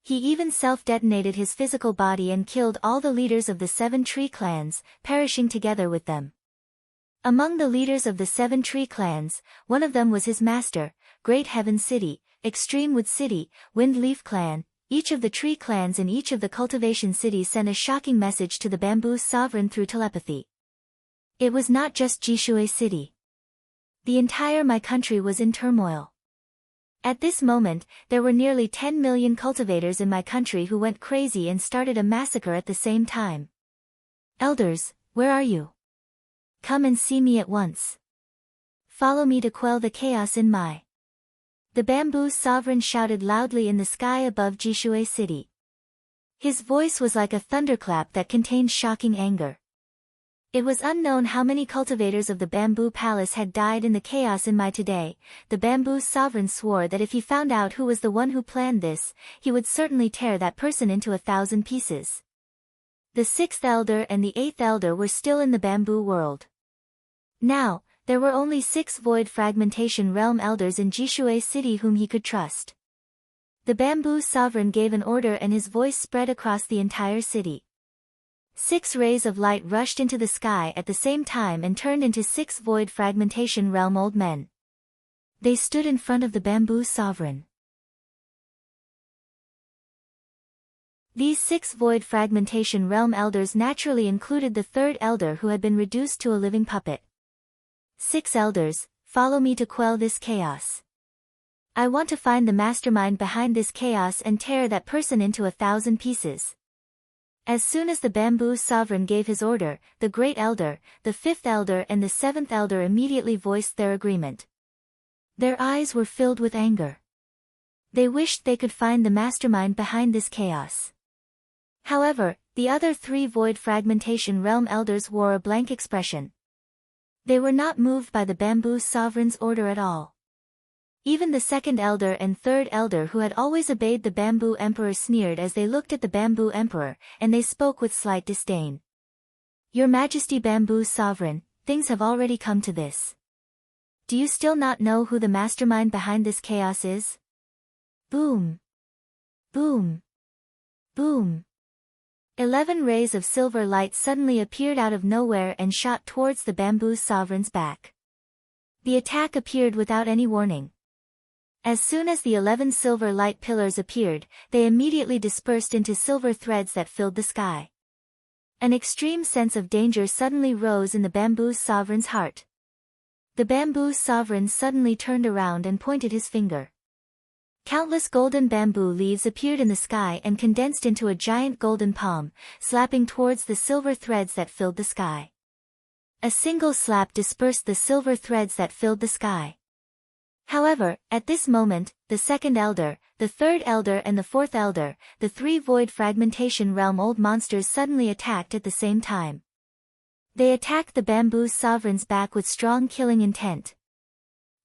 He even self-detonated his physical body and killed all the leaders of the 7 Tree clans, perishing together with them. Among the leaders of the 7 Tree clans, one of them was his master, Great Heaven City, Extreme Wood City, Wind Leaf Clan. Each of the Tree clans in each of the cultivation cities sent a shocking message to the Bamboo sovereign through telepathy. It was not just Jishui City. The entire my country was in turmoil. At this moment, there were nearly 10 million cultivators in my country who went crazy and started a massacre at the same time. Elders, where are you? Come and see me at once. Follow me to quell the chaos in my The bamboo sovereign shouted loudly in the sky above Jishui city. His voice was like a thunderclap that contained shocking anger. It was unknown how many cultivators of the bamboo palace had died in the chaos in Mai today. The bamboo sovereign swore that if he found out who was the one who planned this, he would certainly tear that person into 1,000 pieces. The 6th elder and the 8th elder were still in the bamboo world. Now, there were only 6 void fragmentation realm elders in Jishui city whom he could trust. The bamboo sovereign gave an order and his voice spread across the entire city. 6 rays of light rushed into the sky at the same time and turned into 6 void fragmentation realm old men. They stood in front of the bamboo sovereign. These 6 void fragmentation realm elders naturally included the 3rd elder who had been reduced to a living puppet. 6 elders, follow me to quell this chaos. I want to find the mastermind behind this chaos and tear that person into 1,000 pieces. As soon as the bamboo sovereign gave his order, the great elder, the 5th elder and the 7th elder immediately voiced their agreement. Their eyes were filled with anger. They wished they could find the mastermind behind this chaos. However, the other 3 void fragmentation realm elders wore a blank expression. They were not moved by the bamboo sovereign's order at all. Even the 2nd elder and 3rd elder who had always obeyed the bamboo emperor sneered as they looked at the bamboo emperor, and they spoke with slight disdain. Your Majesty bamboo sovereign, things have already come to this. Do you still not know who the mastermind behind this chaos is? Boom! Boom! Boom! 11 rays of silver light suddenly appeared out of nowhere and shot towards the bamboo sovereign's back. The attack appeared without any warning. As soon as the 11 silver light pillars appeared, they immediately dispersed into silver threads that filled the sky. An extreme sense of danger suddenly rose in the bamboo sovereign's heart. The bamboo sovereign suddenly turned around and pointed his finger. Countless golden bamboo leaves appeared in the sky and condensed into a giant golden palm, slapping towards the silver threads that filled the sky. A single slap dispersed the silver threads that filled the sky. However, at this moment, the 2nd elder, the 3rd elder and the 4th elder, the 3 void fragmentation realm old monsters suddenly attacked at the same time. They attacked the bamboo sovereign's back with strong killing intent.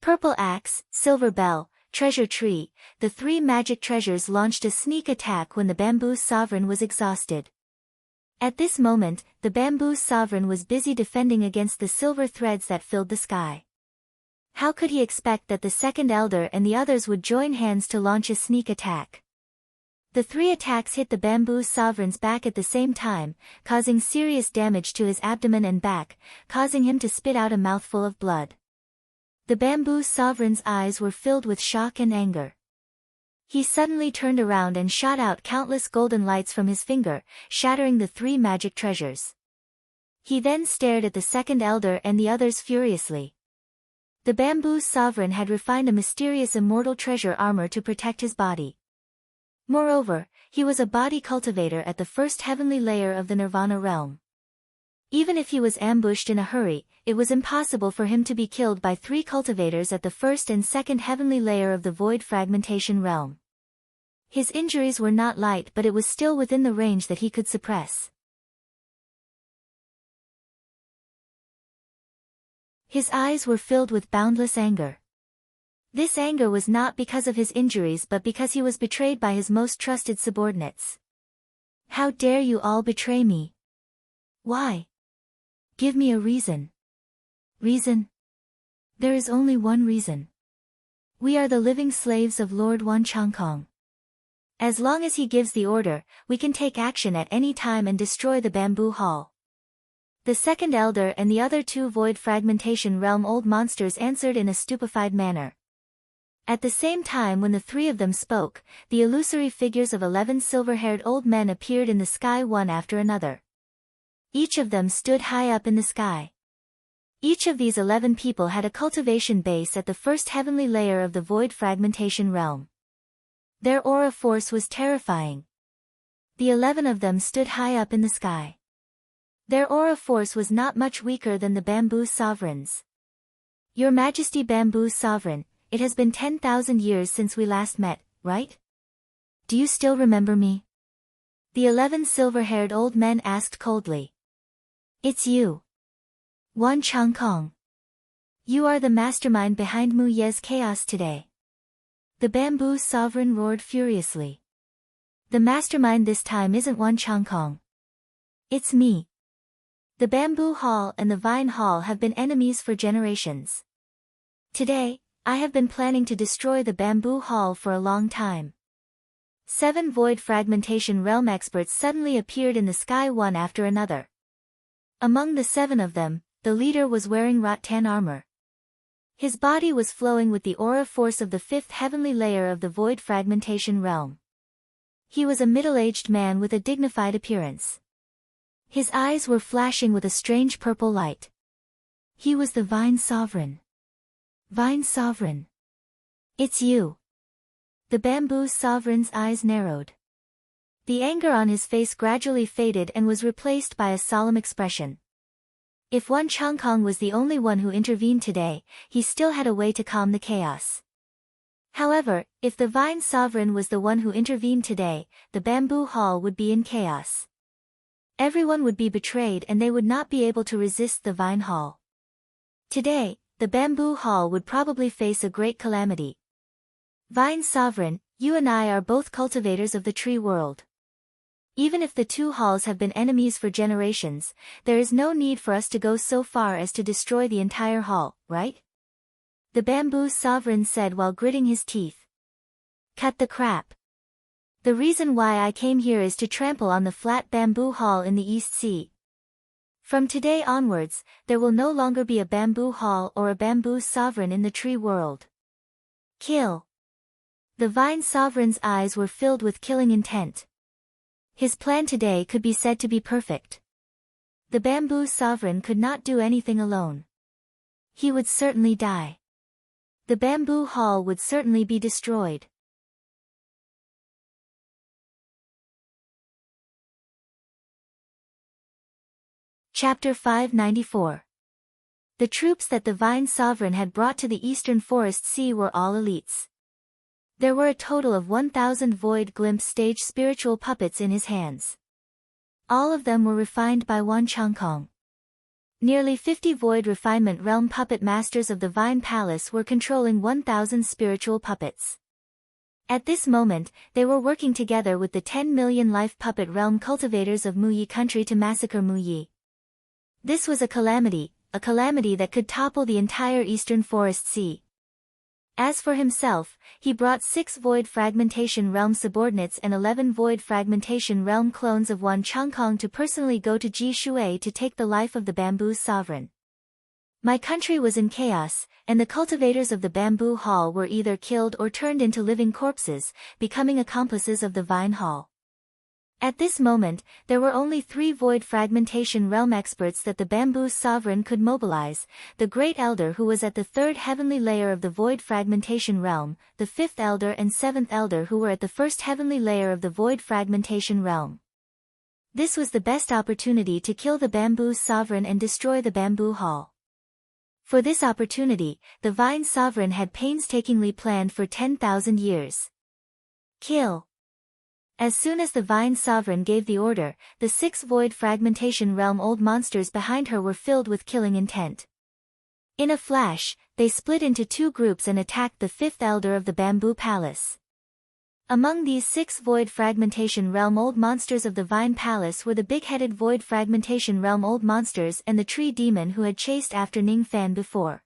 Purple axe, silver bell, treasure tree, the 3 magic treasures launched a sneak attack when the bamboo sovereign was exhausted. At this moment, the bamboo sovereign was busy defending against the silver threads that filled the sky. How could he expect that the 2nd elder and the others would join hands to launch a sneak attack? The 3 attacks hit the bamboo sovereign's back at the same time, causing serious damage to his abdomen and back, causing him to spit out a mouthful of blood. The bamboo sovereign's eyes were filled with shock and anger. He suddenly turned around and shot out countless golden lights from his finger, shattering the 3 magic treasures. He then stared at the 2nd elder and the others furiously. The bamboo sovereign had refined a mysterious immortal treasure armor to protect his body. Moreover, he was a body cultivator at the 1st heavenly layer of the Nirvana realm. Even if he was ambushed in a hurry, it was impossible for him to be killed by 3 cultivators at the 1st and 2nd heavenly layer of the void fragmentation realm. His injuries were not light, but it was still within the range that he could suppress. His eyes were filled with boundless anger. This anger was not because of his injuries but because he was betrayed by his most trusted subordinates. How dare you all betray me? Why? Give me a reason. Reason? There is only one reason. We are the living slaves of Lord Wan Changkong. As long as he gives the order, we can take action at any time and destroy the bamboo hall. The 2nd elder and the other 2 void fragmentation realm old monsters answered in a stupefied manner. At the same time when the 3 of them spoke, the illusory figures of 11 silver-haired old men appeared in the sky one after another. Each of them stood high up in the sky. Each of these 11 people had a cultivation base at the 1st heavenly layer of the void fragmentation realm. Their aura force was terrifying. The 11 of them stood high up in the sky. Their aura force was not much weaker than the bamboo sovereign's. Your Majesty bamboo sovereign, it has been 10,000 years since we last met, right? Do you still remember me? The 11 silver-haired old men asked coldly. It's you. Wan Changkong. You are the mastermind behind Mu Ye's chaos today. The bamboo sovereign roared furiously. The mastermind this time isn't Wan Changkong. It's me. The bamboo hall and the vine hall have been enemies for generations. Today, I have been planning to destroy the bamboo hall for a long time. 7 void fragmentation realm experts suddenly appeared in the sky one after another. Among the 7 of them, the leader was wearing rattan armor. His body was flowing with the aura force of the 5th heavenly layer of the void fragmentation realm. He was a middle-aged man with a dignified appearance. His eyes were flashing with a strange purple light. He was the Vine Sovereign. Vine Sovereign. It's you. The bamboo sovereign's eyes narrowed. The anger on his face gradually faded and was replaced by a solemn expression. If Wan Changkong was the only one who intervened today, he still had a way to calm the chaos. However, if the Vine Sovereign was the one who intervened today, the bamboo hall would be in chaos. Everyone would be betrayed and they would not be able to resist the Vine Hall. Today, the bamboo hall would probably face a great calamity. Vine Sovereign, you and I are both cultivators of the tree world. Even if the 2 halls have been enemies for generations, there is no need for us to go so far as to destroy the entire hall, right? The bamboo sovereign said while gritting his teeth. Cut the crap. The reason why I came here is to trample on the flat bamboo hall in the East Sea. From today onwards, there will no longer be a bamboo hall or a bamboo sovereign in the tree world. Kill. The Vine Sovereign's eyes were filled with killing intent. His plan today could be said to be perfect. The bamboo sovereign could not do anything alone. He would certainly die. The bamboo hall would certainly be destroyed. Chapter 594. The troops that the Vine Sovereign had brought to the Eastern Forest Sea were all elites. There were a total of 1,000 void glimpse stage spiritual puppets in his hands. All of them were refined by Wan Changkong. Nearly 50 void refinement realm puppet masters of the Vine Palace were controlling 1,000 spiritual puppets. At this moment, they were working together with the 10 million life puppet realm cultivators of Mu Yi country to massacre Mu Yi. This was a calamity that could topple the entire Eastern Forest Sea. As for himself, he brought 6 void fragmentation realm subordinates and 11 void fragmentation realm clones of Wan Changkong to personally go to Ji Shui to take the life of the bamboo sovereign. My country was in chaos, and the cultivators of the bamboo hall were either killed or turned into living corpses, becoming accomplices of the Vine Hall. At this moment, there were only 3 void fragmentation realm experts that the bamboo sovereign could mobilize: the Great Elder who was at the 3rd heavenly layer of the void fragmentation realm, the 5th Elder and 7th Elder who were at the 1st heavenly layer of the void fragmentation realm. This was the best opportunity to kill the bamboo sovereign and destroy the bamboo hall. For this opportunity, the Vine Sovereign had painstakingly planned for 10,000 years. Kill. As soon as the Vine Sovereign gave the order, the 6 void fragmentation realm old monsters behind her were filled with killing intent. In a flash, they split into 2 groups and attacked the 5th Elder of the Bamboo Palace. Among these 6 void fragmentation realm old monsters of the Vine Palace were the big-headed void fragmentation realm old monsters and the tree demon who had chased after Ning Fan before.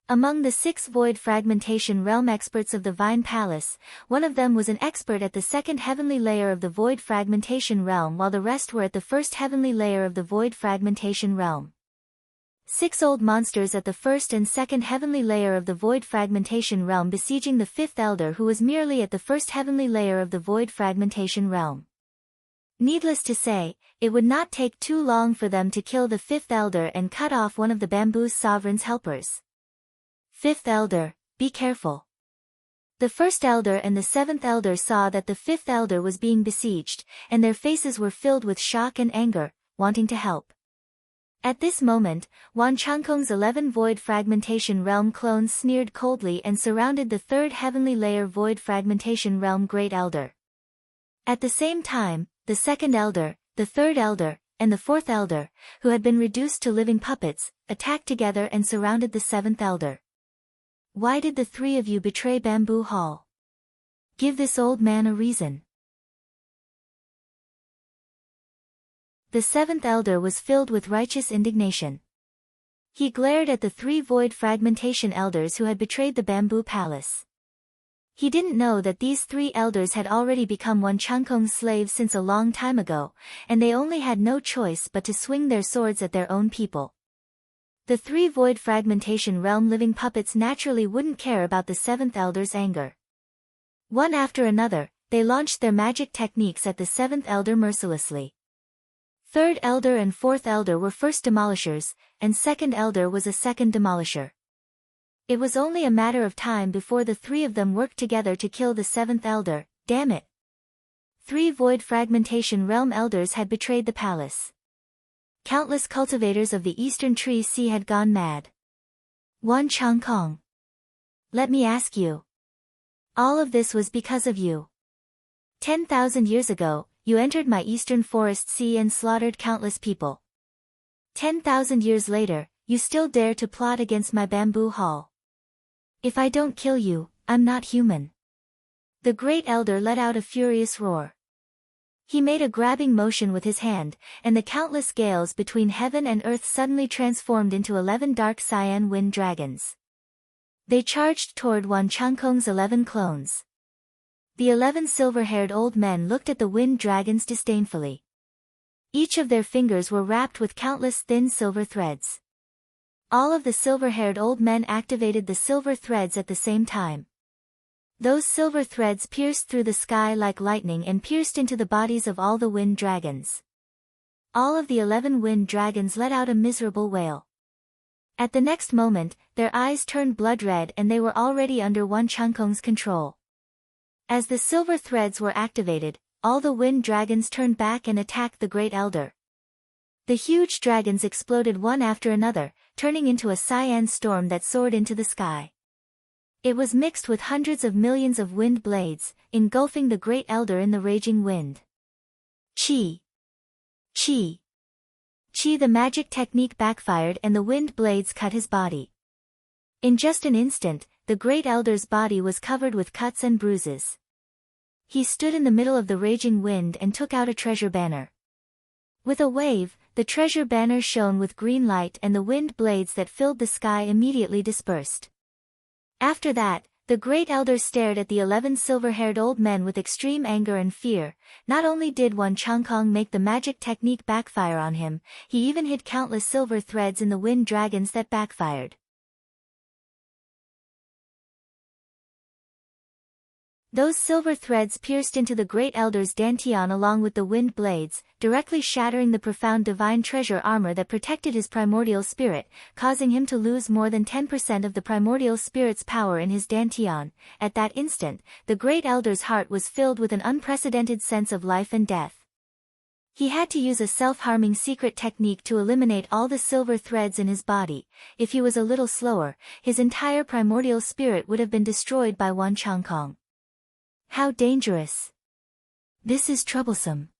Among the 6 void fragmentation realm experts of the Vine Palace, one of them was an expert at the 2nd heavenly layer of the void fragmentation realm while the rest were at the 1st heavenly layer of the void fragmentation realm. 6 old monsters at the 1st and 2nd heavenly layer of the void fragmentation realm besieging the 5th Elder who was merely at the 1st heavenly layer of the void fragmentation realm. Needless to say, it would not take too long for them to kill the 5th Elder and cut off one of the bamboo sovereign's helpers. 5th Elder, be careful. The 1st Elder and the 7th Elder saw that the 5th Elder was being besieged, and their faces were filled with shock and anger, wanting to help. At this moment, Wan Changkong's 11 void fragmentation realm clones sneered coldly and surrounded the third heavenly layer void fragmentation realm Great Elder. At the same time, the second elder, the third elder, and the fourth elder, who had been reduced to living puppets, attacked together and surrounded the seventh elder. Why did the three of you betray Bamboo Hall? Give this old man a reason. The seventh elder was filled with righteous indignation. He glared at the three void fragmentation elders who had betrayed the bamboo palace. He didn't know that these three elders had already become Wan Changkong's slaves since a long time ago, and they only had no choice but to swing their swords at their own people. The three void fragmentation realm living puppets naturally wouldn't care about the seventh elder's anger. One after another, they launched their magic techniques at the seventh elder mercilessly. Third elder and fourth elder were first demolishers, and second elder was a second demolisher. It was only a matter of time before the three of them worked together to kill the seventh elder. Damn it! Three void fragmentation realm elders had betrayed the palace. Countless cultivators of the eastern tree sea had gone mad. Wan Changkong. Let me ask you. All of this was because of you. 10,000 years ago, you entered my eastern forest sea and slaughtered countless people. 10,000 years later, you still dare to plot against my bamboo hall. If I don't kill you, I'm not human. The great elder let out a furious roar. He made a grabbing motion with his hand, and the countless gales between heaven and earth suddenly transformed into 11 dark cyan wind dragons. They charged toward Wan Changkong's 11 clones. The 11 silver-haired old men looked at the wind dragons disdainfully. Each of their fingers were wrapped with countless thin silver threads. All of the silver-haired old men activated the silver threads at the same time. Those silver threads pierced through the sky like lightning and pierced into the bodies of all the wind dragons. All of the 11 wind dragons let out a miserable wail. At the next moment, their eyes turned blood red and they were already under Wan Changkong's control. As the silver threads were activated, all the wind dragons turned back and attacked the great elder. The huge dragons exploded one after another, turning into a cyan storm that soared into the sky. It was mixed with hundreds of millions of wind blades, engulfing the great elder in the raging wind. Chi! Chi! Chi! The magic technique backfired and the wind blades cut his body. In just an instant, the great elder's body was covered with cuts and bruises. He stood in the middle of the raging wind and took out a treasure banner. With a wave, the treasure banner shone with green light and the wind blades that filled the sky immediately dispersed. After that, the great elder stared at the 11 silver-haired old men with extreme anger and fear. Not only did Wan Changkong make the magic technique backfire on him, he even hid countless silver threads in the wind dragons that backfired. Those silver threads pierced into the great elder's dantian along with the wind blades, directly shattering the profound divine treasure armor that protected his primordial spirit, causing him to lose more than 10% of the primordial spirit's power in his dantian. At that instant, the great elder's heart was filled with an unprecedented sense of life and death. He had to use a self-harming secret technique to eliminate all the silver threads in his body. If he was a little slower, his entire primordial spirit would have been destroyed by Wan Changkong. How dangerous! This is troublesome.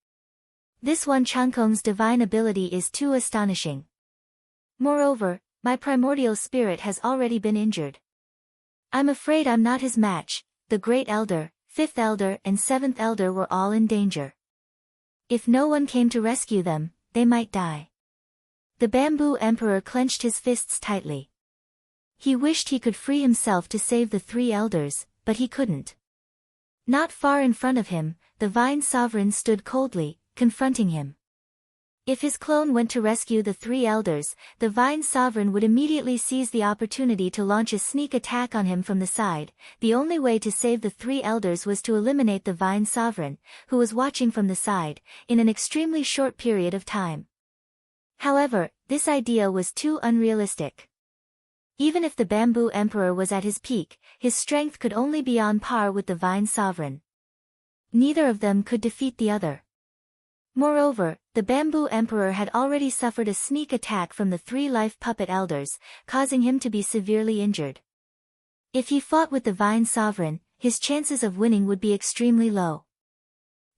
This Wan Changkong's divine ability is too astonishing. Moreover, my primordial spirit has already been injured. I'm afraid I'm not his match. The great elder, fifth elder and seventh elder were all in danger. If no one came to rescue them, they might die. The bamboo emperor clenched his fists tightly. He wished he could free himself to save the three elders, but he couldn't. Not far in front of him, the Vine Sovereign stood coldly, confronting him. If his clone went to rescue the three elders, the Vine Sovereign would immediately seize the opportunity to launch a sneak attack on him from the side. The only way to save the three elders was to eliminate the Vine Sovereign, who was watching from the side, in an extremely short period of time. However, this idea was too unrealistic. Even if the Bamboo Emperor was at his peak, his strength could only be on par with the Vine Sovereign. Neither of them could defeat the other. Moreover, the Bamboo Emperor had already suffered a sneak attack from the 3 life puppet elders, causing him to be severely injured. If he fought with the Vine Sovereign, his chances of winning would be extremely low.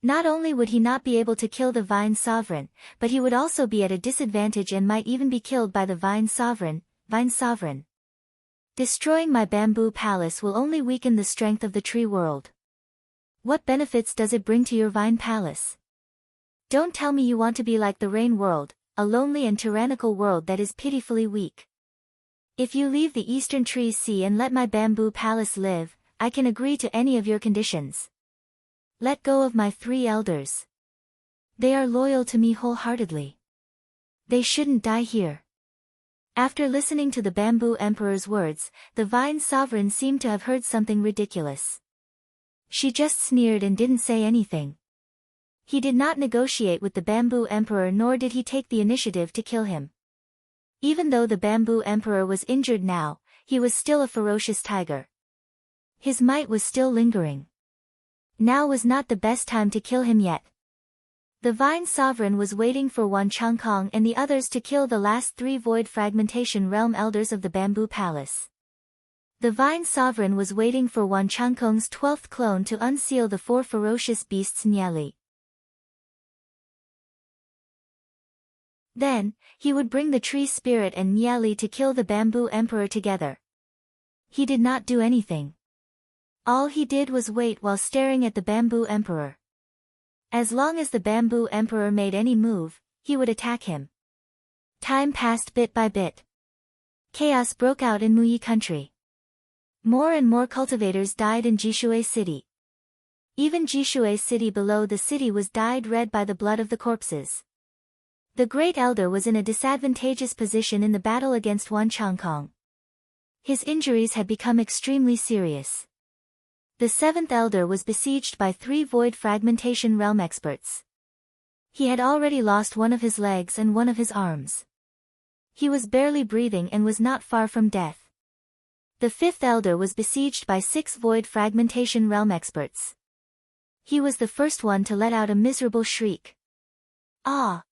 Not only would he not be able to kill the Vine Sovereign, but he would also be at a disadvantage and might even be killed by the Vine Sovereign. Destroying my bamboo palace will only weaken the strength of the tree world. What benefits does it bring to your vine palace? Don't tell me you want to be like the rain world, a lonely and tyrannical world that is pitifully weak. If you leave the eastern tree sea and let my bamboo palace live, I can agree to any of your conditions. Let go of my 3 elders. They are loyal to me wholeheartedly. They shouldn't die here. After listening to the Bamboo Emperor's words, the Vine Sovereign seemed to have heard something ridiculous. She just sneered and didn't say anything. He did not negotiate with the Bamboo Emperor, nor did he take the initiative to kill him. Even though the Bamboo Emperor was injured now, he was still a ferocious tiger. His might was still lingering. Now was not the best time to kill him yet. The Vine Sovereign was waiting for Wan Changkong and the others to kill the last 3 Void Fragmentation Realm Elders of the Bamboo Palace. The Vine Sovereign was waiting for Wan Changkong's 12th clone to unseal the 4 ferocious beasts Nyali. Then, he would bring the Tree Spirit and Nyali to kill the Bamboo Emperor together. He did not do anything. All he did was wait while staring at the Bamboo Emperor. As long as the Bamboo Emperor made any move, he would attack him. Time passed bit by bit. Chaos broke out in Muyi country. More and more cultivators died in Jishui City. Even Jishui City below the city was dyed red by the blood of the corpses. The Great Elder was in a disadvantageous position in the battle against Wan Changkong. His injuries had become extremely serious. The 7th Elder was besieged by 3 Void Fragmentation Realm experts. He had already lost one of his legs and one of his arms. He was barely breathing and was not far from death. The 5th Elder was besieged by 6 Void Fragmentation Realm experts. He was the first one to let out a miserable shriek. Ah!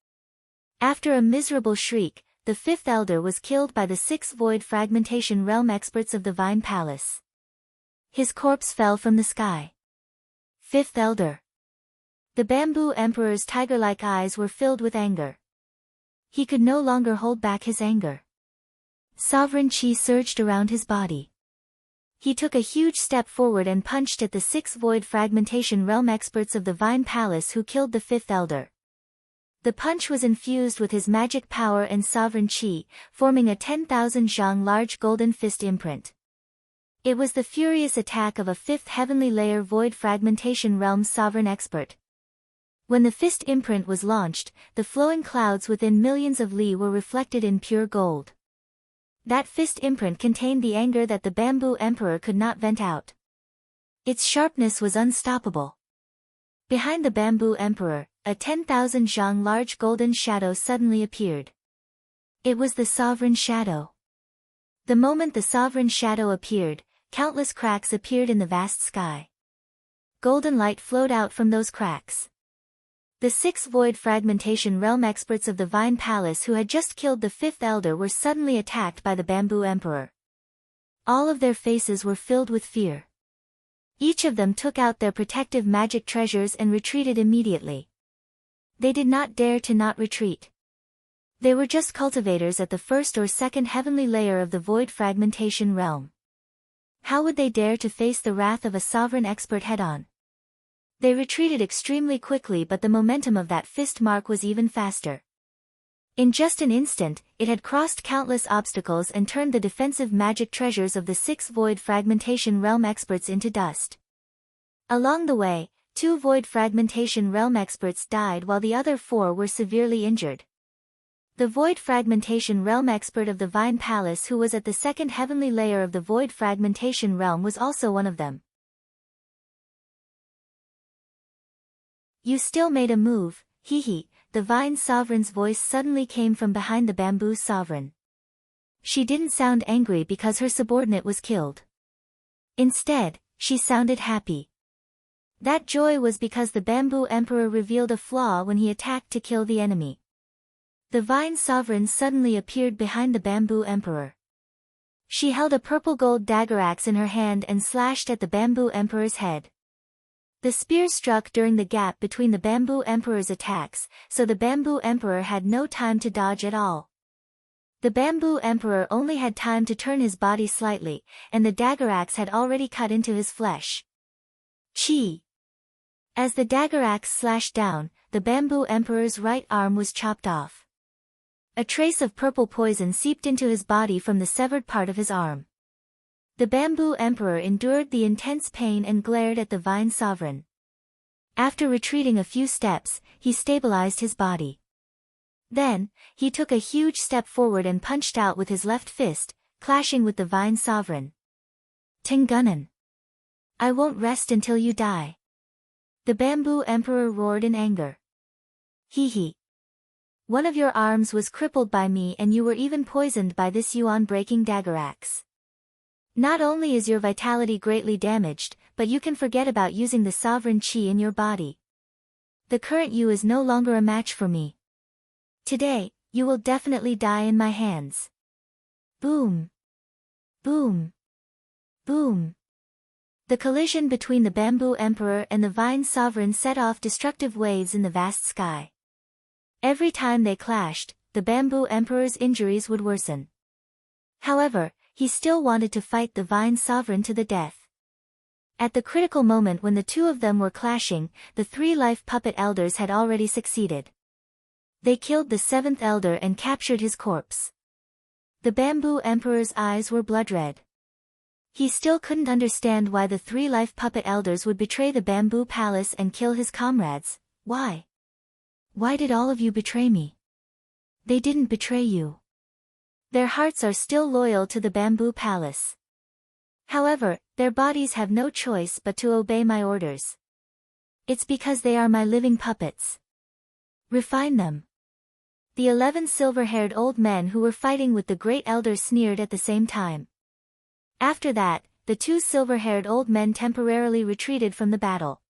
After a miserable shriek, the 5th Elder was killed by the 6 Void Fragmentation Realm experts of the Vine Palace. His corpse fell from the sky. 5th Elder. The Bamboo Emperor's tiger-like eyes were filled with anger. He could no longer hold back his anger. Sovereign Qi surged around his body. He took a huge step forward and punched at the 6 Void Fragmentation Realm experts of the Vine Palace who killed the 5th Elder. The punch was infused with his magic power and Sovereign Qi, forming a 10,000 zhang large golden fist imprint. It was the furious attack of a 5th Heavenly Layer Void Fragmentation Realm Sovereign Expert. When the fist imprint was launched, the flowing clouds within millions of li were reflected in pure gold. That fist imprint contained the anger that the Bamboo Emperor could not vent out. Its sharpness was unstoppable. Behind the Bamboo Emperor, a 10,000 zhang large golden shadow suddenly appeared. It was the Sovereign Shadow. The moment the Sovereign Shadow appeared, countless cracks appeared in the vast sky. Golden light flowed out from those cracks. The 6 Void Fragmentation Realm experts of the Vine Palace who had just killed the 5th Elder were suddenly attacked by the Bamboo Emperor. All of their faces were filled with fear. Each of them took out their protective magic treasures and retreated immediately. They did not dare to not retreat. They were just cultivators at the 1st or 2nd heavenly layer of the Void Fragmentation Realm. How would they dare to face the wrath of a sovereign expert head-on? They retreated extremely quickly, but the momentum of that fist mark was even faster. In just an instant, it had crossed countless obstacles and turned the defensive magic treasures of the 6 Void Fragmentation Realm experts into dust. Along the way, 2 Void Fragmentation Realm experts died while the other 4 were severely injured. The Void Fragmentation Realm expert of the Vine Palace who was at the 2nd heavenly layer of the Void Fragmentation Realm was also one of them. You still made a move, hee. The Vine Sovereign's voice suddenly came from behind the Bamboo Sovereign. She didn't sound angry because her subordinate was killed. Instead, she sounded happy. That joy was because the Bamboo Emperor revealed a flaw when he attacked to kill the enemy. The Vine Sovereign suddenly appeared behind the Bamboo Emperor. She held a purple gold dagger axe in her hand and slashed at the Bamboo Emperor's head. The spear struck during the gap between the Bamboo Emperor's attacks, so the Bamboo Emperor had no time to dodge at all. The Bamboo Emperor only had time to turn his body slightly, and the dagger axe had already cut into his flesh. Chi! As the dagger axe slashed down, the Bamboo Emperor's right arm was chopped off. A trace of purple poison seeped into his body from the severed part of his arm. The Bamboo Emperor endured the intense pain and glared at the Vine Sovereign. After retreating a few steps, he stabilized his body. Then, he took a huge step forward and punched out with his left fist, clashing with the Vine Sovereign. Tengunnen! I won't rest until you die. The Bamboo Emperor roared in anger. Hee hee. One of your arms was crippled by me and you were even poisoned by this yuan-breaking dagger axe. Not only is your vitality greatly damaged, but you can forget about using the sovereign qi in your body. The current you is no longer a match for me. Today, you will definitely die in my hands. Boom! Boom! Boom! The collision between the Bamboo Emperor and the Vine Sovereign set off destructive waves in the vast sky. Every time they clashed, the Bamboo Emperor's injuries would worsen. However, he still wanted to fight the Vine Sovereign to the death. At the critical moment when the two of them were clashing, the 3 life puppet elders had already succeeded. They killed the 7th elder and captured his corpse. The Bamboo Emperor's eyes were blood-red. He still couldn't understand why the 3 life puppet elders would betray the Bamboo Palace and kill his comrades. Why? Why did all of you betray me? They didn't betray you. Their hearts are still loyal to the Bamboo Palace. However, their bodies have no choice but to obey my orders. It's because they are my living puppets. Refine them. The 11 silver-haired old men who were fighting with the great elder sneered at the same time. After that, the 2 silver-haired old men temporarily retreated from the battle.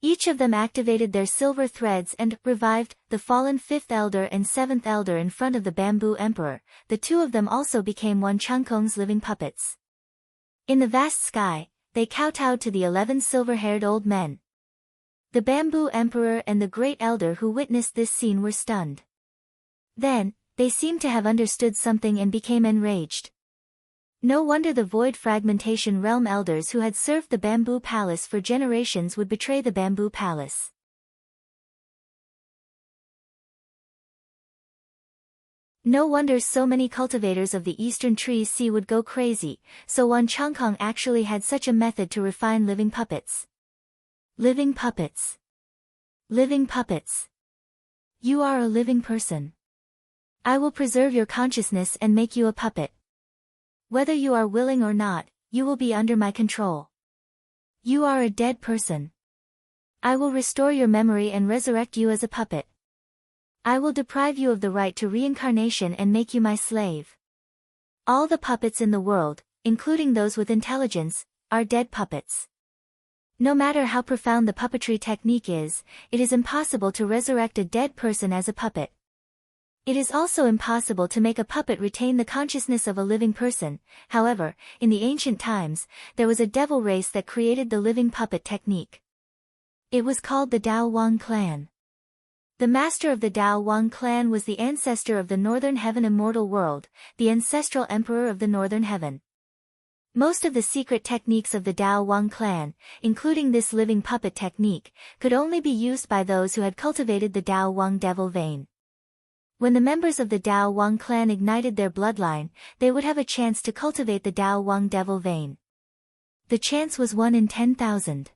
Each of them activated their silver threads and revived the fallen 5th elder and 7th elder in front of the Bamboo Emperor. The 2 of them also became Wan Changkong's living puppets. In the vast sky, they kowtowed to the 11 silver-haired old men. The Bamboo Emperor and the great elder who witnessed this scene were stunned. Then, they seemed to have understood something and became enraged. No wonder the Void Fragmentation Realm elders who had served the Bamboo Palace for generations would betray the Bamboo Palace. No wonder so many cultivators of the Eastern Trees Sea would go crazy, so Wan Changkong actually had such a method to refine living puppets. Living puppets. Living puppets. You are a living person. I will preserve your consciousness and make you a puppet. Whether you are willing or not, you will be under my control. You are a dead person. I will restore your memory and resurrect you as a puppet. I will deprive you of the right to reincarnation and make you my slave. All the puppets in the world, including those with intelligence, are dead puppets. No matter how profound the puppetry technique is, it is impossible to resurrect a dead person as a puppet. It is also impossible to make a puppet retain the consciousness of a living person. However, in the ancient times, there was a devil race that created the living puppet technique. It was called the Dao Wang clan. The master of the Dao Wang clan was the ancestor of the Northern Heaven immortal world, the ancestral emperor of the Northern Heaven. Most of the secret techniques of the Dao Wang clan, including this living puppet technique, could only be used by those who had cultivated the Dao Wang devil vein. When the members of the Dao Wang clan ignited their bloodline, they would have a chance to cultivate the Dao Wang devil vein. The chance was 1 in 10,000.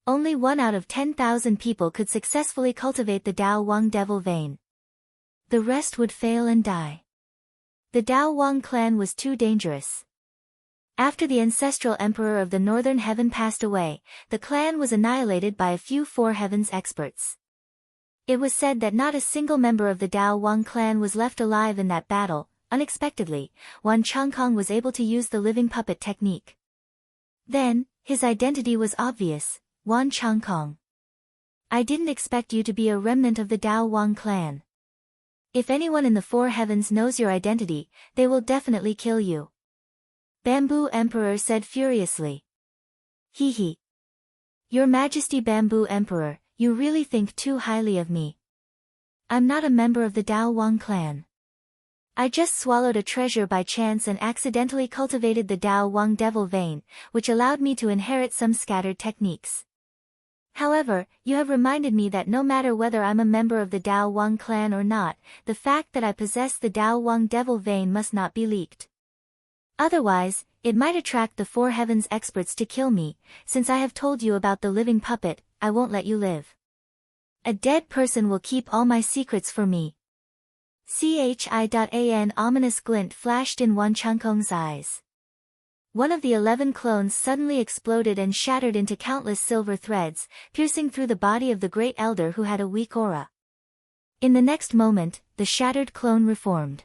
Only 1 out of 10,000 people could successfully cultivate the Dao Wang devil vein. The rest would fail and die. The Dao Wang clan was too dangerous. After the ancestral emperor of the Northern Heaven passed away, the clan was annihilated by a few Four Heavens experts. It was said that not a single member of the Dao Wang clan was left alive in that battle. Unexpectedly, Wan Changkong was able to use the living puppet technique. Then, his identity was obvious. Wan Changkong. I didn't expect you to be a remnant of the Dao Wang clan. If anyone in the four heavens knows your identity, they will definitely kill you. Bamboo Emperor said furiously. Hee hee. Your Majesty Bamboo Emperor, you really think too highly of me. I'm not a member of the Dao Wang clan. I just swallowed a treasure by chance and accidentally cultivated the Dao Wang devil vein, which allowed me to inherit some scattered techniques. However, you have reminded me that no matter whether I'm a member of the Dao Wang clan or not, the fact that I possess the Dao Wang devil vein must not be leaked. Otherwise, it might attract the four heavens experts to kill me. Since I have told you about the living puppet, I won't let you live. A dead person will keep all my secrets for me. An ominous glint flashed in Wan Changkong's eyes. One of the 11 clones suddenly exploded and shattered into countless silver threads, piercing through the body of the great elder who had a weak aura. In the next moment, the shattered clone reformed.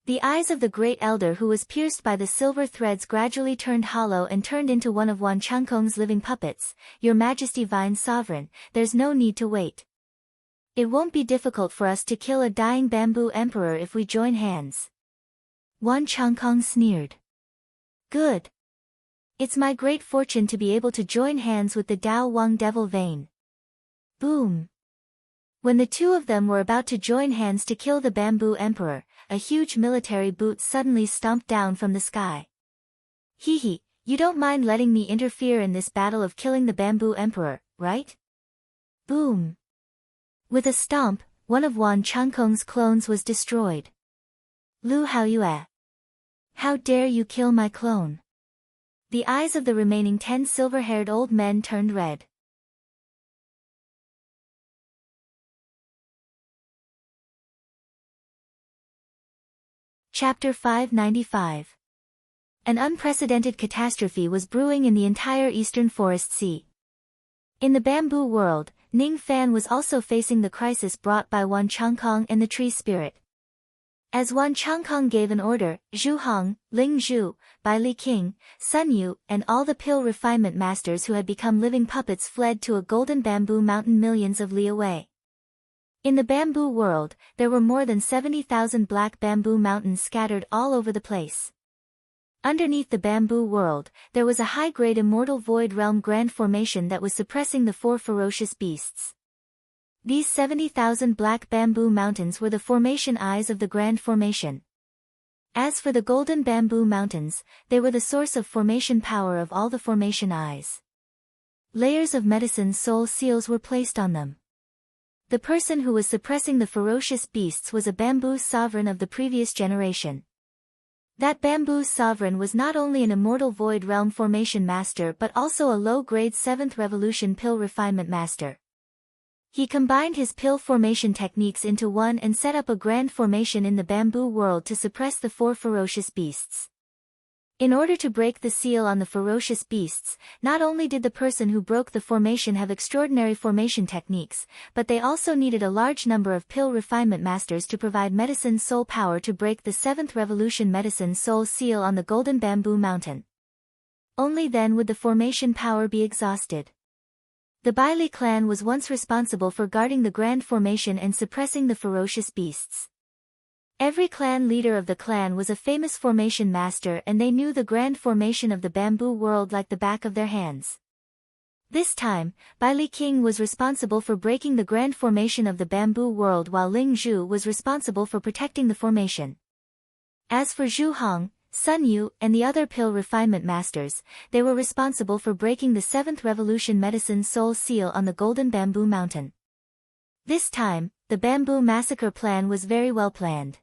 The eyes of the great elder who was pierced by the silver threads gradually turned hollow and turned into one of Wan Changkong's living puppets. Your Majesty Vine Sovereign, there's no need to wait. It won't be difficult for us to kill a dying Bamboo Emperor if we join hands. Wan Changkong sneered. Good. It's my great fortune to be able to join hands with the Dao Wang devil vein. Boom. When the two of them were about to join hands to kill the Bamboo Emperor, a huge military boot suddenly stomped down from the sky. Hee hee, you don't mind letting me interfere in this battle of killing the Bamboo Emperor, right? Boom. With a stomp, one of Wan Changkong's clones was destroyed. Lu Haoyue. How dare you kill my clone? The eyes of the remaining 10 silver-haired old men turned red. Chapter 595. An unprecedented catastrophe was brewing in the entire eastern forest sea. In the bamboo world, Ning Fan was also facing the crisis brought by Wan Changkong and the tree spirit. As Wan Changkong gave an order, Zhu Hong, Ling Zhu, Bai Li King, Sun Yu, and all the pill refinement masters who had become living puppets fled to a golden bamboo mountain millions of li away. In the bamboo world, there were more than 70,000 black bamboo mountains scattered all over the place. Underneath the bamboo world, there was a high-grade immortal void realm grand formation that was suppressing the four ferocious beasts. These 70,000 black bamboo mountains were the formation eyes of the grand formation. As for the golden bamboo mountains, they were the source of formation power of all the formation eyes. Layers of medicine soul seals were placed on them. The person who was suppressing the ferocious beasts was a bamboo sovereign of the previous generation. That bamboo sovereign was not only an immortal void realm formation master but also a low-grade 7th revolution pill refinement master. He combined his pill formation techniques into one and set up a grand formation in the bamboo world to suppress the four ferocious beasts. In order to break the seal on the ferocious beasts, not only did the person who broke the formation have extraordinary formation techniques, but they also needed a large number of pill refinement masters to provide medicine soul power to break the 7th revolution medicine soul seal on the golden bamboo mountain. Only then would the formation power be exhausted. The Bai Li clan was once responsible for guarding the grand formation and suppressing the ferocious beasts. Every clan leader of the clan was a famous formation master and they knew the grand formation of the bamboo world like the back of their hands. This time, Bai Li King was responsible for breaking the grand formation of the bamboo world while Ling Zhu was responsible for protecting the formation. As for Zhu Hong, Sun Yu, and the other pill refinement masters, they were responsible for breaking the 7th revolution medicine soul seal on the golden bamboo mountain. This time, the bamboo massacre plan was very well planned.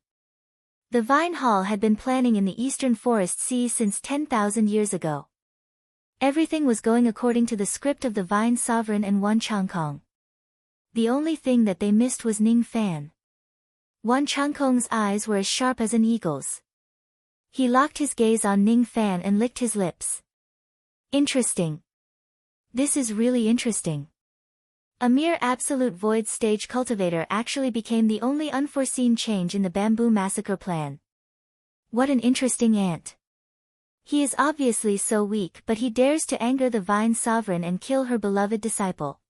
The Vine Hall had been planning in the eastern forest sea since 10,000 years ago. Everything was going according to the script of the Vine Sovereign and Wan Changkong. The only thing that they missed was Ning Fan. Wan Changkong's eyes were as sharp as an eagle's. He locked his gaze on Ning Fan and licked his lips. Interesting. This is really interesting. A mere absolute void stage cultivator actually became the only unforeseen change in the bamboo massacre plan. What an interesting ant. He is obviously so weak, but he dares to anger the Vine Sovereign and kill her beloved disciple.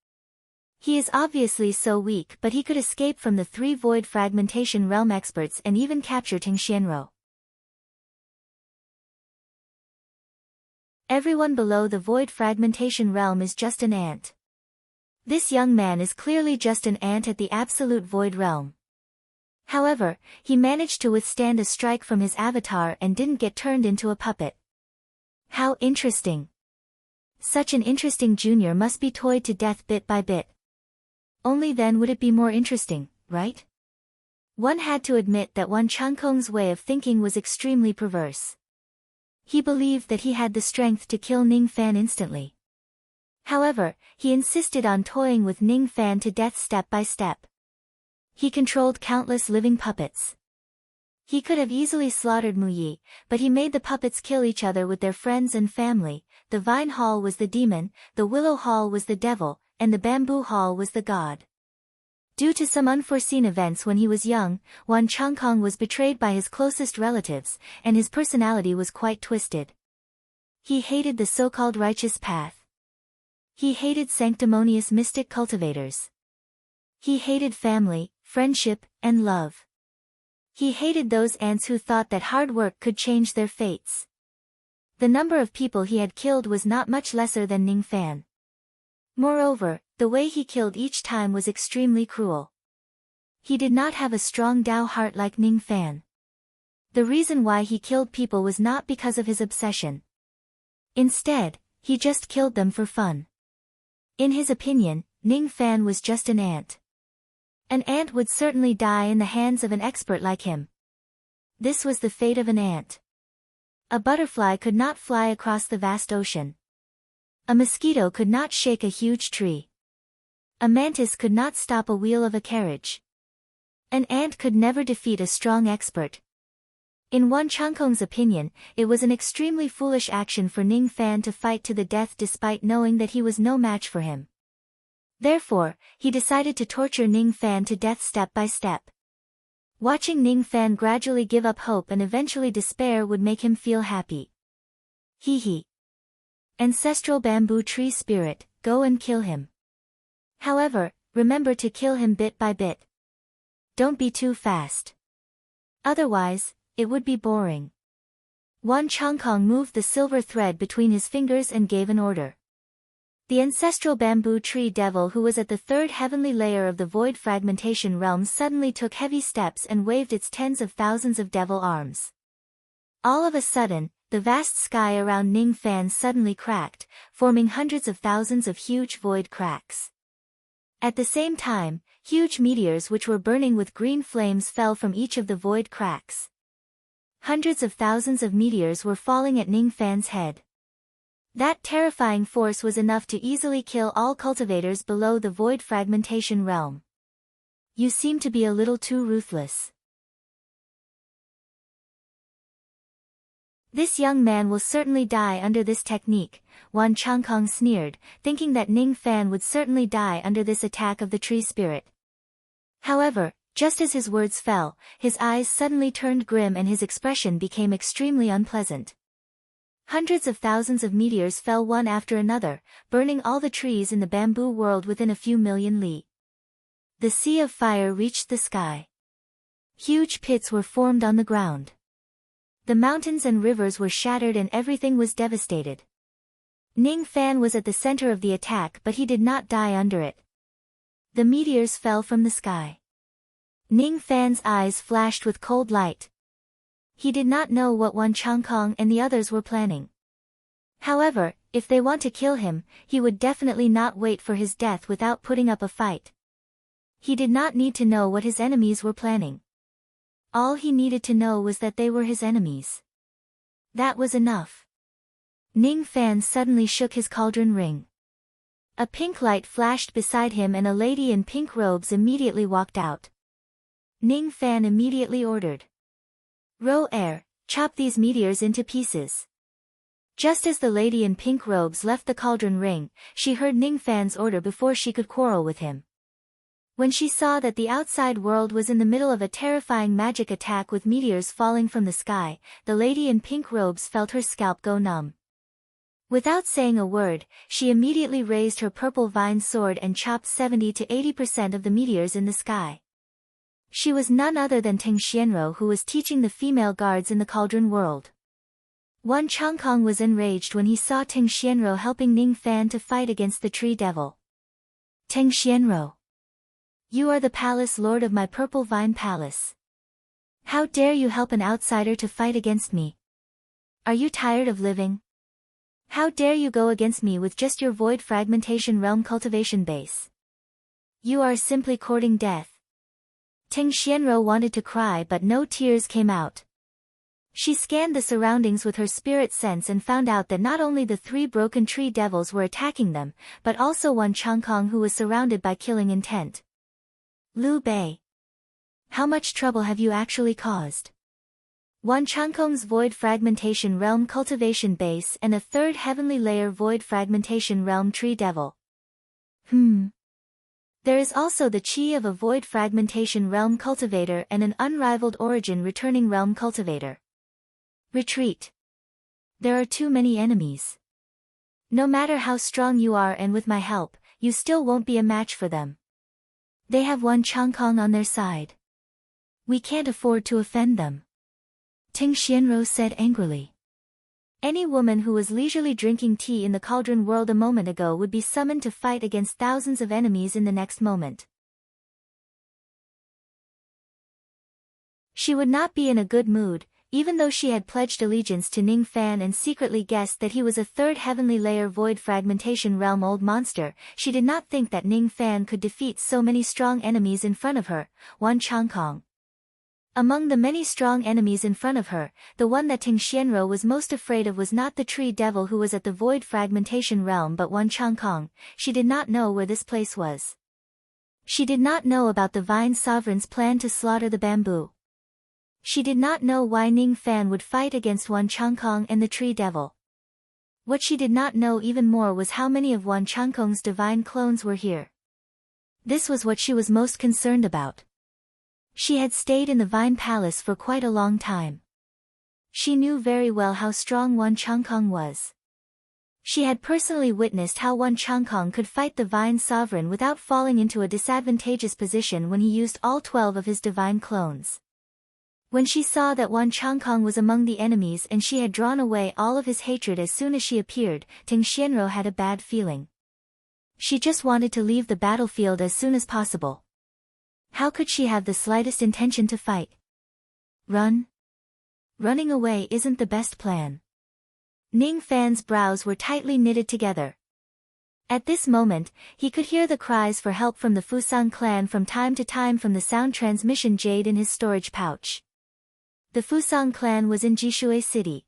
He is obviously so weak, but he could escape from the 3 Void Fragmentation Realm experts and even capture Ting Xianro. Everyone below the Void Fragmentation Realm is just an ant. This young man is clearly just an ant at the Absolute Void Realm. However, he managed to withstand a strike from his avatar and didn't get turned into a puppet. How interesting. Such an interesting junior must be toyed to death bit by bit. Only then would it be more interesting, right? One had to admit that Wan Changkong's way of thinking was extremely perverse. He believed that he had the strength to kill Ning Fan instantly. However, he insisted on toying with Ning Fan to death step by step. He controlled countless living puppets. He could have easily slaughtered Mu Yi, but he made the puppets kill each other with their friends and family. The Vine Hall was the demon, the Willow Hall was the devil, and the Bamboo Hall was the god. Due to some unforeseen events when he was young, Wan Changkong was betrayed by his closest relatives, and his personality was quite twisted. He hated the so-called righteous path. He hated sanctimonious mystic cultivators. He hated family, friendship, and love. He hated those ants who thought that hard work could change their fates. The number of people he had killed was not much lesser than Ning Fan. Moreover, the way he killed each time was extremely cruel. He did not have a strong Dao heart like Ning Fan. The reason why he killed people was not because of his obsession. Instead, he just killed them for fun. In his opinion, Ning Fan was just an ant. An ant would certainly die in the hands of an expert like him. This was the fate of an ant. A butterfly could not fly across the vast ocean. A mosquito could not shake a huge tree. A mantis could not stop a wheel of a carriage. An ant could never defeat a strong expert. In Wan Changkong's opinion, it was an extremely foolish action for Ning Fan to fight to the death despite knowing that he was no match for him. Therefore, he decided to torture Ning Fan to death step by step. Watching Ning Fan gradually give up hope and eventually despair would make him feel happy. Hee hee. Ancestral bamboo tree spirit, go and kill him. However, remember to kill him bit by bit. Don't be too fast. Otherwise, it would be boring. Wan Changkong moved the silver thread between his fingers and gave an order. The ancestral bamboo tree devil who was at the 3rd heavenly layer of the void fragmentation realm suddenly took heavy steps and waved its tens of thousands of devil arms. All of a sudden, the vast sky around Ning Fan suddenly cracked, forming hundreds of thousands of huge void cracks. At the same time, huge meteors which were burning with green flames fell from each of the void cracks. Hundreds of thousands of meteors were falling at Ning Fan's head. That terrifying force was enough to easily kill all cultivators below the void fragmentation realm. You seem to be a little too ruthless. This young man will certainly die under this technique, Wan Changkong sneered, thinking that Ning Fan would certainly die under this attack of the tree spirit. However, just as his words fell, his eyes suddenly turned grim and his expression became extremely unpleasant. Hundreds of thousands of meteors fell one after another, burning all the trees in the bamboo world within a few million li. The sea of fire reached the sky. Huge pits were formed on the ground. The mountains and rivers were shattered and everything was devastated. Ning Fan was at the center of the attack but he did not die under it. The meteors fell from the sky. Ning Fan's eyes flashed with cold light. He did not know what Wan Changkong and the others were planning. However, if they want to kill him, he would definitely not wait for his death without putting up a fight. He did not need to know what his enemies were planning. All he needed to know was that they were his enemies. That was enough. Ning Fan suddenly shook his cauldron ring. A pink light flashed beside him and a lady in pink robes immediately walked out. Ning Fan immediately ordered. Ro air, chop these meteors into pieces. Just as the lady in pink robes left the cauldron ring, she heard Ning Fan's order before she could quarrel with him. When she saw that the outside world was in the middle of a terrifying magic attack with meteors falling from the sky, the lady in pink robes felt her scalp go numb. Without saying a word, she immediately raised her purple vine sword and chopped 70 to 80% of the meteors in the sky. She was none other than Ting Xianro, who was teaching the female guards in the cauldron world. Wan Changkong was enraged when he saw Ting Xianro helping Ning Fan to fight against the tree devil. Ting Xianro, you are the palace lord of my purple vine palace. How dare you help an outsider to fight against me? Are you tired of living? How dare you go against me with just your void fragmentation realm cultivation base? You are simply courting death. Ting Xianro wanted to cry, but no tears came out. She scanned the surroundings with her spirit sense and found out that not only the 3 broken tree devils were attacking them, but also Wan Changkong, who was surrounded by killing intent. Liu Bei, how much trouble have you actually caused? Wan Changkong's void fragmentation realm cultivation base and a 3rd heavenly layer void fragmentation realm tree devil. There is also the chi of a void fragmentation realm cultivator and an unrivaled origin returning realm cultivator. Retreat. There are too many enemies. No matter how strong you are and with my help, you still won't be a match for them. They have Wan Changkong on their side. We can't afford to offend them. Ting Xianro said angrily. Any woman who was leisurely drinking tea in the cauldron world a moment ago would be summoned to fight against thousands of enemies in the next moment. She would not be in a good mood, even though she had pledged allegiance to Ning Fan and secretly guessed that he was a 3rd heavenly layer void fragmentation realm old monster. She did not think that Ning Fan could defeat so many strong enemies in front of her, Wan Changkong. Among the many strong enemies in front of her, the one that Ting Xianro was most afraid of was not the tree devil who was at the void fragmentation realm but Wan Changkong. She did not know where this place was. She did not know about the Vine Sovereign's plan to slaughter the bamboo. She did not know why Ning Fan would fight against Wan Changkong and the tree devil. What she did not know even more was how many of Wan Changkong's divine clones were here. This was what she was most concerned about. She had stayed in the Vine Palace for quite a long time. She knew very well how strong Wan Changkong was. She had personally witnessed how Wan Changkong could fight the Vine Sovereign without falling into a disadvantageous position when he used all 12 of his divine clones. When she saw that Wan Changkong was among the enemies and she had drawn away all of his hatred as soon as she appeared, Ting Xianro had a bad feeling. She just wanted to leave the battlefield as soon as possible. How could she have the slightest intention to fight? Run? Running away isn't the best plan. Ning Fan's brows were tightly knitted together. At this moment, he could hear the cries for help from the Fusang clan from time to time from the sound transmission jade in his storage pouch. The Fusang clan was in Jishui City.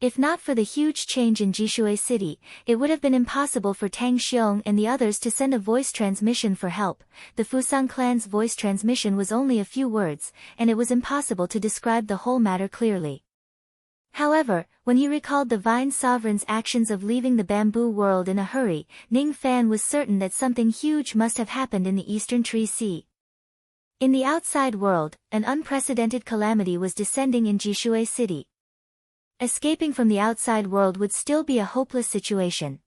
If not for the huge change in Jishui City, it would have been impossible for Tang Xiong and the others to send a voice transmission for help. The Fusang clan's voice transmission was only a few words, and it was impossible to describe the whole matter clearly. However, when he recalled the Vine Sovereign's actions of leaving the bamboo world in a hurry, Ning Fan was certain that something huge must have happened in the Eastern Tree Sea. In the outside world, an unprecedented calamity was descending in Jishui City. Escaping from the outside world would still be a hopeless situation.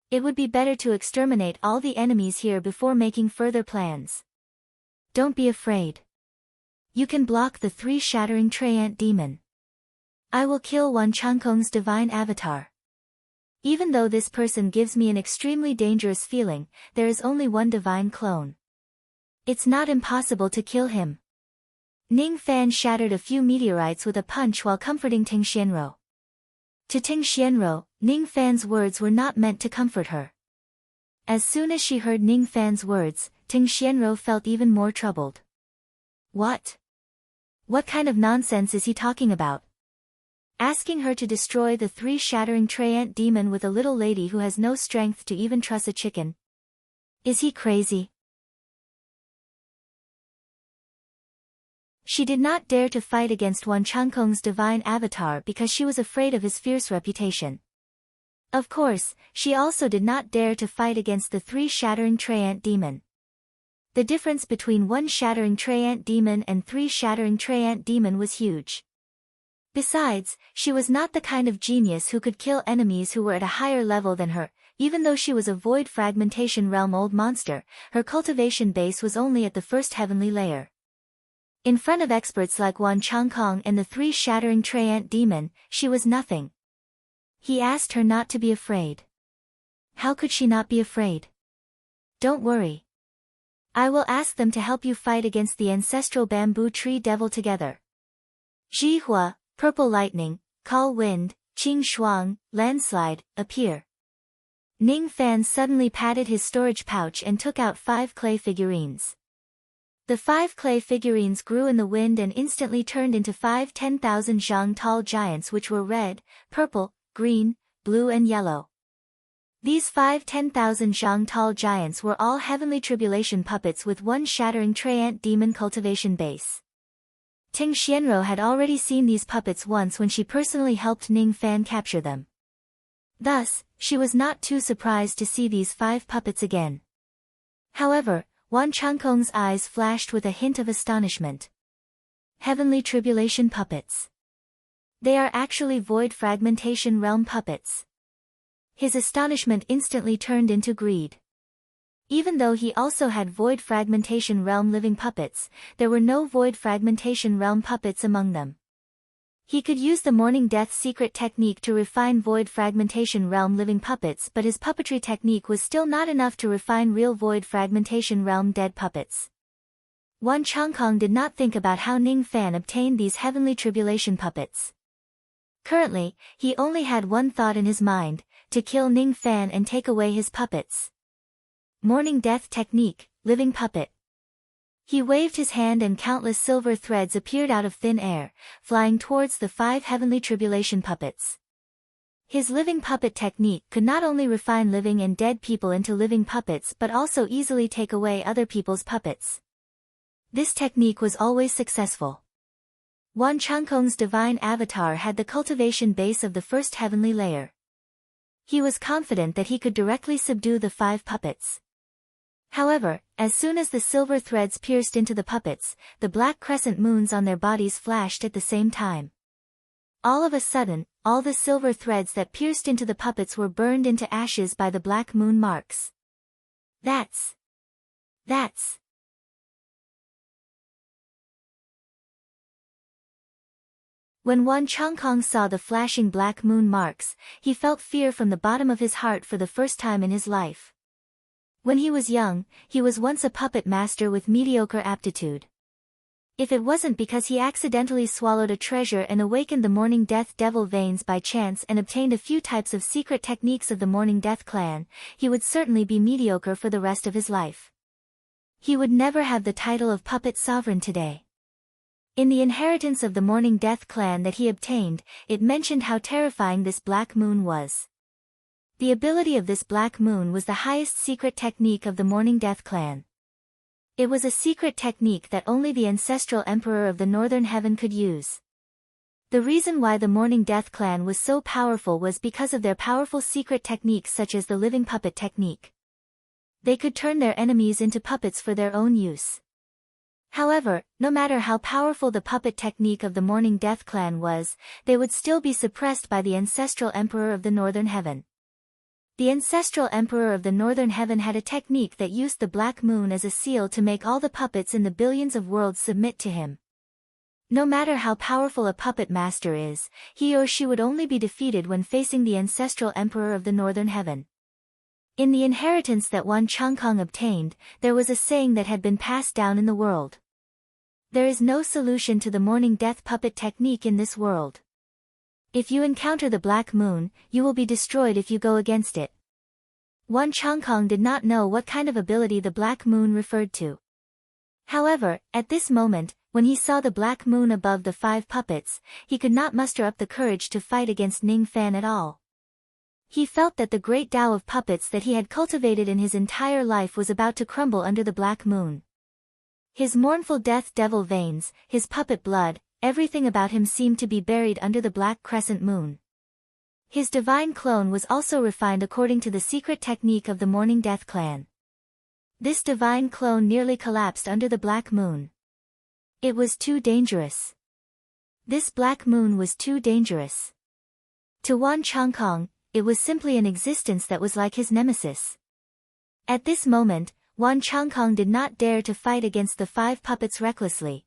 It would be better to exterminate all the enemies here before making further plans. Don't be afraid. You can block the 3 shattering Treant demon. I will kill Wan Changkong's divine avatar. Even though this person gives me an extremely dangerous feeling, there is only one divine clone. It's not impossible to kill him. Ning Fan shattered a few meteorites with a punch while comforting Ting Xianro. To Ting Xianro, Ning Fan's words were not meant to comfort her. As soon as she heard Ning Fan's words, Ting Xianro felt even more troubled. What? What kind of nonsense is he talking about? Asking her to destroy the 3 shattering Treant demon with a little lady who has no strength to even truss a chicken? Is he crazy? She did not dare to fight against Wan Changkong's divine avatar because she was afraid of his fierce reputation. Of course, she also did not dare to fight against the 3 shattering Treant demon. The difference between 1 shattering Treant demon and 3 shattering Treant demon was huge. Besides, she was not the kind of genius who could kill enemies who were at a higher level than her. Even though she was a void fragmentation realm old monster, her cultivation base was only at the first heavenly layer. In front of experts like Wan Changkong and the 3 shattering Treant demon, she was nothing. He asked her not to be afraid. How could she not be afraid? Don't worry. I will ask them to help you fight against the ancestral bamboo tree devil together. Jihua, purple lightning, call wind, Qing Shuang, landslide, appear. Ning Fan suddenly patted his storage pouch and took out 5 clay figurines. The 5 clay figurines grew in the wind and instantly turned into 5 10,000 zhang tall giants which were red, purple, green, blue and yellow. These 5 10,000 zhang tall giants were all heavenly tribulation puppets with 1 shattering Treant demon cultivation base. Ting Xianro had already seen these puppets once when she personally helped Ning Fan capture them. Thus, she was not too surprised to see these 5 puppets again. However, Wan Changkong's eyes flashed with a hint of astonishment. Heavenly tribulation puppets. They are actually void fragmentation realm puppets. His astonishment instantly turned into greed. Even though he also had void fragmentation realm living puppets, there were no void fragmentation realm puppets among them. He could use the Morning Death secret technique to refine void fragmentation realm living puppets, but his puppetry technique was still not enough to refine real void fragmentation realm dead puppets. Wan Changkong did not think about how Ning Fan obtained these heavenly tribulation puppets. Currently, he only had one thought in his mind, to kill Ning Fan and take away his puppets. Morning Death technique, living puppet. He waved his hand and countless silver threads appeared out of thin air, flying towards the 5 heavenly tribulation puppets. His living puppet technique could not only refine living and dead people into living puppets but also easily take away other people's puppets. This technique was always successful. Wan Changkong's divine avatar had the cultivation base of the first heavenly layer. He was confident that he could directly subdue the 5 puppets. However, as soon as the silver threads pierced into the puppets, the black crescent moons on their bodies flashed at the same time. All of a sudden, all the silver threads that pierced into the puppets were burned into ashes by the black moon marks. That's... When Wan Changkong saw the flashing black moon marks, he felt fear from the bottom of his heart for the first time in his life. When he was young, he was once a puppet master with mediocre aptitude. If it wasn't because he accidentally swallowed a treasure and awakened the Morning Death devil veins by chance and obtained a few types of secret techniques of the Morning Death clan, he would certainly be mediocre for the rest of his life. He would never have the title of puppet sovereign today. In the inheritance of the Morning Death clan that he obtained, it mentioned how terrifying this black moon was. The ability of this black moon was the highest secret technique of the Morning Death clan. It was a secret technique that only the ancestral emperor of the Northern Heaven could use. The reason why the Morning Death clan was so powerful was because of their powerful secret techniques such as the living puppet technique. They could turn their enemies into puppets for their own use. However, no matter how powerful the puppet technique of the Morning Death clan was, they would still be suppressed by the ancestral emperor of the Northern Heaven. The ancestral emperor of the Northern Heaven had a technique that used the black moon as a seal to make all the puppets in the billions of worlds submit to him. No matter how powerful a puppet master is, he or she would only be defeated when facing the ancestral emperor of the Northern Heaven. In the inheritance that Wan Changkong obtained, there was a saying that had been passed down in the world. There is no solution to the Morning Death puppet technique in this world. If you encounter the black moon, you will be destroyed if you go against it. Wan Changkong did not know what kind of ability the black moon referred to. However, at this moment, when he saw the black moon above the 5 puppets, he could not muster up the courage to fight against Ning Fan at all. He felt that the great Tao of puppets that he had cultivated in his entire life was about to crumble under the black moon. His mournful death devil veins, his puppet blood, everything about him seemed to be buried under the black crescent moon. His divine clone was also refined according to the secret technique of the Morning Death clan. This divine clone nearly collapsed under the black moon. It was too dangerous. This black moon was too dangerous. To Wan Changkong, it was simply an existence that was like his nemesis. At this moment, Wan Changkong did not dare to fight against the 5 puppets recklessly.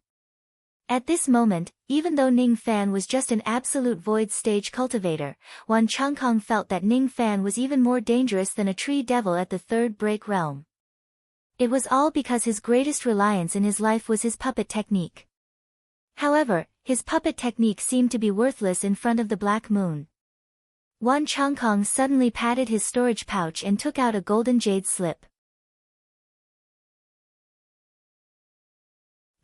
At this moment, even though Ning Fan was just an absolute void stage cultivator, Wan Changkong felt that Ning Fan was even more dangerous than a tree devil at the 3rd break realm. It was all because his greatest reliance in his life was his puppet technique. However, his puppet technique seemed to be worthless in front of the black moon. Wan Changkong suddenly patted his storage pouch and took out a golden jade slip.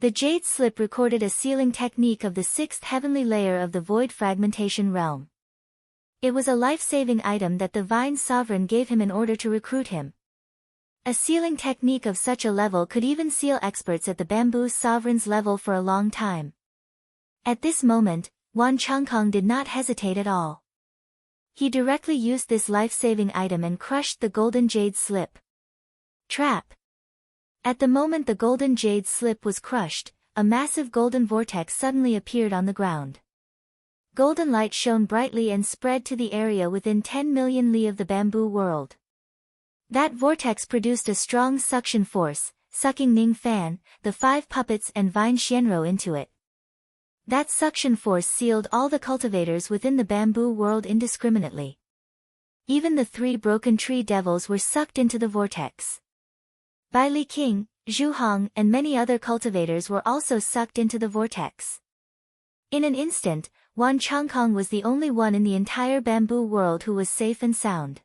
The jade slip recorded a sealing technique of the 6th heavenly layer of the void fragmentation realm. It was a life-saving item that the Vine Sovereign gave him in order to recruit him. A sealing technique of such a level could even seal experts at the Bamboo Sovereign's level for a long time. At this moment, Wan Changkong did not hesitate at all. He directly used this life-saving item and crushed the golden jade slip. Trap. At the moment the golden jade slip was crushed, a massive golden vortex suddenly appeared on the ground. Golden light shone brightly and spread to the area within 10 million li of the bamboo world. That vortex produced a strong suction force, sucking Ning Fan, the 5 puppets and Vine Xianro into it. That suction force sealed all the cultivators within the bamboo world indiscriminately. Even the 3 broken tree devils were sucked into the vortex. Bai Li King, Zhu Hong and many other cultivators were also sucked into the vortex. In an instant, Wan Changkong was the only one in the entire bamboo world who was safe and sound.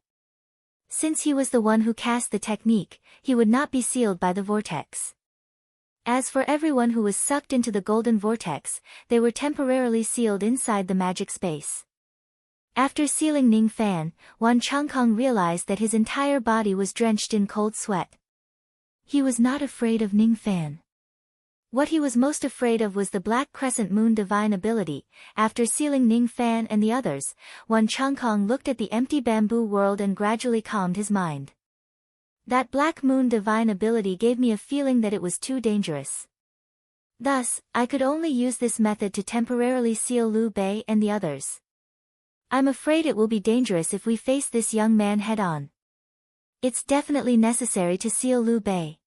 Since he was the one who cast the technique, he would not be sealed by the vortex. As for everyone who was sucked into the golden vortex, they were temporarily sealed inside the magic space. After sealing Ning Fan, Wan Changkong realized that his entire body was drenched in cold sweat. He was not afraid of Ning Fan. What he was most afraid of was the Black Crescent Moon divine ability. After sealing Ning Fan and the others, Wan Changkong looked at the empty bamboo world and gradually calmed his mind. That Black Moon divine ability gave me a feeling that it was too dangerous. Thus, I could only use this method to temporarily seal Liu Bei and the others. I'm afraid it will be dangerous if we face this young man head-on. It's definitely necessary to seal Liu Bei.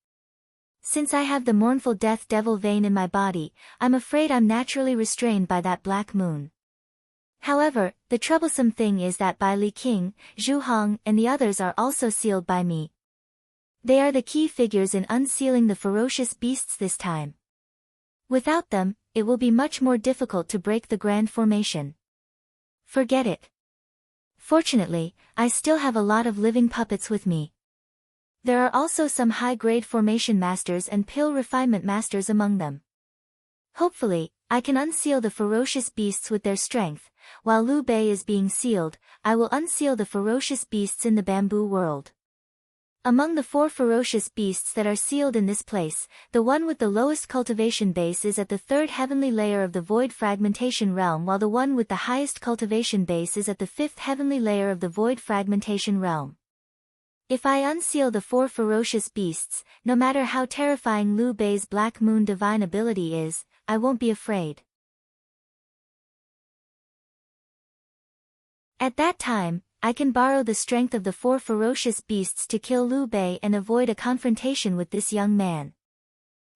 Since I have the mournful death devil vein in my body, I'm afraid I'm naturally restrained by that black moon. However, the troublesome thing is that Bai Li King, Zhu Hong and the others are also sealed by me. They are the key figures in unsealing the ferocious beasts this time. Without them, it will be much more difficult to break the grand formation. Forget it. Fortunately, I still have a lot of living puppets with me. There are also some high-grade formation masters and pill refinement masters among them. Hopefully, I can unseal the ferocious beasts with their strength. While Liu Bei is being sealed, I will unseal the ferocious beasts in the bamboo world. Among the 4 ferocious beasts that are sealed in this place, the one with the lowest cultivation base is at the 3rd heavenly layer of the void fragmentation realm, while the one with the highest cultivation base is at the 5th heavenly layer of the void fragmentation realm. If I unseal the 4 ferocious beasts, no matter how terrifying Liu Bei's Black Moon divine ability is, I won't be afraid. At that time, I can borrow the strength of the 4 ferocious beasts to kill Liu Bei and avoid a confrontation with this young man.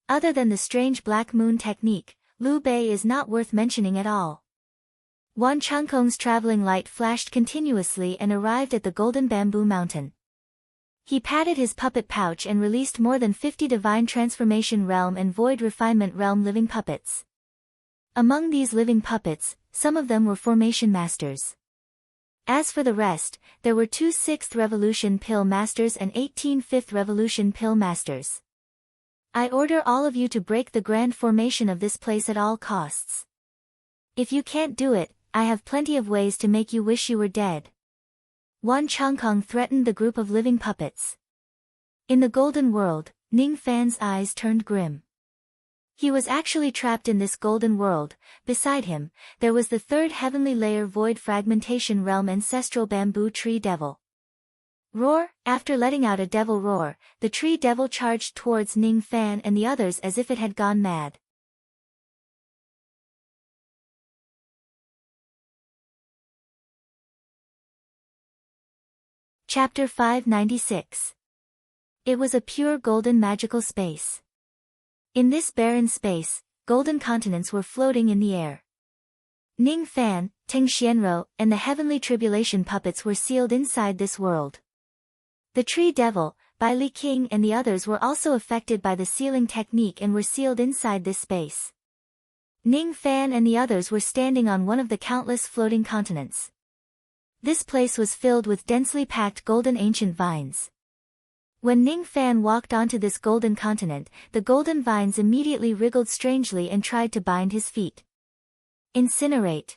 Other than the strange Black Moon technique, Liu Bei is not worth mentioning at all. Wan Changkong's traveling light flashed continuously and arrived at the Golden Bamboo Mountain. He patted his puppet pouch and released more than 50 Divine Transformation Realm and Void Refinement Realm living puppets. Among these living puppets, some of them were Formation Masters. As for the rest, there were 2 6th Revolution Pill Masters and 18 5th Revolution Pill Masters. I order all of you to break the grand formation of this place at all costs. If you can't do it, I have plenty of ways to make you wish you were dead. Wan Changkong threatened the group of living puppets. In the golden world, Ning Fan's eyes turned grim. He was actually trapped in this golden world. Beside him, there was the 3rd heavenly layer void fragmentation realm ancestral bamboo tree devil. Roar! After letting out a devil roar, the tree devil charged towards Ning Fan and the others as if it had gone mad. Chapter 596. It was a pure golden magical space. In this barren space, golden continents were floating in the air. Ning Fan, Ting Xianrou, and the heavenly tribulation puppets were sealed inside this world. The tree devil, Bai Li King and the others were also affected by the sealing technique and were sealed inside this space. Ning Fan and the others were standing on one of the countless floating continents. This place was filled with densely packed golden ancient vines. When Ning Fan walked onto this golden continent, the golden vines immediately wriggled strangely and tried to bind his feet. Incinerate.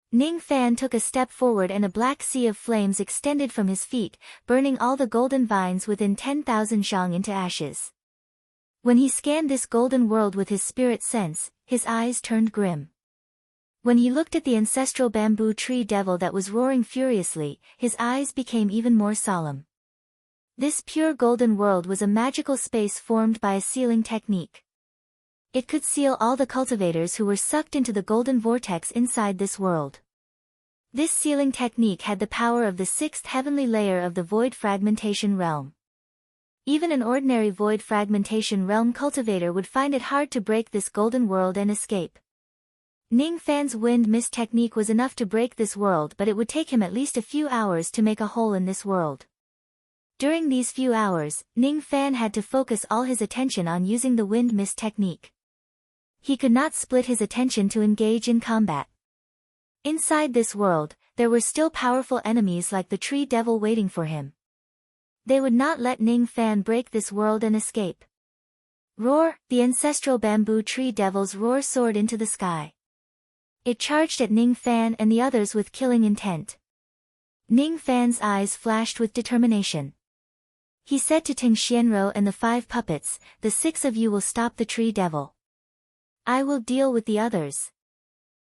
Ning Fan took a step forward and a black sea of flames extended from his feet, burning all the golden vines within 10,000 zhang into ashes. When he scanned this golden world with his spirit sense, his eyes turned grim. When he looked at the ancestral bamboo tree devil that was roaring furiously, his eyes became even more solemn. This pure golden world was a magical space formed by a sealing technique. It could seal all the cultivators who were sucked into the golden vortex inside this world. This sealing technique had the power of the sixth heavenly layer of the void fragmentation realm. Even an ordinary void fragmentation realm cultivator would find it hard to break this golden world and escape. Ning Fan's wind mist technique was enough to break this world, but it would take him at least a few hours to make a hole in this world. During these few hours, Ning Fan had to focus all his attention on using the wind mist technique. He could not split his attention to engage in combat. Inside this world, there were still powerful enemies like the tree devil waiting for him. They would not let Ning Fan break this world and escape. Roar! The ancestral bamboo tree devil's roar soared into the sky. It charged at Ning Fan and the others with killing intent. Ning Fan's eyes flashed with determination. He said to Ting Xianrou and the 5 puppets, "The 6 of you will stop the tree devil. I will deal with the others."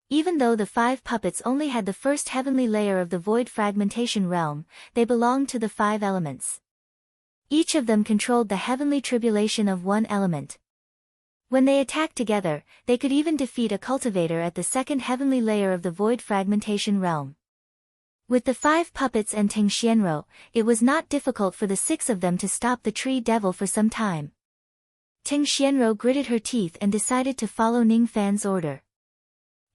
Even though the 5 puppets only had the first heavenly layer of the void fragmentation realm, they belonged to the 5 elements. Each of them controlled the heavenly tribulation of one element. When they attacked together, they could even defeat a cultivator at the second heavenly layer of the void fragmentation realm. With the 5 puppets and Ting Xianrou, it was not difficult for the 6 of them to stop the tree devil for some time. Ting Xianrou gritted her teeth and decided to follow Ning Fan's order.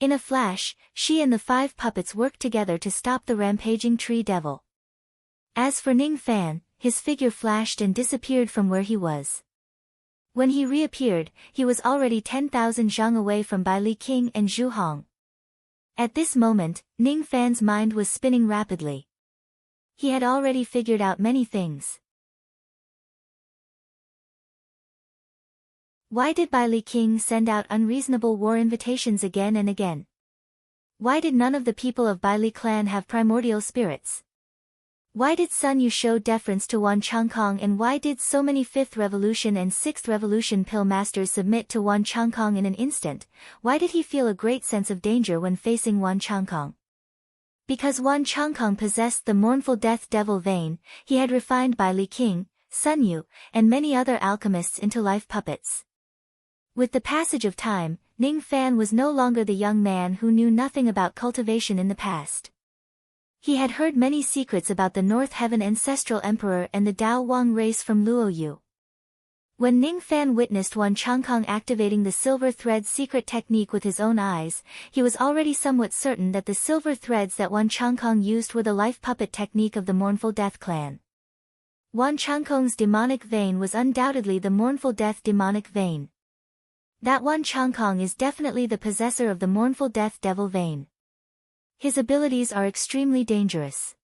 In a flash, she and the 5 puppets worked together to stop the rampaging tree devil. As for Ning Fan, his figure flashed and disappeared from where he was. When he reappeared, he was already 10,000 zhang away from Bai Li King and Zhu Hong. At this moment, Ning Fan's mind was spinning rapidly. He had already figured out many things. Why did Bai Li King send out unreasonable war invitations again and again? Why did none of the people of Bai Li clan have primordial spirits? Why did Sun Yu show deference to Wan Changkong, and why did so many 5th Revolution and 6th Revolution pill masters submit to Wan Changkong in an instant? Why did he feel a great sense of danger when facing Wan Changkong? Because Wan Changkong possessed the mournful death devil vein, he had refined Bai Li King, Sun Yu, and many other alchemists into life puppets. With the passage of time, Ning Fan was no longer the young man who knew nothing about cultivation in the past. He had heard many secrets about the North Heaven Ancestral Emperor and the Dao Wang race from Luoyu. When Ning Fan witnessed Wan Changkong activating the silver thread secret technique with his own eyes, he was already somewhat certain that the silver threads that Wan Changkong used were the life puppet technique of the Mournful Death clan. Wan Changkong's demonic vein was undoubtedly the Mournful Death demonic vein. That Wan Changkong is definitely the possessor of the Mournful Death devil vein. His abilities are extremely dangerous.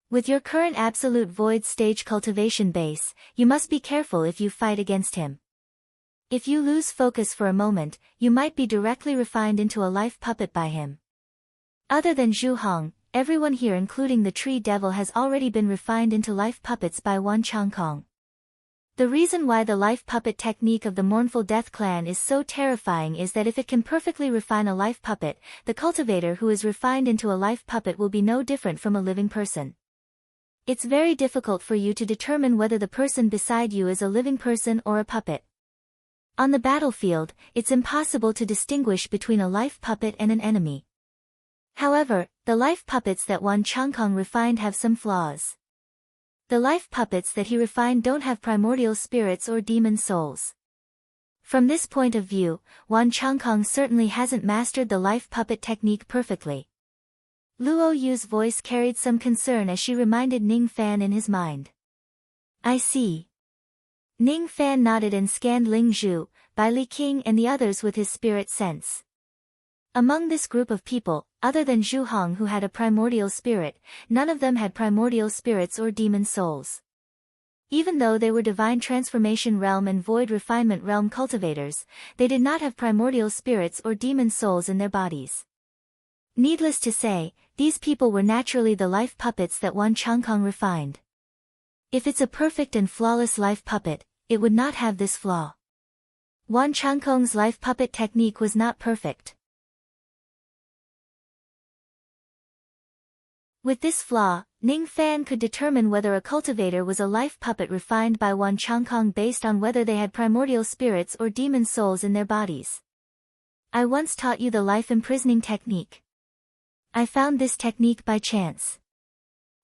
With your current absolute void stage cultivation base, you must be careful if you fight against him. If you lose focus for a moment, you might be directly refined into a life puppet by him. Other than Zhu Hong, everyone here including the tree devil has already been refined into life puppets by Wan Changkong. The reason why the life puppet technique of the Mournful Death clan is so terrifying is that if it can perfectly refine a life puppet, the cultivator who is refined into a life puppet will be no different from a living person. It's very difficult for you to determine whether the person beside you is a living person or a puppet. On the battlefield, it's impossible to distinguish between a life puppet and an enemy. However, the life puppets that Wan Changkong refined have some flaws. The life puppets that he refined don't have primordial spirits or demon souls. From this point of view, Wan Changkong certainly hasn't mastered the life puppet technique perfectly. Luo Yu's voice carried some concern as she reminded Ning Fan in his mind. I see. Ning Fan nodded and scanned Ling Zhu, Bai Li King and the others with his spirit sense. Among this group of people, other than Zhu Hong who had a primordial spirit, none of them had primordial spirits or demon souls. Even though they were divine transformation realm and void refinement realm cultivators, they did not have primordial spirits or demon souls in their bodies. Needless to say, these people were naturally the life puppets that Wan Changkong refined. If it's a perfect and flawless life puppet, it would not have this flaw. Wan Changkong's life puppet technique was not perfect. With this flaw, Ning Fan could determine whether a cultivator was a life puppet refined by Wan Changkong based on whether they had primordial spirits or demon souls in their bodies. I once taught you the life imprisoning technique. I found this technique by chance.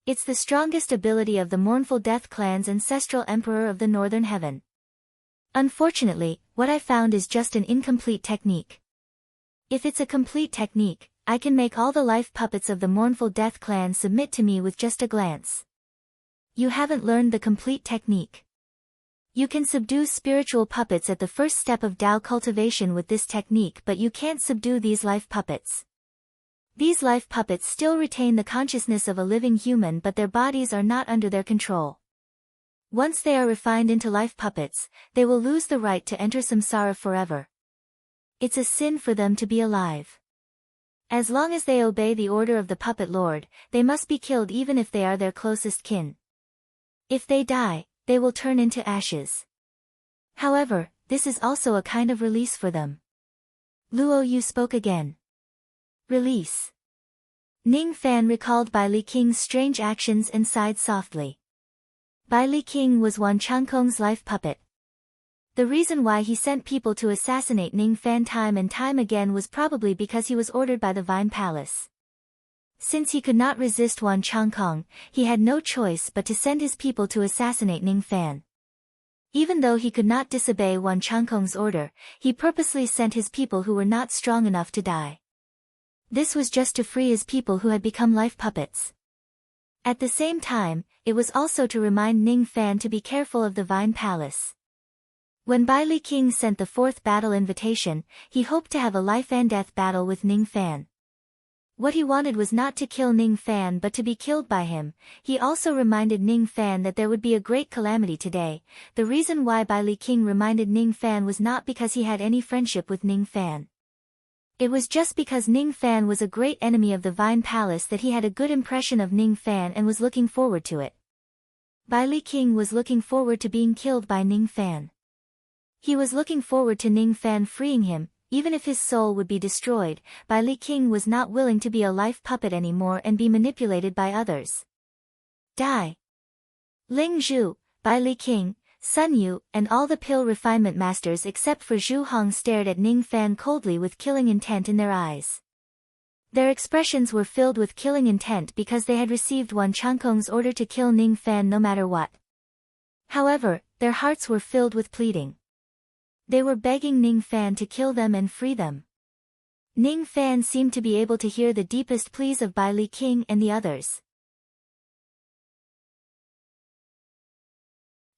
It's the strongest ability of the Mournful Death clan's ancestral emperor of the Northern Heaven. Unfortunately, what I found is just an incomplete technique. If it's a complete technique, I can make all the life puppets of the Mournful Death clan submit to me with just a glance. You haven't learned the complete technique. You can subdue spiritual puppets at the first step of Tao cultivation with this technique, but you can't subdue these life puppets. These life puppets still retain the consciousness of a living human, but their bodies are not under their control. Once they are refined into life puppets, they will lose the right to enter samsara forever. It's a sin for them to be alive. As long as they obey the order of the puppet lord, they must be killed even if they are their closest kin. If they die, they will turn into ashes. However, this is also a kind of release for them. Luo Yu spoke again. Release. Ning Fan recalled Bai Li King's strange actions and sighed softly. Bai Li King was Wan Changkong's life puppet. The reason why he sent people to assassinate Ning Fan time and time again was probably because he was ordered by the Vine Palace. Since he could not resist Wan Changkong, he had no choice but to send his people to assassinate Ning Fan. Even though he could not disobey Wan Changkong's order, he purposely sent his people who were not strong enough to die. This was just to free his people who had become life puppets. At the same time, it was also to remind Ning Fan to be careful of the Vine Palace. When Bai Li King sent the fourth battle invitation, he hoped to have a life and death battle with Ning Fan. What he wanted was not to kill Ning Fan but to be killed by him. He also reminded Ning Fan that there would be a great calamity today. The reason why Bai Li King reminded Ning Fan was not because he had any friendship with Ning Fan. It was just because Ning Fan was a great enemy of the Vine Palace that he had a good impression of Ning Fan and was looking forward to it. Bai Li King was looking forward to being killed by Ning Fan. He was looking forward to Ning Fan freeing him, even if his soul would be destroyed. Bai Li King was not willing to be a life puppet anymore and be manipulated by others. Die. Ling Zhu, Bai Li King, Sun Yu, and all the pill refinement masters except for Zhu Hong stared at Ning Fan coldly with killing intent in their eyes. Their expressions were filled with killing intent because they had received Wan Changkong's order to kill Ning Fan no matter what. However, their hearts were filled with pleading. They were begging Ning Fan to kill them and free them. Ning Fan seemed to be able to hear the deepest pleas of Bai Li King and the others.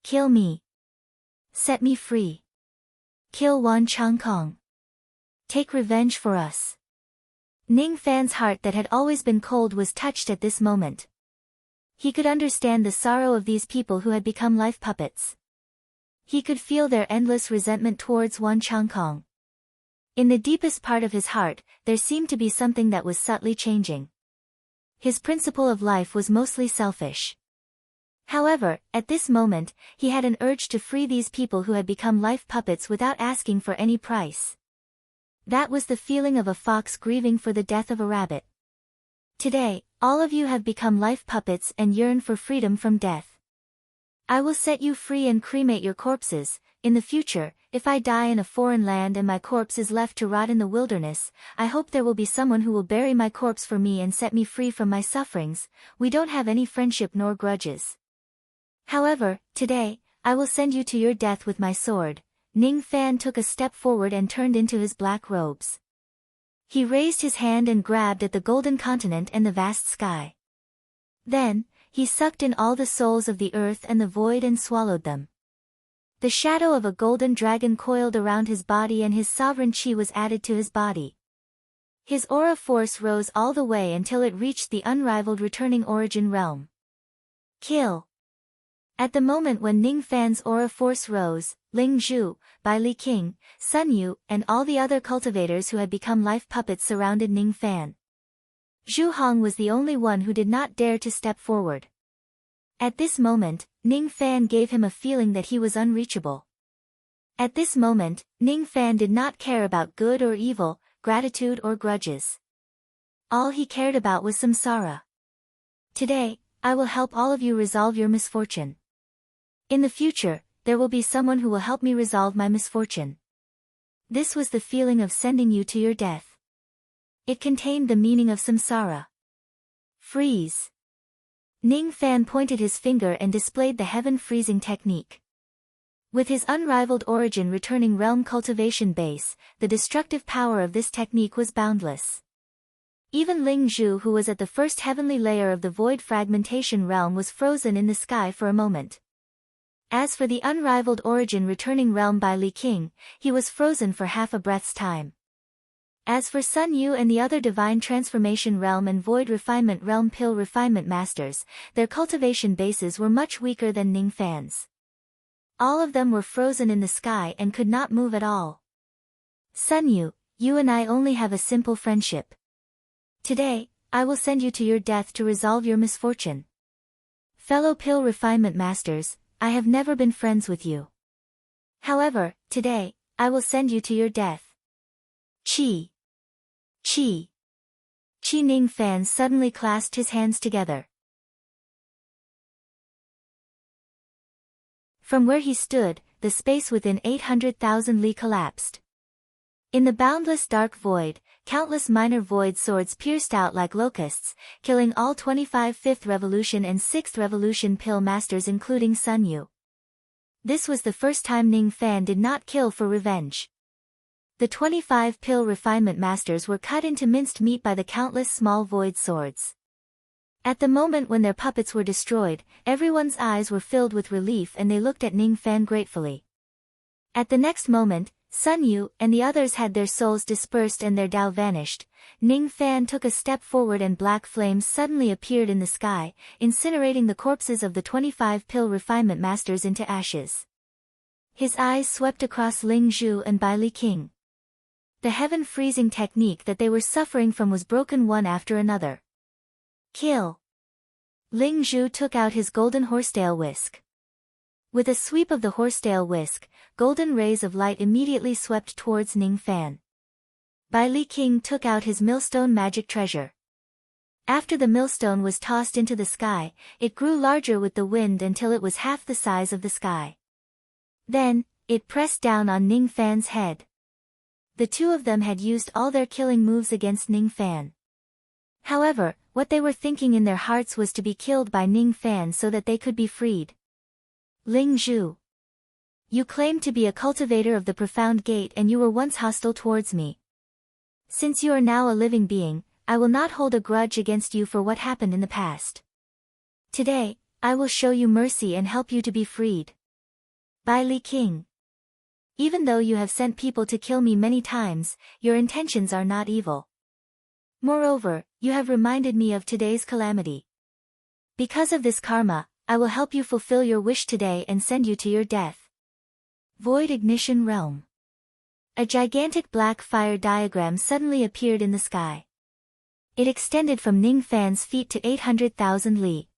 Kill me. Set me free. Kill Wan Changkong. Take revenge for us. Ning Fan's heart that had always been cold was touched at this moment. He could understand the sorrow of these people who had become life puppets. He could feel their endless resentment towards Wan Changkong. In the deepest part of his heart, there seemed to be something that was subtly changing. His principle of life was mostly selfish. However, at this moment, he had an urge to free these people who had become life puppets without asking for any price. That was the feeling of a fox grieving for the death of a rabbit. Today, All of you have become life puppets and yearn for freedom from death. I will set you free and cremate your corpses. In the future, if I die in a foreign land and my corpse is left to rot in the wilderness, I hope there will be someone who will bury my corpse for me and set me free from my sufferings. We don't have any friendship nor grudges. However, today, I will send you to your death with my sword." Ning Fan took a step forward and turned into his black robes. He raised his hand and grabbed at the golden continent and the vast sky. Then, he sucked in all the souls of the earth and the void and swallowed them. The shadow of a golden dragon coiled around his body and his sovereign chi was added to his body. His aura force rose all the way until it reached the unrivaled returning origin realm. Kill. At the moment when Ning Fan's aura force rose, Ling Zhu, Bai Li King, Sun Yu, and all the other cultivators who had become life puppets surrounded Ning Fan. Zhu Hong was the only one who did not dare to step forward. At this moment, Ning Fan gave him a feeling that he was unreachable. At this moment, Ning Fan did not care about good or evil, gratitude or grudges. All he cared about was samsara. Today, I will help all of you resolve your misfortune. In the future, there will be someone who will help me resolve my misfortune. This was the feeling of sending you to your death. It contained the meaning of samsara. Freeze. Ning Fan pointed his finger and displayed the heaven freezing technique. With his unrivaled origin returning realm cultivation base, the destructive power of this technique was boundless. Even Ling Zhu, who was at the first heavenly layer of the void fragmentation realm, was frozen in the sky for a moment. As for the unrivaled origin returning realm by Li King, he was frozen for half a breath's time. As for Sun Yu and the other divine transformation realm and void refinement realm pill refinement masters, their cultivation bases were much weaker than Ning Fan's. All of them were frozen in the sky and could not move at all. Sun Yu, you and I only have a simple friendship. Today, I will send you to your death to resolve your misfortune. Fellow pill refinement masters, I have never been friends with you. However, today, I will send you to your death. Chi. Chi. Chi. Ning Fan suddenly clasped his hands together. From where he stood, the space within 800,000 li collapsed. In the boundless dark void, countless minor void swords pierced out like locusts, killing all 25 5th Revolution and 6th Revolution pill masters including Sun Yu. This was the first time Ning Fan did not kill for revenge. The 25 pill refinement masters were cut into minced meat by the countless small void swords. At the moment when their puppets were destroyed, everyone's eyes were filled with relief and they looked at Ning Fan gratefully. At the next moment, Sun Yu and the others had their souls dispersed and their Tao vanished. Ning Fan took a step forward and black flames suddenly appeared in the sky, incinerating the corpses of the 25 pill refinement masters into ashes. His eyes swept across Ling Zhu and Bai Li King. The heaven freezing technique that they were suffering from was broken one after another. Kill. Ling Zhu took out his golden horsetail whisk. With a sweep of the horsetail whisk, golden rays of light immediately swept towards Ning Fan. Bai Li King took out his millstone magic treasure. After the millstone was tossed into the sky, it grew larger with the wind until it was half the size of the sky. Then, it pressed down on Ning Fan's head. The two of them had used all their killing moves against Ning Fan. However, what they were thinking in their hearts was to be killed by Ning Fan so that they could be freed. Ling Zhu. You claim to be a cultivator of the profound gate and you were once hostile towards me. Since you are now a living being, I will not hold a grudge against you for what happened in the past. Today, I will show you mercy and help you to be freed. Bai Li King. Even though you have sent people to kill me many times, your intentions are not evil. Moreover, you have reminded me of today's calamity. Because of this karma, I will help you fulfill your wish today and send you to your death. Void Ignition Realm. A gigantic black fire diagram suddenly appeared in the sky. It extended from Ning Fan's feet to 800,000 li.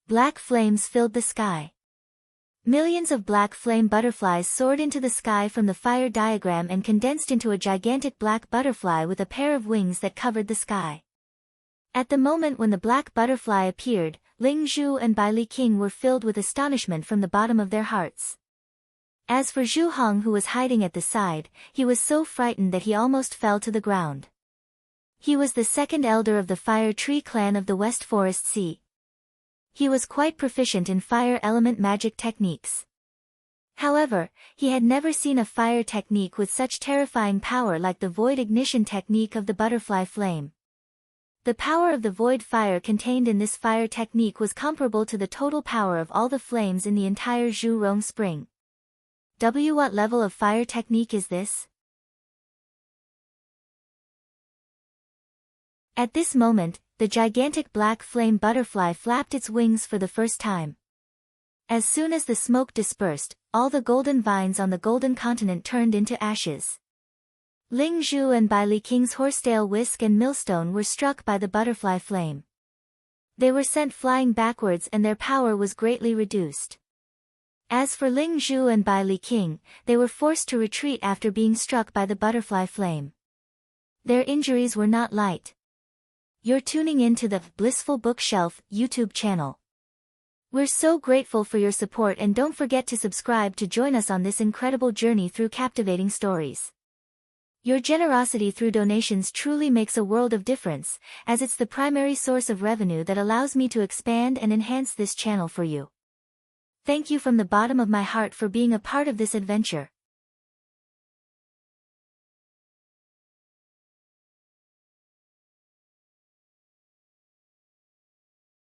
Black flames filled the sky. Millions of black flame butterflies soared into the sky from the fire diagram and condensed into a gigantic black butterfly with a pair of wings that covered the sky. At the moment when the black butterfly appeared, Ling Zhu and Bai Li King were filled with astonishment from the bottom of their hearts. As for Zhu Hong, who was hiding at the side, he was so frightened that he almost fell to the ground. He was the second elder of the Fire Tree clan of the West Forest Sea. He was quite proficient in fire element magic techniques. However, he had never seen a fire technique with such terrifying power like the void ignition technique of the butterfly flame. The power of the void fire contained in this fire technique was comparable to the total power of all the flames in the entire Zhu Rong Spring. What level of fire technique is this? At this moment, the gigantic black flame butterfly flapped its wings for the first time. As soon as the smoke dispersed, all the golden vines on the golden continent turned into ashes. Ling Zhu and Bai Li King's horsetail whisk and millstone were struck by the butterfly flame. They were sent flying backwards and their power was greatly reduced. As for Ling Zhu and Bai Li King, they were forced to retreat after being struck by the butterfly flame. Their injuries were not light. You're tuning in to the Blissful Bookshelf YouTube channel. We're so grateful for your support, and don't forget to subscribe to join us on this incredible journey through captivating stories. Your generosity through donations truly makes a world of difference, as it's the primary source of revenue that allows me to expand and enhance this channel for you. Thank you from the bottom of my heart for being a part of this adventure.